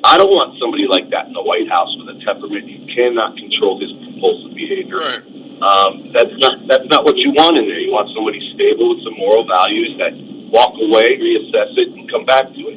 I don't want somebody like that in the White House with a temperament. You cannot control his compulsive behavior. Right. That's not what you want in there. You want somebody stable with some moral values that walk away, reassess it, and come back to it.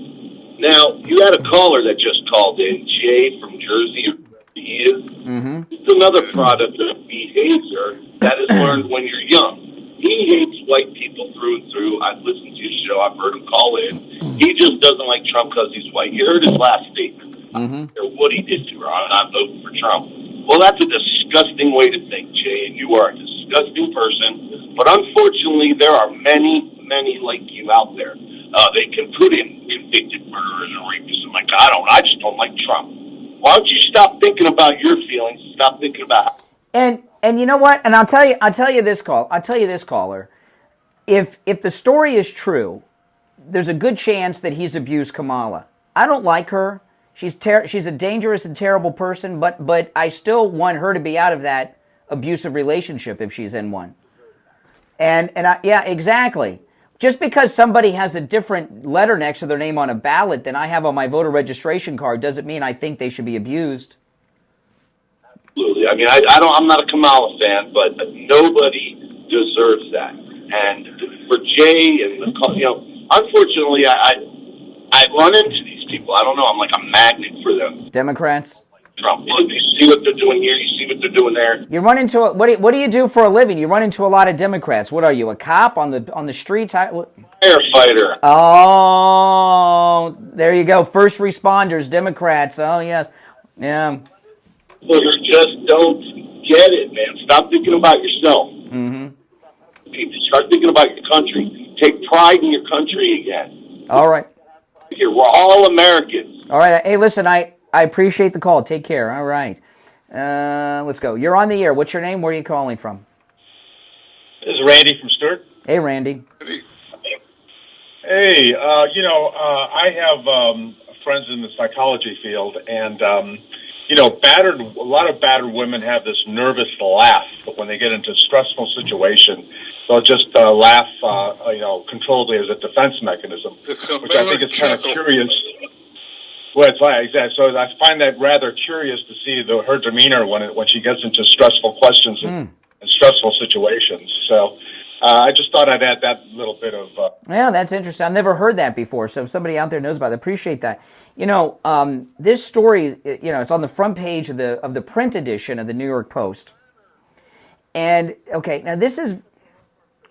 Now, you had a caller that just called in, Jay from Jersey. He is. Mm-hmm. It's another product of behavior that is learned when you're young. He hates white people through and through. I've listened to his show. I've heard him call in. He just doesn't like Trump because he's white. You heard his last statement. Mm-hmm. Or what he did to her. I'm not voting for Trump. Well, that's a disgusting way to think, Jay, and you are a disgusting person. But unfortunately, there are many, many like you out there. They can put in convicted murderers and rapists. I'm like, I just don't like Trump. Why don't you stop thinking about your feelings? Stop thinking about... And you know what? And I'll tell you this, caller. If the story is true, there's a good chance that he's abused Kamala. I don't like her. She's a dangerous and terrible person, but I still want her to be out of that abusive relationship if she's in one. Yeah, exactly. Just because somebody has a different letter next to their name on a ballot than I have on my voter registration card doesn't mean I think they should be abused. Absolutely. I mean, I'm not a Kamala fan, but nobody deserves that. And for Jay and unfortunately, I run into these people. I don't know. I'm like a magnet for them. Democrats. Trump. Look, you see what they're doing here. You see what they're doing there. You run into what do you do for a living? You run into a lot of Democrats. What are you, a cop on the streets? Firefighter. Oh, there you go. First responders, Democrats. Oh yes, yeah. Well, you just don't get it, man. Stop thinking about yourself. Mm-hmm. Start thinking about your country. Take pride in your country again. All right. Here, we're all Americans. All right. Hey, listen, I appreciate the call. Take care. All right. Let's go. You're on the air. What's your name? Where are you calling from? This is Randy from Stewart. Hey, Randy. Hey, I have friends in the psychology field, and a lot of battered women have this nervous laugh when they get into a stressful situation. They'll just laugh, controlledly as a defense mechanism, which I think is kind of curious. Well, it's like, exactly. So I find that rather curious to see her demeanor when she gets into stressful questions and stressful situations. So I just thought I'd add that little bit of... Yeah, that's interesting. I've never heard that before, so if somebody out there knows about it, appreciate that. This story, it's on the front page of the print edition of the New York Post. And, okay, now this is...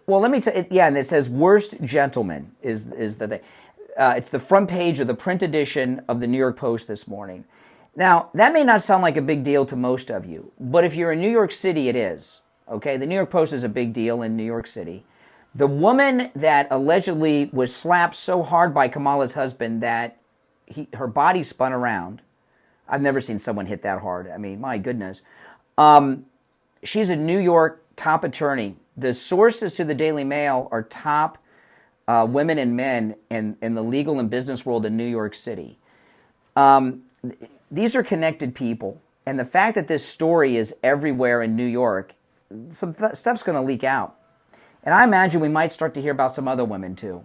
Well, let me tell you, and it says worst gentleman is the thing. It's the front page of the print edition of the New York Post this morning. Now, that may not sound like a big deal to most of you, but if you're in New York City, it is. Okay, the New York Post is a big deal in New York City. The woman that allegedly was slapped so hard by Kamala's husband that her body spun around. I've never seen someone hit that hard. I mean, my goodness. She's a New York top attorney. The sources to the Daily Mail are top women and men in the legal and business world in New York City. These are connected people. And the fact that this story is everywhere in New York, some stuff's going to leak out. And I imagine we might start to hear about some other women, too.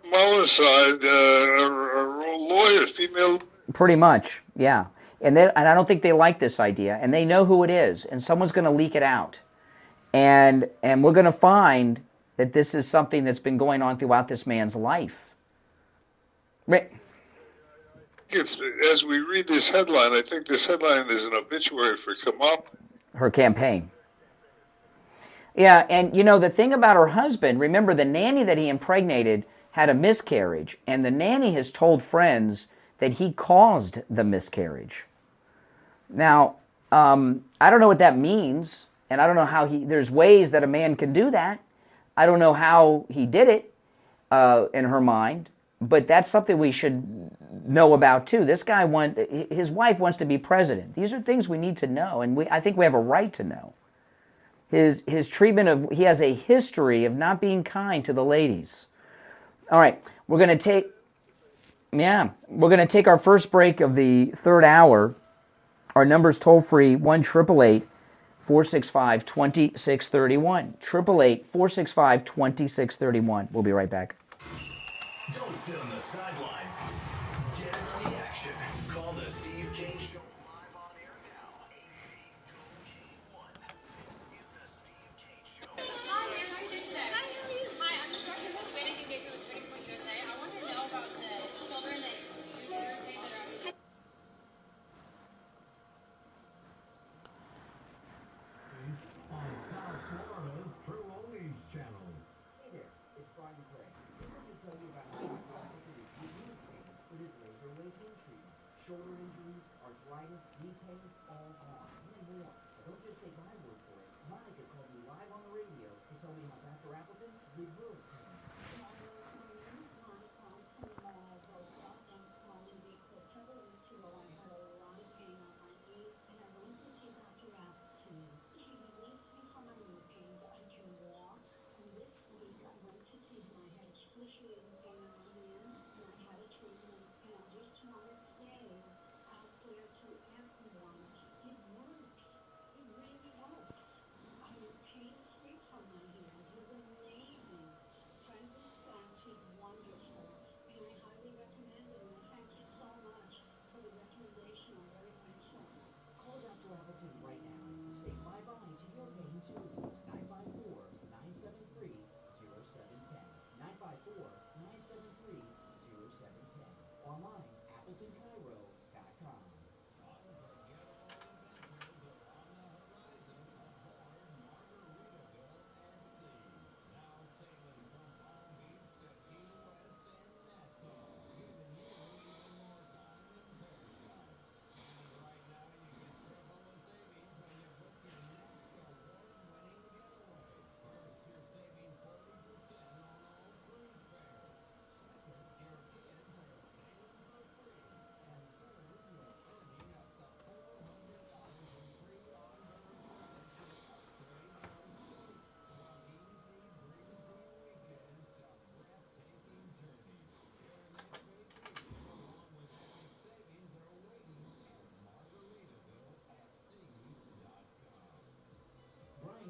Kamala's side, a lawyer, female. Pretty much, yeah. And I don't think they like this idea. And they know who it is. And someone's going to leak it out. And we're going to find that this is something that's been going on throughout this man's life. As we read this headline, I think this headline is an obituary for Kamala. Her campaign. Yeah, and you know, the thing about her husband, remember the nanny that he impregnated had a miscarriage, and the nanny has told friends that he caused the miscarriage. Now, I don't know what that means, and I don't know how there's ways that a man can do that. I don't know how he did it in her mind, but that's something we should know about too. This guy his wife wants to be president. These are things we need to know, and I think we have a right to know. His treatment he has a history of not being kind to the ladies. All right, we're going to take our first break of the third hour. Our number's toll free 1-888-465-2631. 888-465-2631. We'll be right back. Don't sit on the sidelines. Get in on the action. Call the Steve Kane Show live on air now. 888-GO-K1. This is the Steve Kane Show. Hi, man. How you doing today? Hi, I'm the director of Hispanic Engagement with Turning Point USA. I want to know about the children that you say that are... On South Florida's True Oldies channel. Hey there, it's Brian Craig. Let me tell you about how Dr. is unique pain with his laser wave pain treatment. Shoulder injuries, arthritis, knee pain, all gone, and more. But don't just take my word for it. Monica called me live on the radio to tell me how Dr. Appleton did her pain. Right now, say bye-bye to your pain too. 954-973-0710. 954-973-0710. Online, AppletonCairo.com.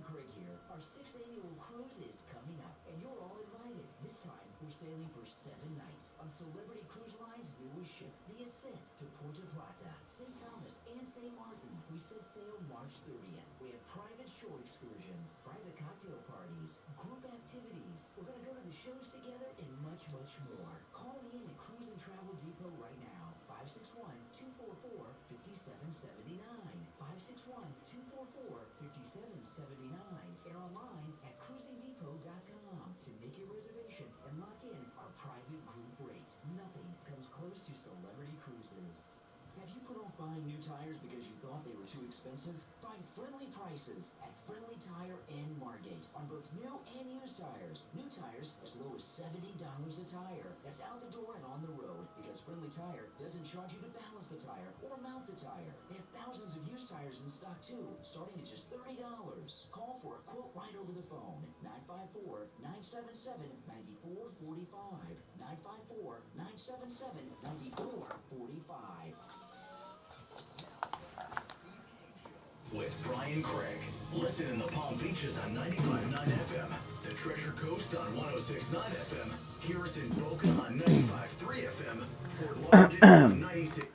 Craig here. Our 6th annual cruise is coming up, and you're all invited. This time, we're sailing for 7 nights on Celebrity Cruise Line's newest ship, the Ascent to Puerto Plata, St. Thomas, and St. Martin. We set sail March 30th. We have private shore excursions, private cocktail parties, group activities. We're going to go to the shows together and much, much more. Call in at Cruise and Travel Depot right now. 561-244-5779. 561-244-5779. And online at cruisingdepot.com to make your reservation and lock in our private group rate. Nothing comes close to Celebrity Cruises. Have you put off buying new tires because you thought they were too expensive? Find friendly prices at Friendly Tire and Margate on both new and used tires. New tires as low as $70 a tire. That's out the door and on the road because Friendly Tire doesn't charge you to balance the tire or mount the tire. They have thousands of used tires in stock too, starting at just $30. Call for a quote right over the phone. 954-977-9445. 954-977-9445. With Brian Craig. Listen in the Palm Beaches on 95.9 FM, the Treasure Coast on 106.9 FM, hear us in Boca on 95.3 FM, Fort Lauderdale on 96.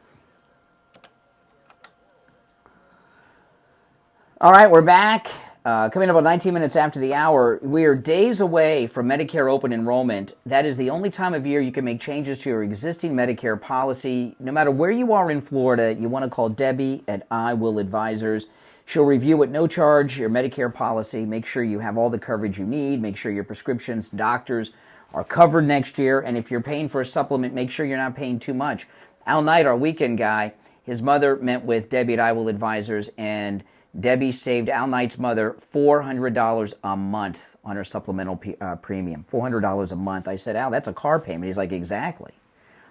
All right, we're back. Coming up about 19 minutes after the hour, we are days away from Medicare open enrollment. That is the only time of year you can make changes to your existing Medicare policy. No matter where you are in Florida, you want to call Debbie at I Will Advisors. She'll review at no charge your Medicare policy, make sure you have all the coverage you need, make sure your prescriptions, doctors are covered next year, and if you're paying for a supplement, make sure you're not paying too much. Al Knight, our weekend guy, his mother met with Debbie at I Will Advisors, and Debbie saved Al Knight's mother $400 a month on her supplemental premium. $400 a month. I said, Al, that's a car payment. He's like, exactly.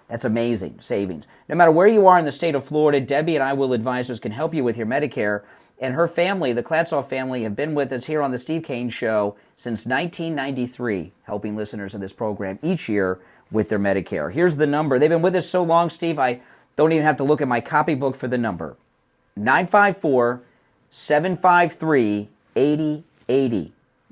That's amazing savings. No matter where you are in the state of Florida, Debbie and I Will Advisors can help you with your Medicare. And her family, the Klatzoff family, have been with us here on the Steve Kane Show since 1993, helping listeners of this program each year with their Medicare. Here's the number. They've been with us so long, Steve, I don't even have to look at my copybook for the number. 954-753-8080.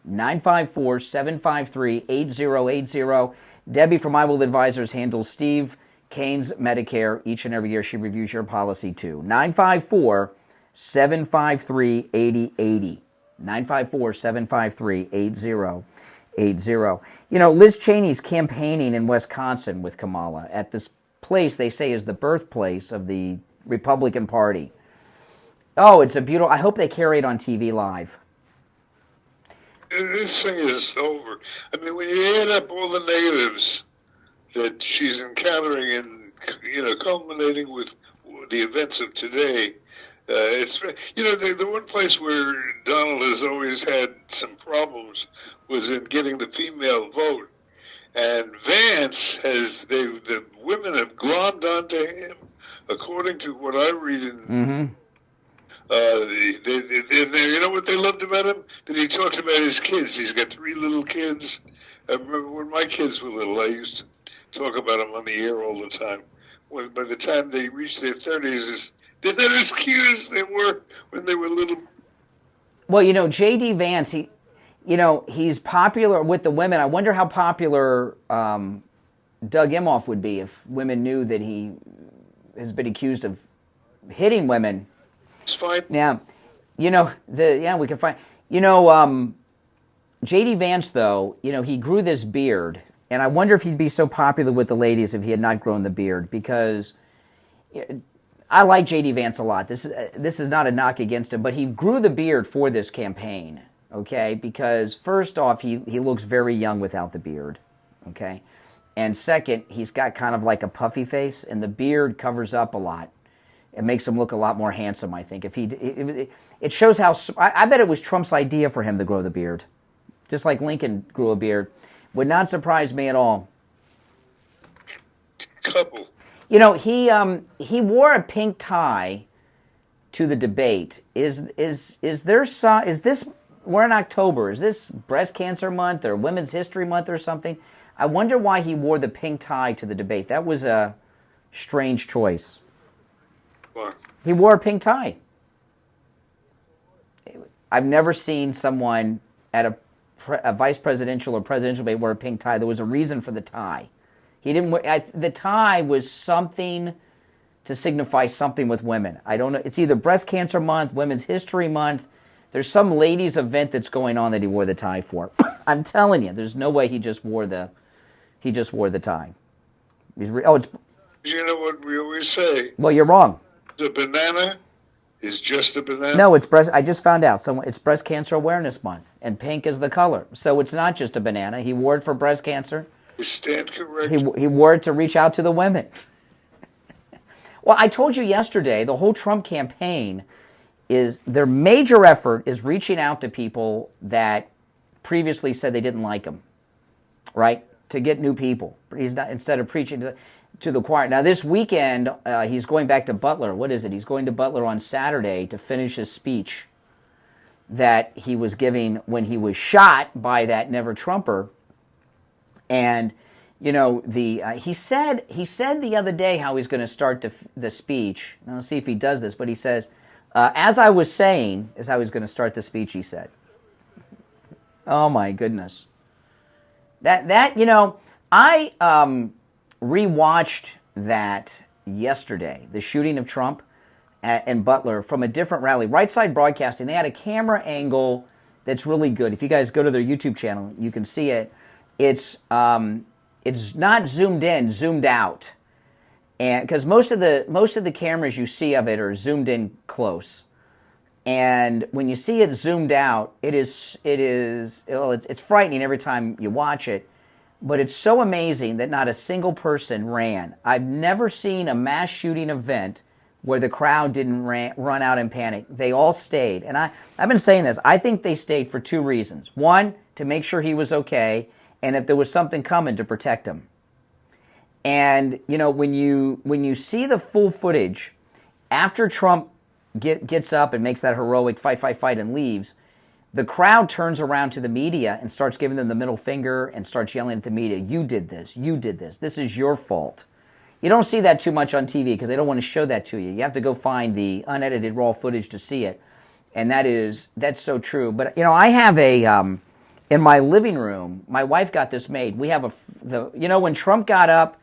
954-753-8080. Debbie from I Will Advisors handles Steve Kane's Medicare each and every year. She reviews your policy too. 954-753-8080. 954-753-8080. You know, Liz Cheney's campaigning in Wisconsin with Kamala at this place they say is the birthplace of the Republican Party. Oh, it's a beautiful... I hope they carry it on TV live. This thing is over. I mean, when you add up all the negatives that she's encountering and, you know, culminating with the events of today, it's, you know, the one place where Donald has always had some problems was in getting the female vote. And Vance has, the women have glommed onto him, according to what I read in... Mm-hmm. You know what they loved about him? That he talks about his kids. He's got 3 little kids. I remember when my kids were little, I used to talk about them on the air all the time. By the time they reached their 30s, they're not as cute as they were when they were little. Well, you know, J.D. Vance, he's popular with the women. I wonder how popular Doug Emhoff would be if women knew that he has been accused of hitting women. It's fine. Yeah. You know, we can find... You know, J.D. Vance, though, you know, he grew this beard, and I wonder if he'd be so popular with the ladies if he had not grown the beard, because I like J.D. Vance a lot. This is not a knock against him, but he grew the beard for this campaign, okay? Because, first off, he looks very young without the beard, okay? And second, he's got kind of like a puffy face, and the beard covers up a lot. It makes him look a lot more handsome, I think. It shows how... I bet it was Trump's idea for him to grow the beard. Just like Lincoln grew a beard. Would not surprise me at all. Couple. You know, he wore a pink tie to the debate. Is this... We're in October. Is this Breast Cancer Month or Women's History Month or something? I wonder why he wore the pink tie to the debate. That was a strange choice. What? He wore a pink tie. I've never seen someone at a vice presidential or presidential debate wear a pink tie. There was a reason for the tie. He didn't wear... the tie was something to signify something with women. I don't know. It's either Breast Cancer Month, Women's History Month. There's some ladies' event that's going on that he wore the tie for. I'm telling you, there's no way he just wore the tie. It's... You know what we always say? Well, you're wrong. The banana is just a banana. No, it's breast. I just found out. It's Breast Cancer Awareness Month, and pink is the color. So it's not just a banana. He wore it for breast cancer. You stand correct. He wore it to reach out to the women. Well, I told you yesterday, the whole Trump campaign is their major effort is reaching out to people that previously said they didn't like him, right? To get new people. He's not, instead of preaching to the choir. Now, this weekend, he's going back to Butler. What is it? He's going to Butler on Saturday to finish his speech that he was giving when he was shot by that Never Trumper. And, you know, he said the other day how he's going to start the speech. Now, let's see if he does this. But he says, as I was saying, is how he's going to start the speech, he said. Oh, my goodness. That you know, I... rewatched that yesterday, the shooting of Trump in Butler from a different rally. Right Side Broadcasting, they had a camera angle that's really good. If you guys go to their YouTube channel, you can see it. It's not zoomed in, zoomed out, and because most of the cameras you see of it are zoomed in close, And when you see it zoomed out, it's frightening every time you watch it, but it's so amazing that not a single person ran. I've never seen a mass shooting event where the crowd didn't run out in panic. They all stayed. And I've been saying this. I think they stayed for two reasons. One, to make sure he was okay, and if there was something coming, to protect him. And, you know, when you see the full footage, after Trump gets up and makes that heroic fight, and leaves, the crowd turns around to the media and starts giving them the middle finger and starts yelling at the media, you did this, this is your fault. You don't see that too much on TV because they don't want to show that to you. You have to go find the unedited raw footage to see it. And that's so true. But, you know, I have in my living room, my wife got this made. We have when Trump got up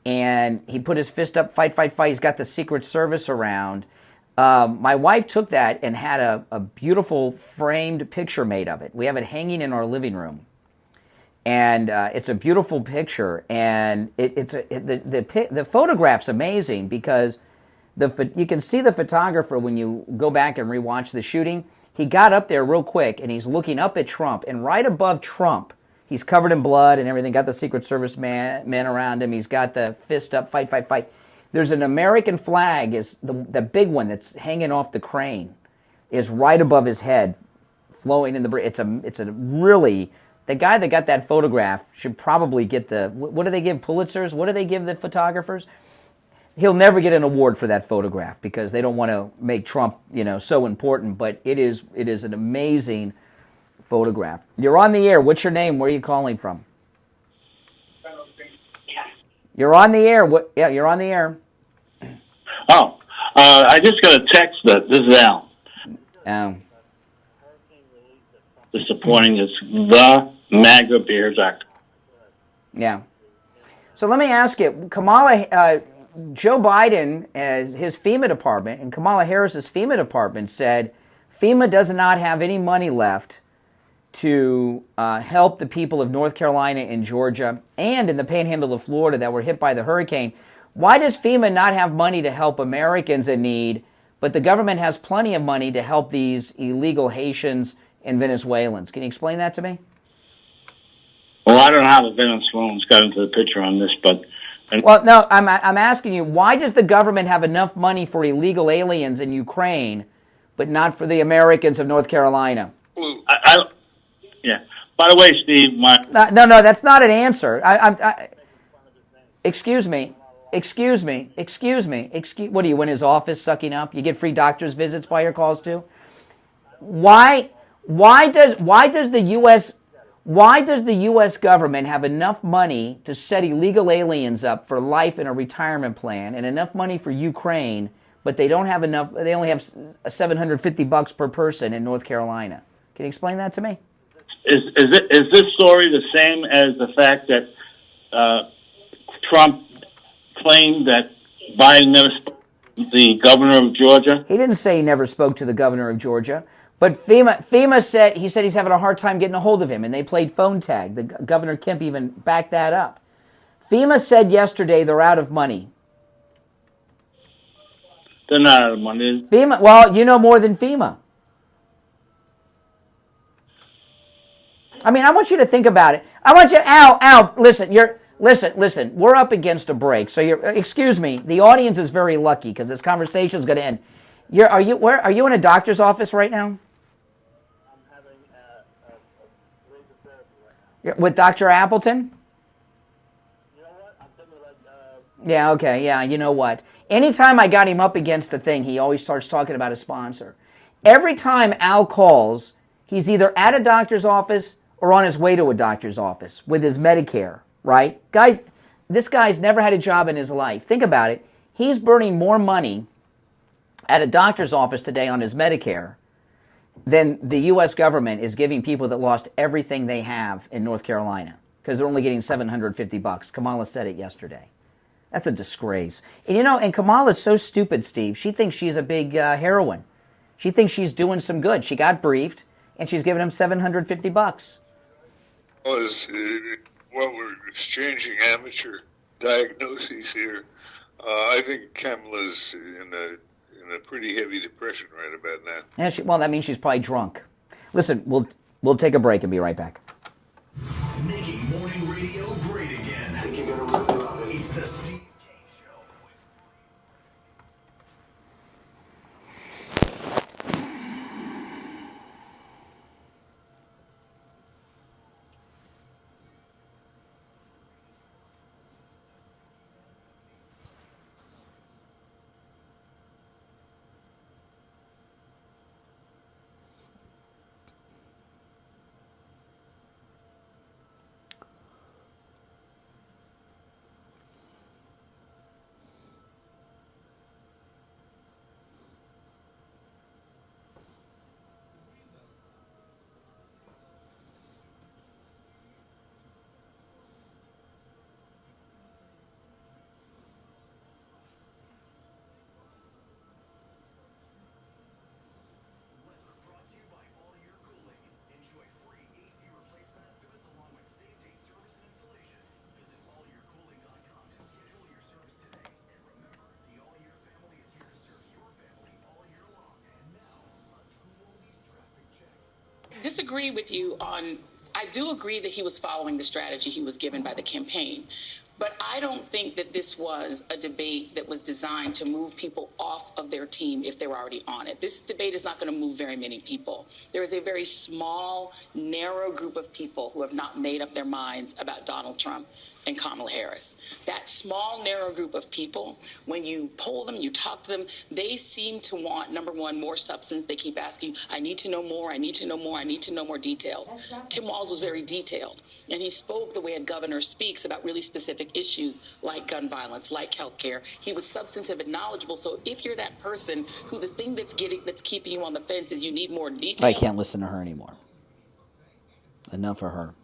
and he put his fist up, fight, he's got the Secret Service around. My wife took that and had a beautiful framed picture made of it. We have it hanging in our living room. And it's a beautiful picture, and the photograph's amazing because you can see the photographer when you go back and rewatch the shooting. He got up there real quick, and he's looking up at Trump, and right above Trump, he's covered in blood and everything, got the Secret Service men around him, he's got the fist up, fight. There's an American flag, is the big one that's hanging off the crane, is right above his head, flowing in the breeze. It's a really... The guy that got that photograph should probably get what do they give Pulitzers? What do they give the photographers? He'll never get an award for that photograph because they don't want to make Trump, so important. But it is an amazing photograph. You're on the air. What's your name? Where are you calling from? You're on the air. You're on the air. Oh, I just got a text that this is Al. Disappointing is the MAGA Bears Act. Yeah. So let me ask you, Kamala, Joe Biden, his FEMA department, and Kamala Harris's FEMA department said FEMA does not have any money left to help the people of North Carolina and Georgia and in the panhandle of Florida that were hit by the hurricane. Why does FEMA not have money to help Americans in need, but the government has plenty of money to help these illegal Haitians and Venezuelans? Can you explain that to me? Well, I don't know how the Venezuelans got into the picture on this, but... Well, no, I'm asking you, why does the government have enough money for illegal aliens in Ukraine, but not for the Americans of North Carolina? Yeah. By the way, Steve, No, that's not an answer. Excuse me. What are you, in his office sucking up? You get free doctor's visits by your calls too? Why does the U.S. government have enough money to set illegal aliens up for life in a retirement plan and enough money for Ukraine, but they don't have enough? They only have $750 per person in North Carolina. Can you explain that to me? Is this story the same as the fact that Trump claimed that Biden never spoke to the governor of Georgia? He didn't say he never spoke to the governor of Georgia. But FEMA said he's having a hard time getting a hold of him, and they played phone tag. The Governor Kemp even backed that up. FEMA said yesterday they're out of money. They're not out of money. FEMA, well, you know more than FEMA. I mean, I want you to think about it. I want you, Al, listen. Listen. We're up against a break, so excuse me. The audience is very lucky because this conversation is going to end. Are you in a doctor's office right now? With Dr. Appleton? Yeah, okay, yeah, you know what? Anytime I got him up against a thing, he always starts talking about a sponsor. Every time Al calls, he's either at a doctor's office or on his way to a doctor's office with his Medicare, right? Guys, this guy's never had a job in his life. Think about it. He's burning more money at a doctor's office today on his Medicare than the U.S. government is giving people that lost everything they have in North Carolina because they're only getting $750. Kamala said it yesterday. That's a disgrace. And and Kamala's so stupid, Steve. She thinks she's a big heroine. She thinks she's doing some good. She got briefed, and she's giving him $750. Well, we're exchanging amateur diagnoses here. I think Kamala's in a in a pretty heavy depression right about now. Yeah, well, that means she's probably drunk. Listen, we'll take a break and be right back. Making morning radio great again. I think you're gonna really love it. It's the Steve Kane Show. Disagree with you on, I do agree that he was following the strategy he was given by the campaign, but I don't think that this was a debate that was designed to move people off of their team if they were already on it. This debate is not going to move very many people. There is a very small, narrow group of people who have not made up their minds about Donald Trump and Kamala Harris. That small, narrow group of people, when you poll them, you talk to them, they seem to want, number one, more substance. They keep asking, I need to know more, I need to know more, I need to know more details. Tim Walz was very detailed, and he spoke the way a governor speaks about really specific issues like gun violence, like health care. He was substantive and knowledgeable, so if you're that person who the thing that's keeping you on the fence is you need more detail. I can't listen to her anymore. Enough of her.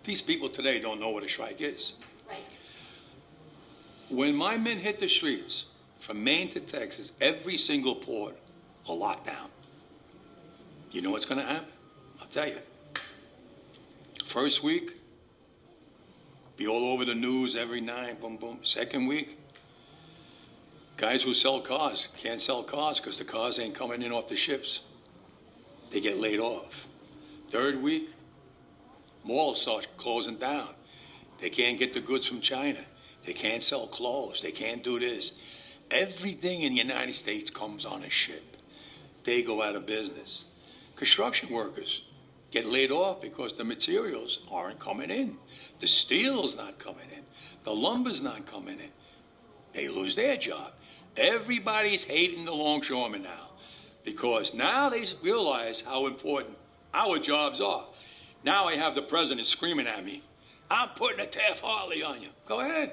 These people today don't know what a strike is. When my men hit the streets, from Maine to Texas, every single port, a lockdown. You know what's going to happen? I'll tell you. First week, be all over the news every night, boom, boom. Second week, guys who sell cars can't sell cars because the cars ain't coming in off the ships. They get laid off. Third week, malls start closing down. They can't get the goods from China. They can't sell clothes. They can't do this. Everything in the United States comes on a ship. They go out of business. Construction workers get laid off because the materials aren't coming in. The steel's not coming in. The lumber's not coming in. They lose their job. Everybody's hating the longshoremen now because now they realize how important our jobs are. Now I have the president screaming at me, I'm putting a Taft-Hartley on you. Go ahead.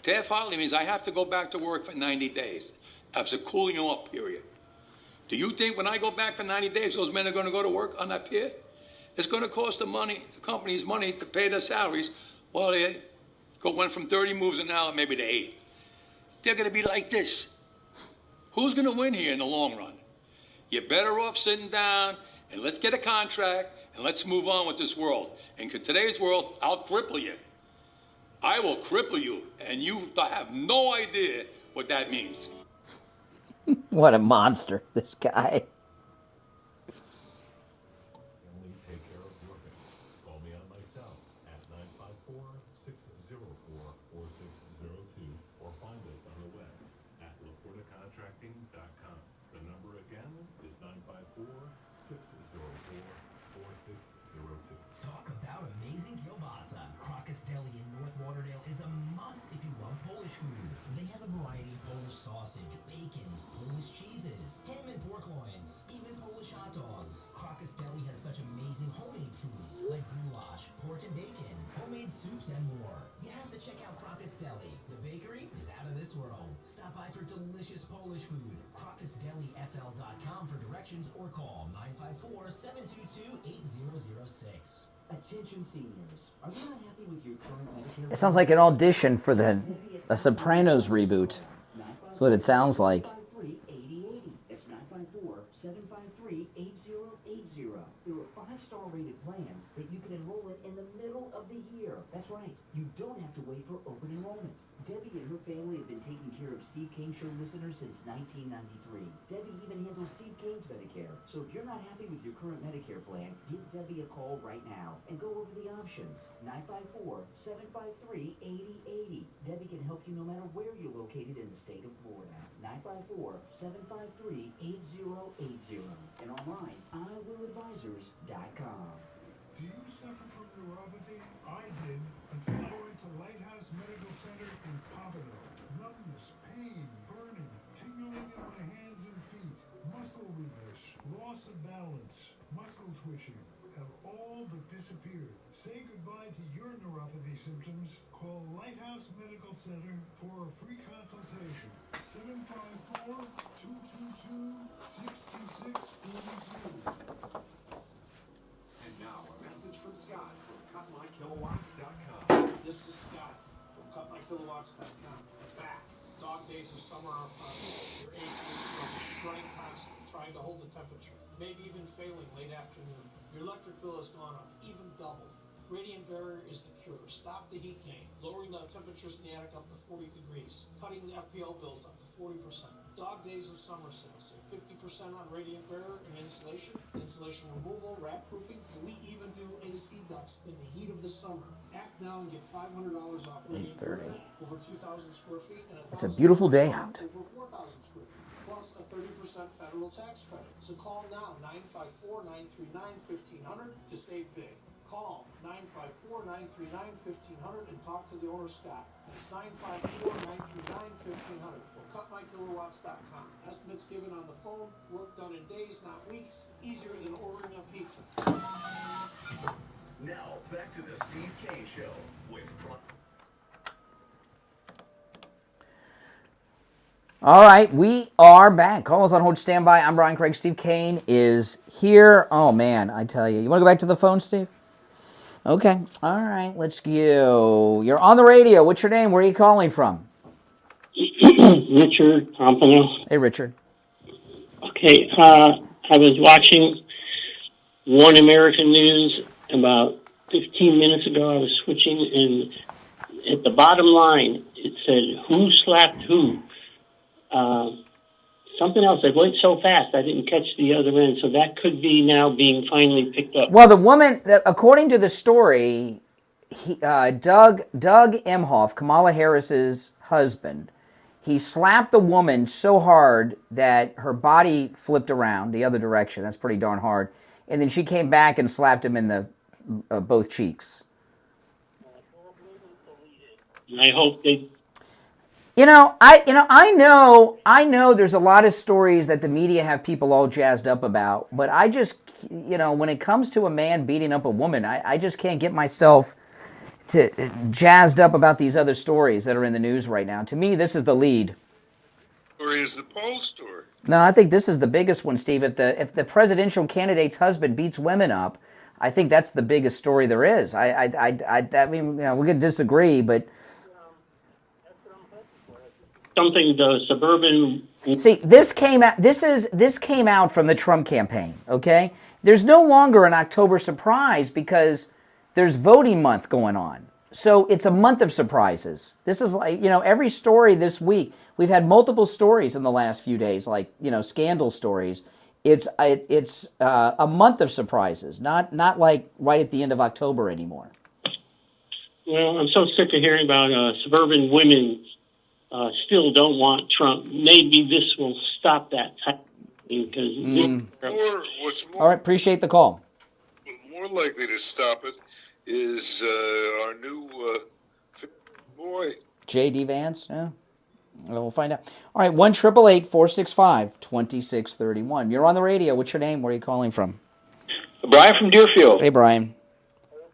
Taft-Hartley means I have to go back to work for 90 days. That's a cooling off period. Do you think when I go back for 90 days, those men are going to go to work on that pier? It's going to cost the companies money to pay their salaries. Well, they went from 30 moves an hour maybe to 8. They're going to be like this. Who's going to win here in the long run? You're better off sitting down and let's get a contract and let's move on with this world. And in today's world, I'll cripple you. I will cripple you, and you have no idea what that means. What a monster, this guy. Take care of your family. Call me on my cell at 954-604-4602 or find us on the web at laportacontracting.com. The number again is 954-604-4602. Talk about amazing kielbasa. Crocus Deli in North Lauderdale is a must if you love Polish food. They have a variety of Polish sausage, bacons, Polish cheeses, ham and pork loins, even Polish hot dogs. Crocus Deli has such amazing homemade foods like goulash, pork and bacon, homemade soups, and more. You have to check out Crocus Deli. The bakery is out of this world. Stop by for delicious Polish food. CrocusDeliFL.com for directions or call 954-722-8006. Attention seniors, are you not happy with your current Medicare? It sounds like an audition for a Sopranos reboot. That's what it sounds like. That's 954-753-8080. There are 5-star rated plans that you can enroll in the middle of the year. That's right. You don't have to wait for open enrollment. Debbie and her family have been taking care of Steve Kane Show listeners since 1993. Debbie even handles Steve Kane's Medicare. So if you're not happy with your current Medicare plan, give Debbie a call right now and go over the options. 954-753-8080. Debbie can help you no matter where you're located in the state of Florida. 954-753-8080. And online, iwilladvisors.com. Do you suffer from neuropathy? I did until I went to Lighthouse Medical Center in Pompano. Numbness, pain, burning, tingling in my hands and feet, muscle weakness, loss of balance, muscle twitching have all but disappeared. Say goodbye to your neuropathy symptoms. Call Lighthouse Medical Center for a free consultation. 754-222-6642. And now, a message from Scott from CutMyKilowatts.com. This is Scott from CutMyKilowatts.com. Back. Dog days of summer are upon us. Your AC is running constantly, trying to hold the temperature. Maybe even failing late afternoon. Your electric bill has gone up, even double. Radiant Barrier is the cure. Stop the heat gain, lowering the temperatures in the attic up to 40 degrees, cutting the FPL bills up to 40%. Dog days of summer sales. Save 50% on Radiant Barrier and insulation removal, rat proofing, and we even do AC ducts in the heat of the summer. Act now and get $500 off Radiant Barrier over 2,000 square feet and It's a beautiful day out. over 4,000 square feet. Plus a 30% federal tax credit. So call now 954-939-1500 to save big. Call 954-939-1500 and talk to the owner, Scott. That's 954-939-1500 or cutmykilowatts.com. Estimates given on the phone, work done in days, not weeks. Easier than ordering a pizza. Now, back to the Steve Kane Show with All right, we are back. Call us on hold, stand by. I'm Brian Craig. Steve Kane is here. Oh, man, I tell you. You want to go back to the phone, Steve? Okay. All right, let's go. You're on the radio. What's your name? Where are you calling from? Richard Pompano. Hey, Richard. Okay, I was watching One American News about 15 minutes ago. I was switching, and at the bottom line, it said, who slapped who? Something else. I went so fast I didn't catch the other end, so that could be now being finally picked up. Well, the woman, according to the story, Doug Emhoff, Kamala Harris's husband, he slapped the woman so hard that her body flipped around the other direction. That's pretty darn hard. And then she came back and slapped him in the both cheeks. I hope they... I know there's a lot of stories that the media have people all jazzed up about, but I just, when it comes to a man beating up a woman, I just can't get myself jazzed up about these other stories that are in the news right now. To me, this is the lead. Or is the poll story? No, I think this is the biggest one, Steve. If the presidential candidate's husband beats women up, I think that's the biggest story there is. I mean, we could disagree, but something the suburban... See, this came out from the Trump campaign, okay? There's no longer an October surprise because there's voting month going on. So it's a month of surprises. This is like, every story this week. We've had multiple stories in the last few days, like, scandal stories. It's a month of surprises, not like right at the end of October anymore. Well, I'm so sick of hearing about suburban women still don't want Trump. Maybe this will stop that type of thing. Because All right, appreciate the call. More likely to stop it is our new boy. J.D. Vance, yeah. We'll find out. All right, 1-888-465-2631. You're on the radio. What's your name? Where are you calling from? Brian from Deerfield. Hey, Brian.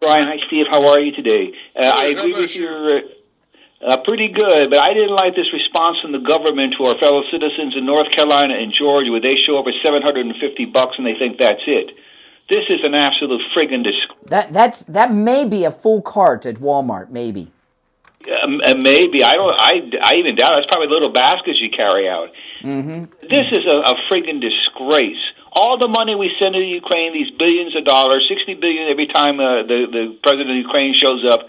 Brian, hi, Steve. How are you today? I agree with your... Pretty good, but I didn't like this response from the government to our fellow citizens in North Carolina and Georgia, where they show over $750 and they think that's it. This is an absolute friggin' disgrace. That may be a full cart at Walmart, maybe. Maybe I even doubt it. It's probably little baskets you carry out. Mm-hmm. This is a friggin' disgrace. All the money we send to Ukraine, these billions of dollars, $60 billion every time the president of Ukraine shows up.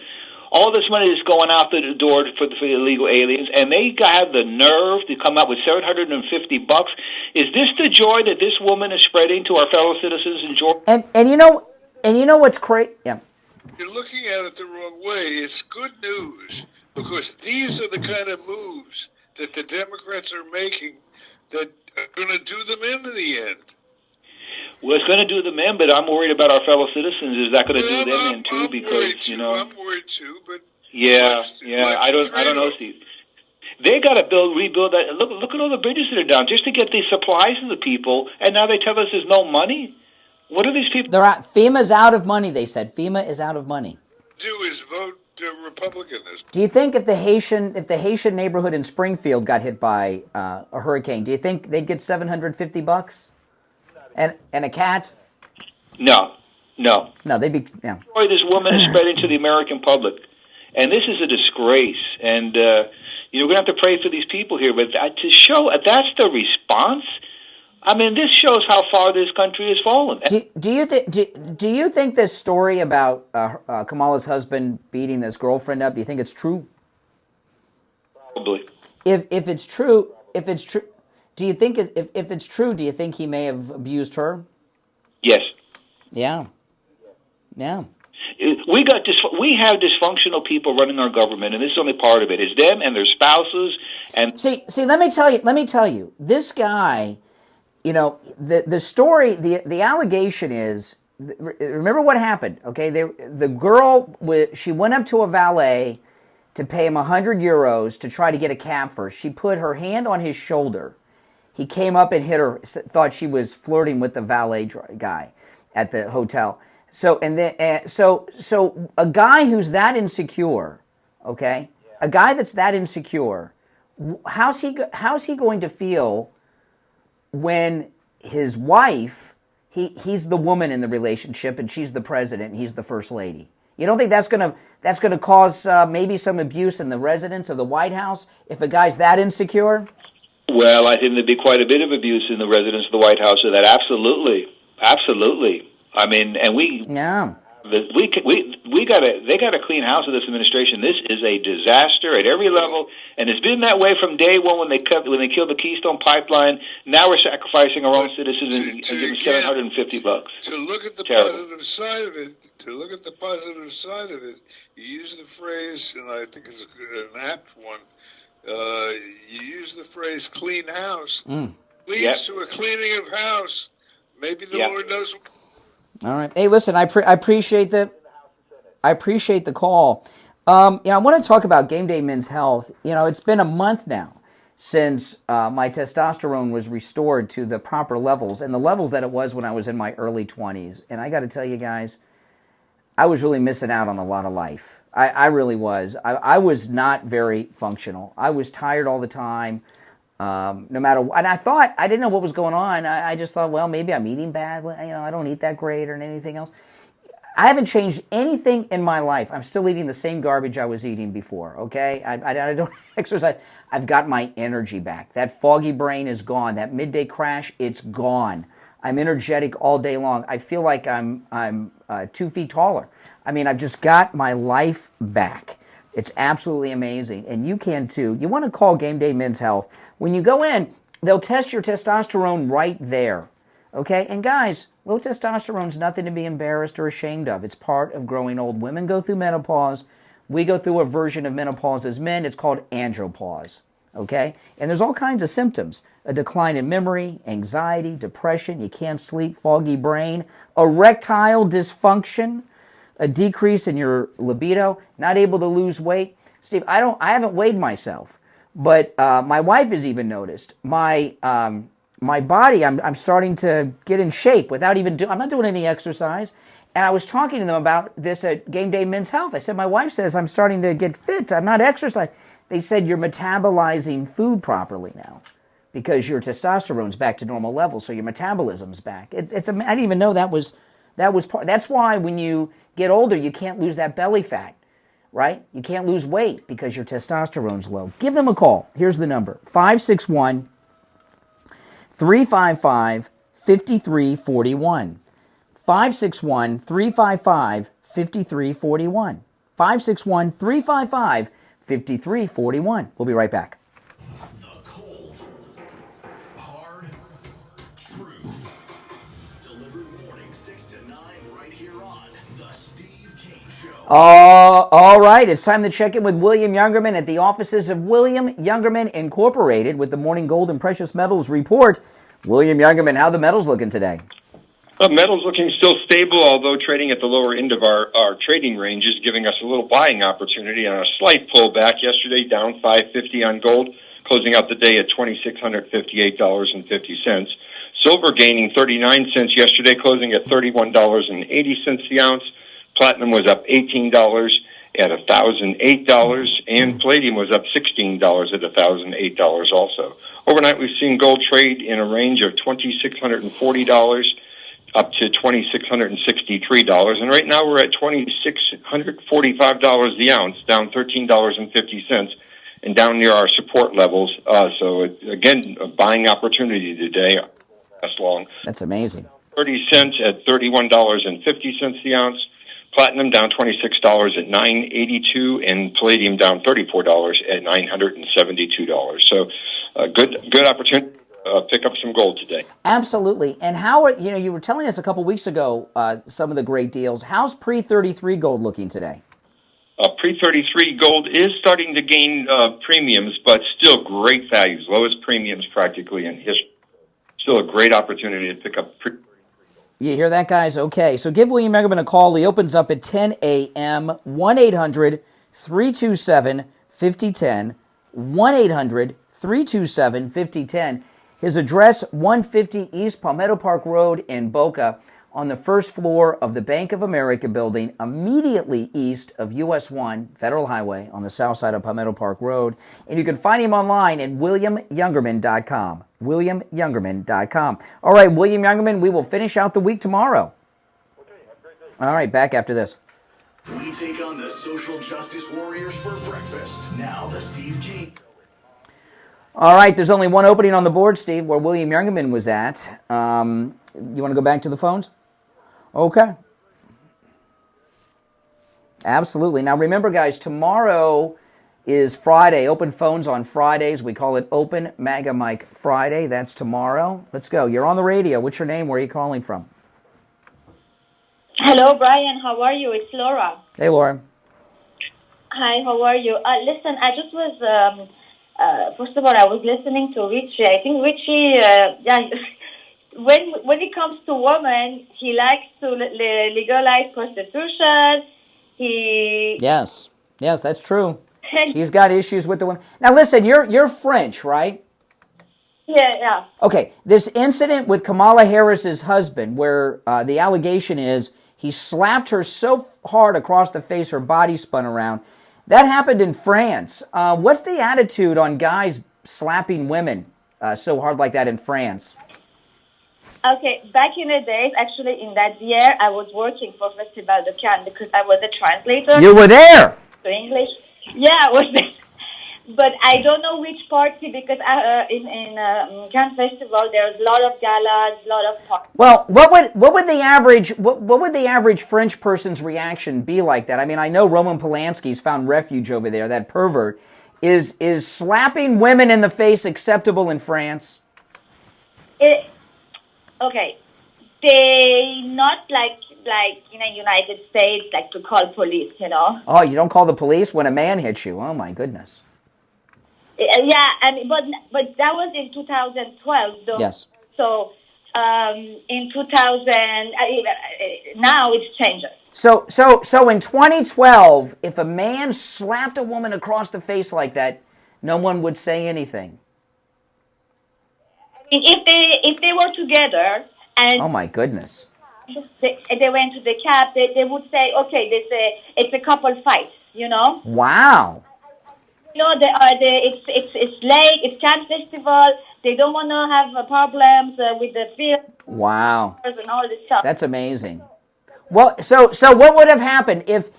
All this money is going out the door for the illegal aliens, and they have the nerve to come up with $750. Is this the joy that this woman is spreading to our fellow citizens in Georgia? And you know what's crazy? Yeah. You're looking at it the wrong way. It's good news because these are the kind of moves that the Democrats are making that are going to do them in the end. Well, it's going to do them in, but I'm worried about our fellow citizens. Is that going to do them in too? Because I'm worried too. But yeah, I don't know, Steve. They got to rebuild that. Look at all the bridges that are down just to get these supplies to the people, and now they tell us there's no money. What are these people? They're out. FEMA's out of money. They said FEMA is out of money. Do is vote Republican. Do you think if the Haitian neighborhood in Springfield got hit by a hurricane, do you think they'd get $750? And a cat? No, they'd be. Yeah. This woman is spreading to the American public, and this is a disgrace. And we're going to have to pray for these people here. But to show that's the response. I mean, this shows how far this country has fallen. Do you think this story about Kamala's husband beating this girlfriend up? Do you think it's true? Probably. If it's true. Do you think if it's true? Do you think he may have abused her? Yes. Yeah. We have dysfunctional people running our government, and this is only part of it. It's them and their spouses. And see. Let me tell you. This guy, the story, the allegation is. Remember what happened? Okay, the girl she went up to a valet to pay him €100 to try to get a cab first. She put her hand on his shoulder. He came up and hit her, thought she was flirting with the valet guy at the hotel. So a guy who's that insecure, okay, a guy that's that insecure, how's he going to feel when his wife, he's the woman in the relationship and she's the president and he's the first lady? You don't think that's gonna cause maybe some abuse in the residence of the White House if a guy's that insecure? Well, I think there'd be quite a bit of abuse in the residence of the White House of that. Absolutely. I mean, and they got to clean house with this administration. This is a disaster at every level, and it's been that way from day one when they killed the Keystone Pipeline. Now we're sacrificing our own citizens and giving $750. To look at the Terrible. positive side of it, you use the phrase, and I think it's an apt one. You use the phrase "clean house." Leads to a cleaning of house. Maybe the Lord knows. All right. Hey, listen, I appreciate the call. I want to talk about Game Day Men's Health. It's been a month now since my testosterone was restored to the proper levels and the levels that it was when I was in my early 20s. And I got to tell you guys, I was really missing out on a lot of life. I really was. I was not very functional. I was tired all the time. No matter, and I didn't know what was going on. I just thought, well, maybe I'm eating bad. I don't eat that great or anything else. I haven't changed anything in my life. I'm still eating the same garbage I was eating before. Okay, I don't exercise. I've got my energy back. That foggy brain is gone. That midday crash, it's gone. I'm energetic all day long. I feel like I'm 2 feet taller. I mean, I've just got my life back. It's absolutely amazing, and you can too. You want to call Game Day Men's Health. When you go in, they'll test your testosterone right there, okay? And guys, low testosterone is nothing to be embarrassed or ashamed of. It's part of growing old. Women go through menopause. We go through a version of menopause as men. It's called andropause, okay? And there's all kinds of symptoms. A decline in memory, anxiety, depression, you can't sleep, foggy brain, erectile dysfunction, a decrease in your libido, not able to lose weight. Steve, I haven't weighed myself, but my wife has even noticed my body. I'm starting to get in shape without even I'm not doing any exercise, And I was talking to them about this at Game Day Men's Health. I said, my wife says I'm starting to get fit. I'm not exercising. They said you're metabolizing food properly now because your testosterone's back to normal levels, so your metabolism's back. I didn't even know that was part. That's why when you get older, you can't lose that belly fat, right? You can't lose weight because your testosterone's low. Give them a call. Here's the number, 561-355-5341. 561-355-5341. 561-355-5341. We'll be right back. The cold, hard truth. Delivered morning 6 to 9 right here on The Steve Kane Show. All right, it's time to check in with William Youngerman at the offices of William Youngerman Incorporated with the Morning Gold and Precious Metals Report. William Youngerman, how are the metals looking today? Metals looking still stable, although trading at the lower end of our trading ranges, giving us a little buying opportunity on a slight pullback yesterday, down $5.50 on gold, closing out the day at $2,658.50. Silver gaining 39 cents yesterday, closing at $31.80 the ounce. Platinum was up $18 at $1,008, and palladium was up $16 at $1,008 also. Overnight, we've seen gold trade in a range of $2,640 up to $2,663, and right now we're at $2,645 the ounce, down $13.50, and down near our support levels. So again, a buying opportunity today. That's long. That's amazing. 30 cents at $31.50 the ounce. Platinum down $26 at $9.82, and palladium down $34 at $972. So good opportunity. Pick up some gold today. Absolutely. And how you were telling us a couple weeks ago some of the great deals. How's pre-33 gold looking today? Pre-33 gold is starting to gain premiums, but still great values. Lowest premiums practically in history. Still a great opportunity to pick up. You hear that, guys? Okay, so give William Youngerman a call. He opens up at 10 a.m. 1-800-327-5010. 1-800-327-5010. His address, 150 East Palmetto Park Road in Boca, on the first floor of the Bank of America building, immediately east of US 1 Federal Highway on the south side of Palmetto Park Road. And you can find him online at WilliamYoungerman.com. WilliamYoungerman.com. All right, William Youngerman, we will finish out the week tomorrow. All right, back after this. We take on the social justice warriors for breakfast. Now, the Steve Kane. All right, there's only one opening on the board, Steve, where William Youngerman was at. You want to go back to the phones? Okay. Absolutely. Now, remember, guys, tomorrow is Friday. Open phones on Fridays. We call it Open MAGA Mike Friday. That's tomorrow. Let's go. You're on the radio. What's your name? Where are you calling from? Hello, Brian. How are you? It's Laura. Hey, Laura. Hi, how are you? Listen, I just was, first of all, I was listening to Richie. I think Richie, when it comes to women, he likes to legalize prostitution. Yes, that's true. He's got issues with the women. Now, listen, you're French, right? Yeah. Okay, this incident with Kamala Harris's husband, where the allegation is he slapped her so hard across the face her body spun around. That happened in France. What's the attitude on guys slapping women so hard like that in France? Okay, back in the days, actually in that year, I was working for Festival de Cannes because I was a translator. You were there? To English. Yeah, I was there. But I don't know which party because in Cannes Festival there's a lot of galas, a lot of parties. Well, what would the average French person's reaction be like that? I mean, I know Roman Polanski's found refuge over there. That pervert is slapping women in the face acceptable in France? Okay, they not like in the United States, like to call police, you know. Oh, you don't call the police when a man hits you? Oh my goodness. Yeah, but that was in 2012, though. Yes. So in 2000, now it's changes. So in 2012, if a man slapped a woman across the face like that, no one would say anything. I mean, if they were together and oh my goodness, they went to the cab, they would say, okay, it's a couple fight, you know. Wow. You know, it's late, it's Cannes Festival. They don't want to have problems with the film. Wow. And all this stuff. That's amazing. Well, so what would have happened if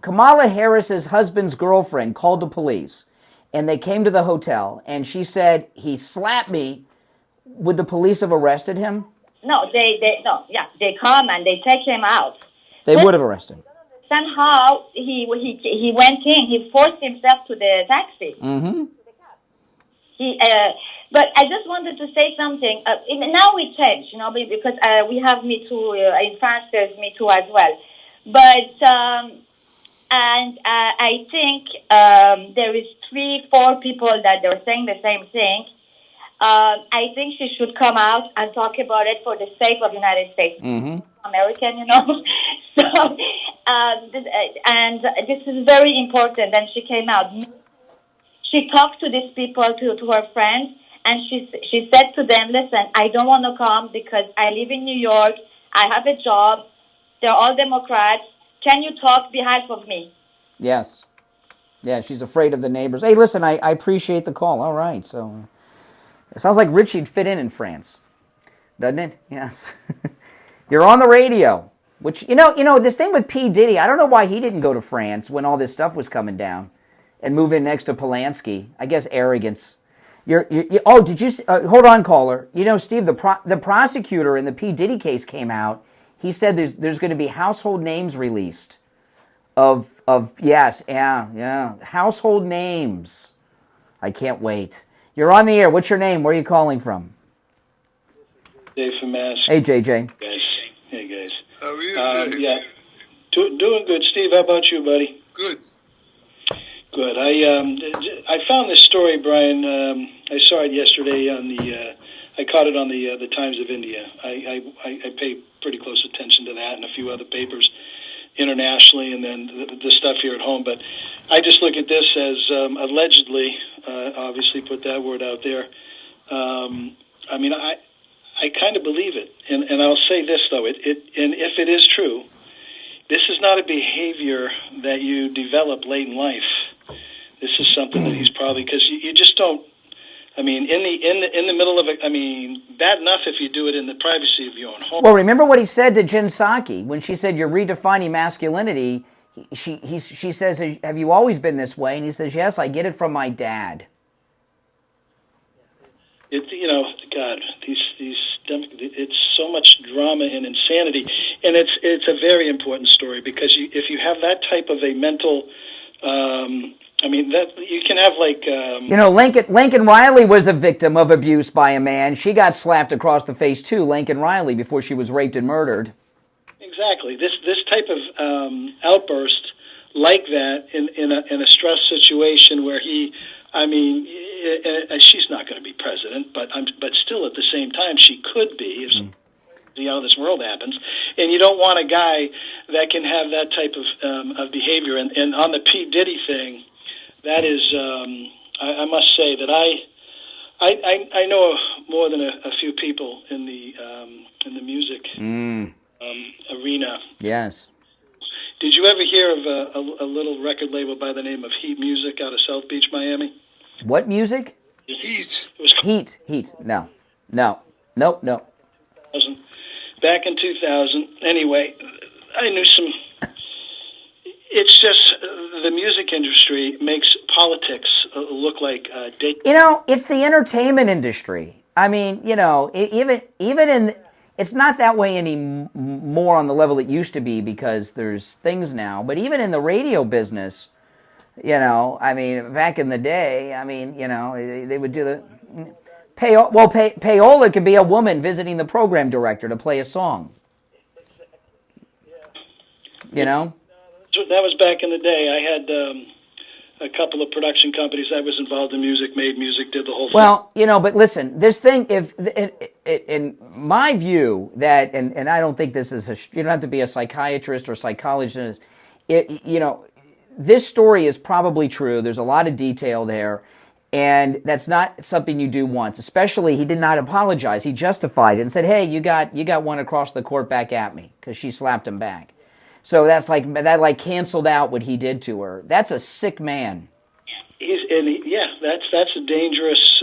Kamala Harris's husband's girlfriend called the police and they came to the hotel and she said he slapped me? Would the police have arrested him? No, they come and they take him out. They would have arrested him. Somehow he went in. He forced himself to the taxi. Mm-hmm. But I just wanted to say something. Now we change, you know, because we have Me Too in France. There's Me Too as well. But I think there is 3-4 people that they're saying the same thing. I think she should come out and talk about it for the sake of the United States. Mm-hmm. American, you know. So, this is very important. And she came out. She talked to these people, to her friends, and she said to them, listen, I don't want to come because I live in New York. I have a job. They're all Democrats. Can you talk behalf of me? Yes. Yeah, she's afraid of the neighbors. Hey, listen, I appreciate the call. All right, so it sounds like Richie'd fit in France, doesn't it? Yes. You're on the radio, which, you know, this thing with P. Diddy, I don't know why he didn't go to France when all this stuff was coming down and move in next to Polanski. I guess arrogance. Oh, did you hold on, caller. You know, Steve, the prosecutor in the P. Diddy case came out. He said there's going to be household names released of household names. I can't wait. You're on the air. What's your name? Where are you calling from? Dave from Mass. Hey, JJ. Hey, guys. How are you? Yeah. Doing good. Steve, how about you, buddy? Good. Good. I found this story, Brian. I saw it yesterday on I caught it on the Times of India. I pay pretty close attention to that and a few other papers internationally, and then the stuff here at home. But I just look at this as allegedly, obviously put that word out there. I mean, I kind of believe it, and I'll say this though: and if it is true, this is not a behavior that you develop late in life. This is something that he's probably, because you just don't. I mean, in the middle of it. I mean, bad enough if you do it in the privacy of your own home. Well, remember what he said to Jen Psaki when she said, "You're redefining masculinity." She says, "Have you always been this way?" And he says, "Yes, I get it from my dad." God, it's so much drama and insanity, and it's a very important story because if you have that type of a mental, I mean, that you can have like. Lincoln Riley was a victim of abuse by a man. She got slapped across the face too, Lincoln Riley, before she was raped and murdered. Exactly. This type of outburst like that in a stress situation where she's not going to be president, but still at the same time she could be if this world happens, and you don't want a guy that can have that type of behavior. And on the P. Diddy thing, that is, I must say that I know more than a few people in the music arena. Yes. Did you ever hear of a little record label by the name of Heat Music out of South Beach, Miami? What music? Heat. Heat. No. Nope. Back in 2000. Anyway, I knew some. It's just the music industry makes politics look like date. It's the entertainment industry. I mean, even in. It's not that way anymore on the level it used to be because there's things now. But even in the radio business, I mean, back in the day, I mean, they would do the payola could be a woman visiting the program director to play a song. That was back in the day. I had a couple of production companies. I was involved in music, made music, did the whole thing. Well, but listen, this thing, in my view, that, and I don't think this is, you don't have to be a psychiatrist or psychologist, this story is probably true. There's a lot of detail there. And that's not something you do once. Especially, he did not apologize. He justified it and said, "Hey, you got one across the court back at me," because she slapped him back. So that canceled out what he did to her. That's a sick man. That's a dangerous.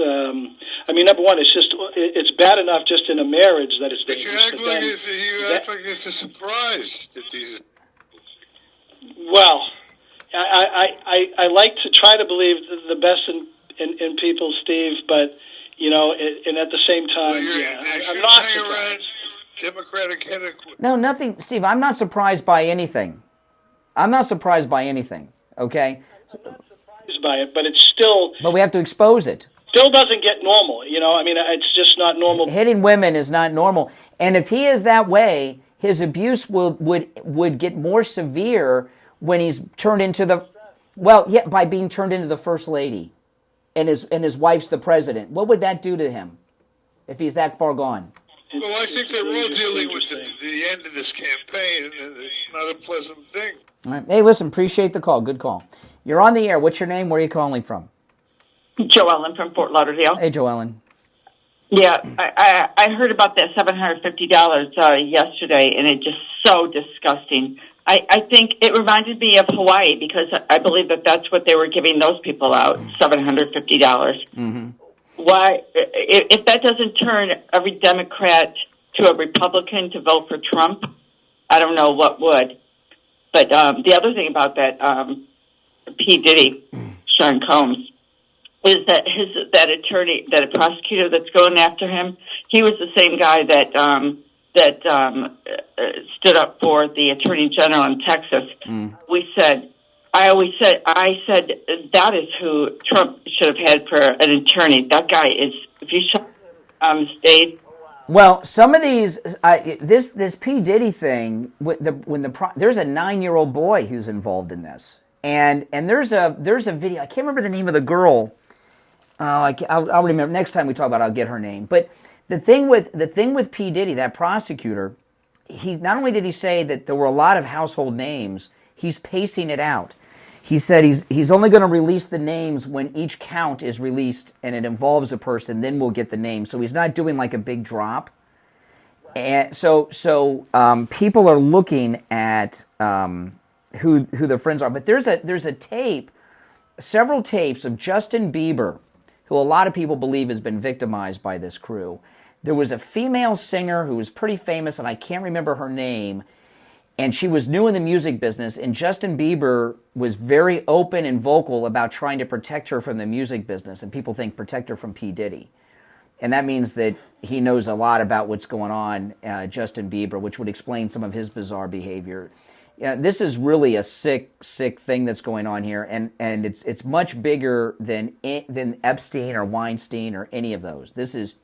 Number one, it's bad enough just in a marriage that it's dangerous. You act like it's a surprise that these. Well, I like to try to believe the best in people, Steve, but and at the same time, I'm not surprised. Democratic headache. No, nothing, Steve. I'm not surprised by anything. Okay. By it, but it's still. But we have to expose it. Still doesn't get normal, it's just not normal. Hitting women is not normal, and if he is that way, his abuse would get more severe when he's turned into by being turned into the first lady, and his wife's the president. What would that do to him if he's that far gone? Well, I think they're all dealing with the end of this campaign, and it's not a pleasant thing. All right. Hey, listen, appreciate the call. Good call. You're on the air. What's your name? Where are you calling from? Joellen from Fort Lauderdale. Hey, Joellen. Yeah, I heard about that $750 yesterday, and it's just so disgusting. I think it reminded me of Hawaii because I believe that's what they were giving those people out, $750. Mm-hmm. Why, if that doesn't turn every Democrat to a Republican to vote for Trump, I don't know what would. But the other thing about that P. Diddy, Sean Combs, is that that attorney, that prosecutor that's going after him, he was the same guy that stood up for the Attorney General in Texas. I said that is who Trump should have had for an attorney. That guy is, if you saw stage. Well, some of these, this P. Diddy thing, there's a 9-year-old boy who's involved in this, and there's a video. I can't remember the name of the girl. I'll remember next time we talk about it, I'll get her name. But the thing with P. Diddy, that prosecutor, he not only did he say that there were a lot of household names, he's pacing it out. He said he's only going to release the names when each count is released and it involves a person, then we'll get the name. So he's not doing like a big drop. And so people are looking at who their friends are. But there's a tape, several tapes of Justin Bieber, who a lot of people believe has been victimized by this crew. There was a female singer who was pretty famous, and I can't remember her name, and she was new in the music business, and Justin Bieber was very open and vocal about trying to protect her from the music business, and people think protect her from P. Diddy. And that means that he knows a lot about what's going on, Justin Bieber, which would explain some of his bizarre behavior. This is really a sick thing that's going on here, and it's much bigger than Epstein or Weinstein or any of those. This is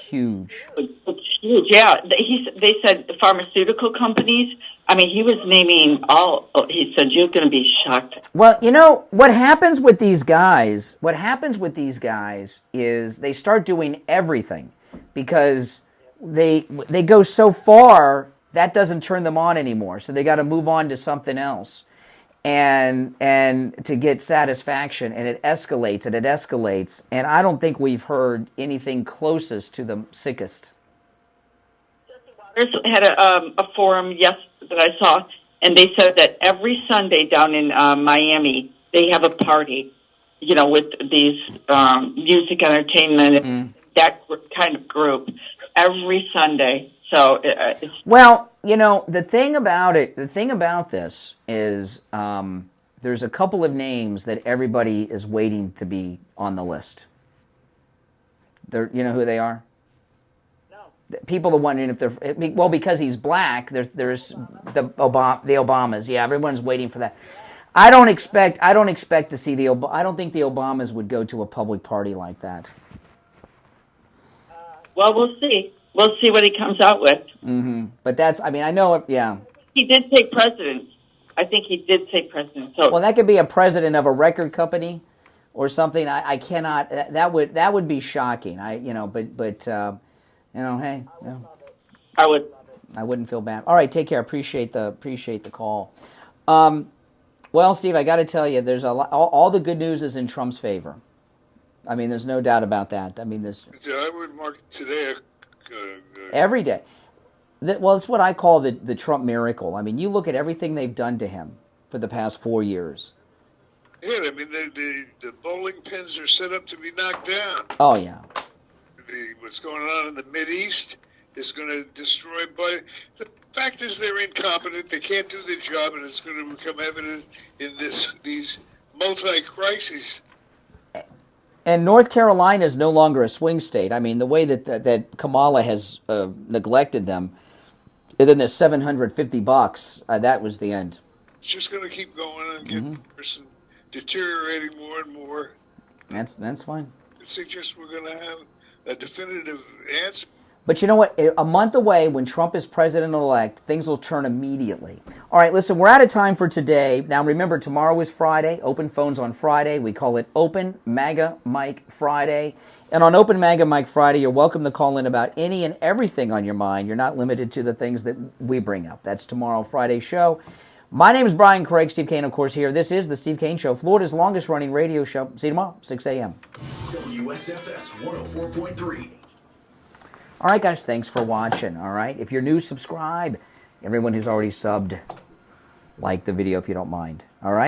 huge. It's huge, yeah. They said the pharmaceutical companies. I mean, he was naming all. He said you're going to be shocked. Well, what happens with these guys? What happens with these guys is they start doing everything because they go so far. That doesn't turn them on anymore, so they got to move on to something else, and to get satisfaction, and it escalates, and I don't think we've heard anything closest to the sickest. There's had a forum that I saw, and they said that every Sunday down in Miami they have a party, with these music, entertainment, that kind of group every Sunday. So, the thing about this is there's a couple of names that everybody is waiting to be on the list. You know who they are? No. People are wondering if they're because he's black. There's the Obamas. Yeah, everyone's waiting for that. I don't expect to see I don't think the Obamas would go to a public party like that. Well, we'll see. We'll see what he comes out with. Mm-hmm. But I know it, yeah. He did take president. I think he did take president. So. Well, that could be a president of a record company or something. I cannot, that would be shocking. Hey. I wouldn't feel bad. All right, take care. Appreciate the call. Well, Steve, I got to tell you, there's all the good news is in Trump's favor. I mean, there's no doubt about that. I mean, there's Yeah, I would mark today. every day. Well, it's what I call the Trump miracle. I mean, you look at everything they've done to him for the past 4 years. Yeah, I mean, the bowling pins are set up to be knocked down. Oh, yeah. What's going on in the Mideast is going to destroy. But the fact is, they're incompetent. They can't do their job, and it's going to become evident in these multi-crises. And North Carolina is no longer a swing state. I mean, the way that Kamala has neglected them, and then the $750, that was the end. It's just going to keep going and get worse and deteriorating more and more. That's fine. I suggest we're going to have a definitive answer. But you know what? A month away, when Trump is president-elect, things will turn immediately. All right, listen, we're out of time for today. Now, remember, tomorrow is Friday. Open phones on Friday. We call it Open MAGA Mike Friday. And on Open MAGA Mike Friday, you're welcome to call in about any and everything on your mind. You're not limited to the things that we bring up. That's tomorrow, Friday's show. My name is Brian Craig. Steve Kane, of course, here. This is The Steve Kane Show, Florida's longest-running radio show. See you tomorrow, 6 a.m. WSFS 104.3. All right, guys, thanks for watching, all right? If you're new, subscribe. Everyone who's already subbed, like the video if you don't mind, all right?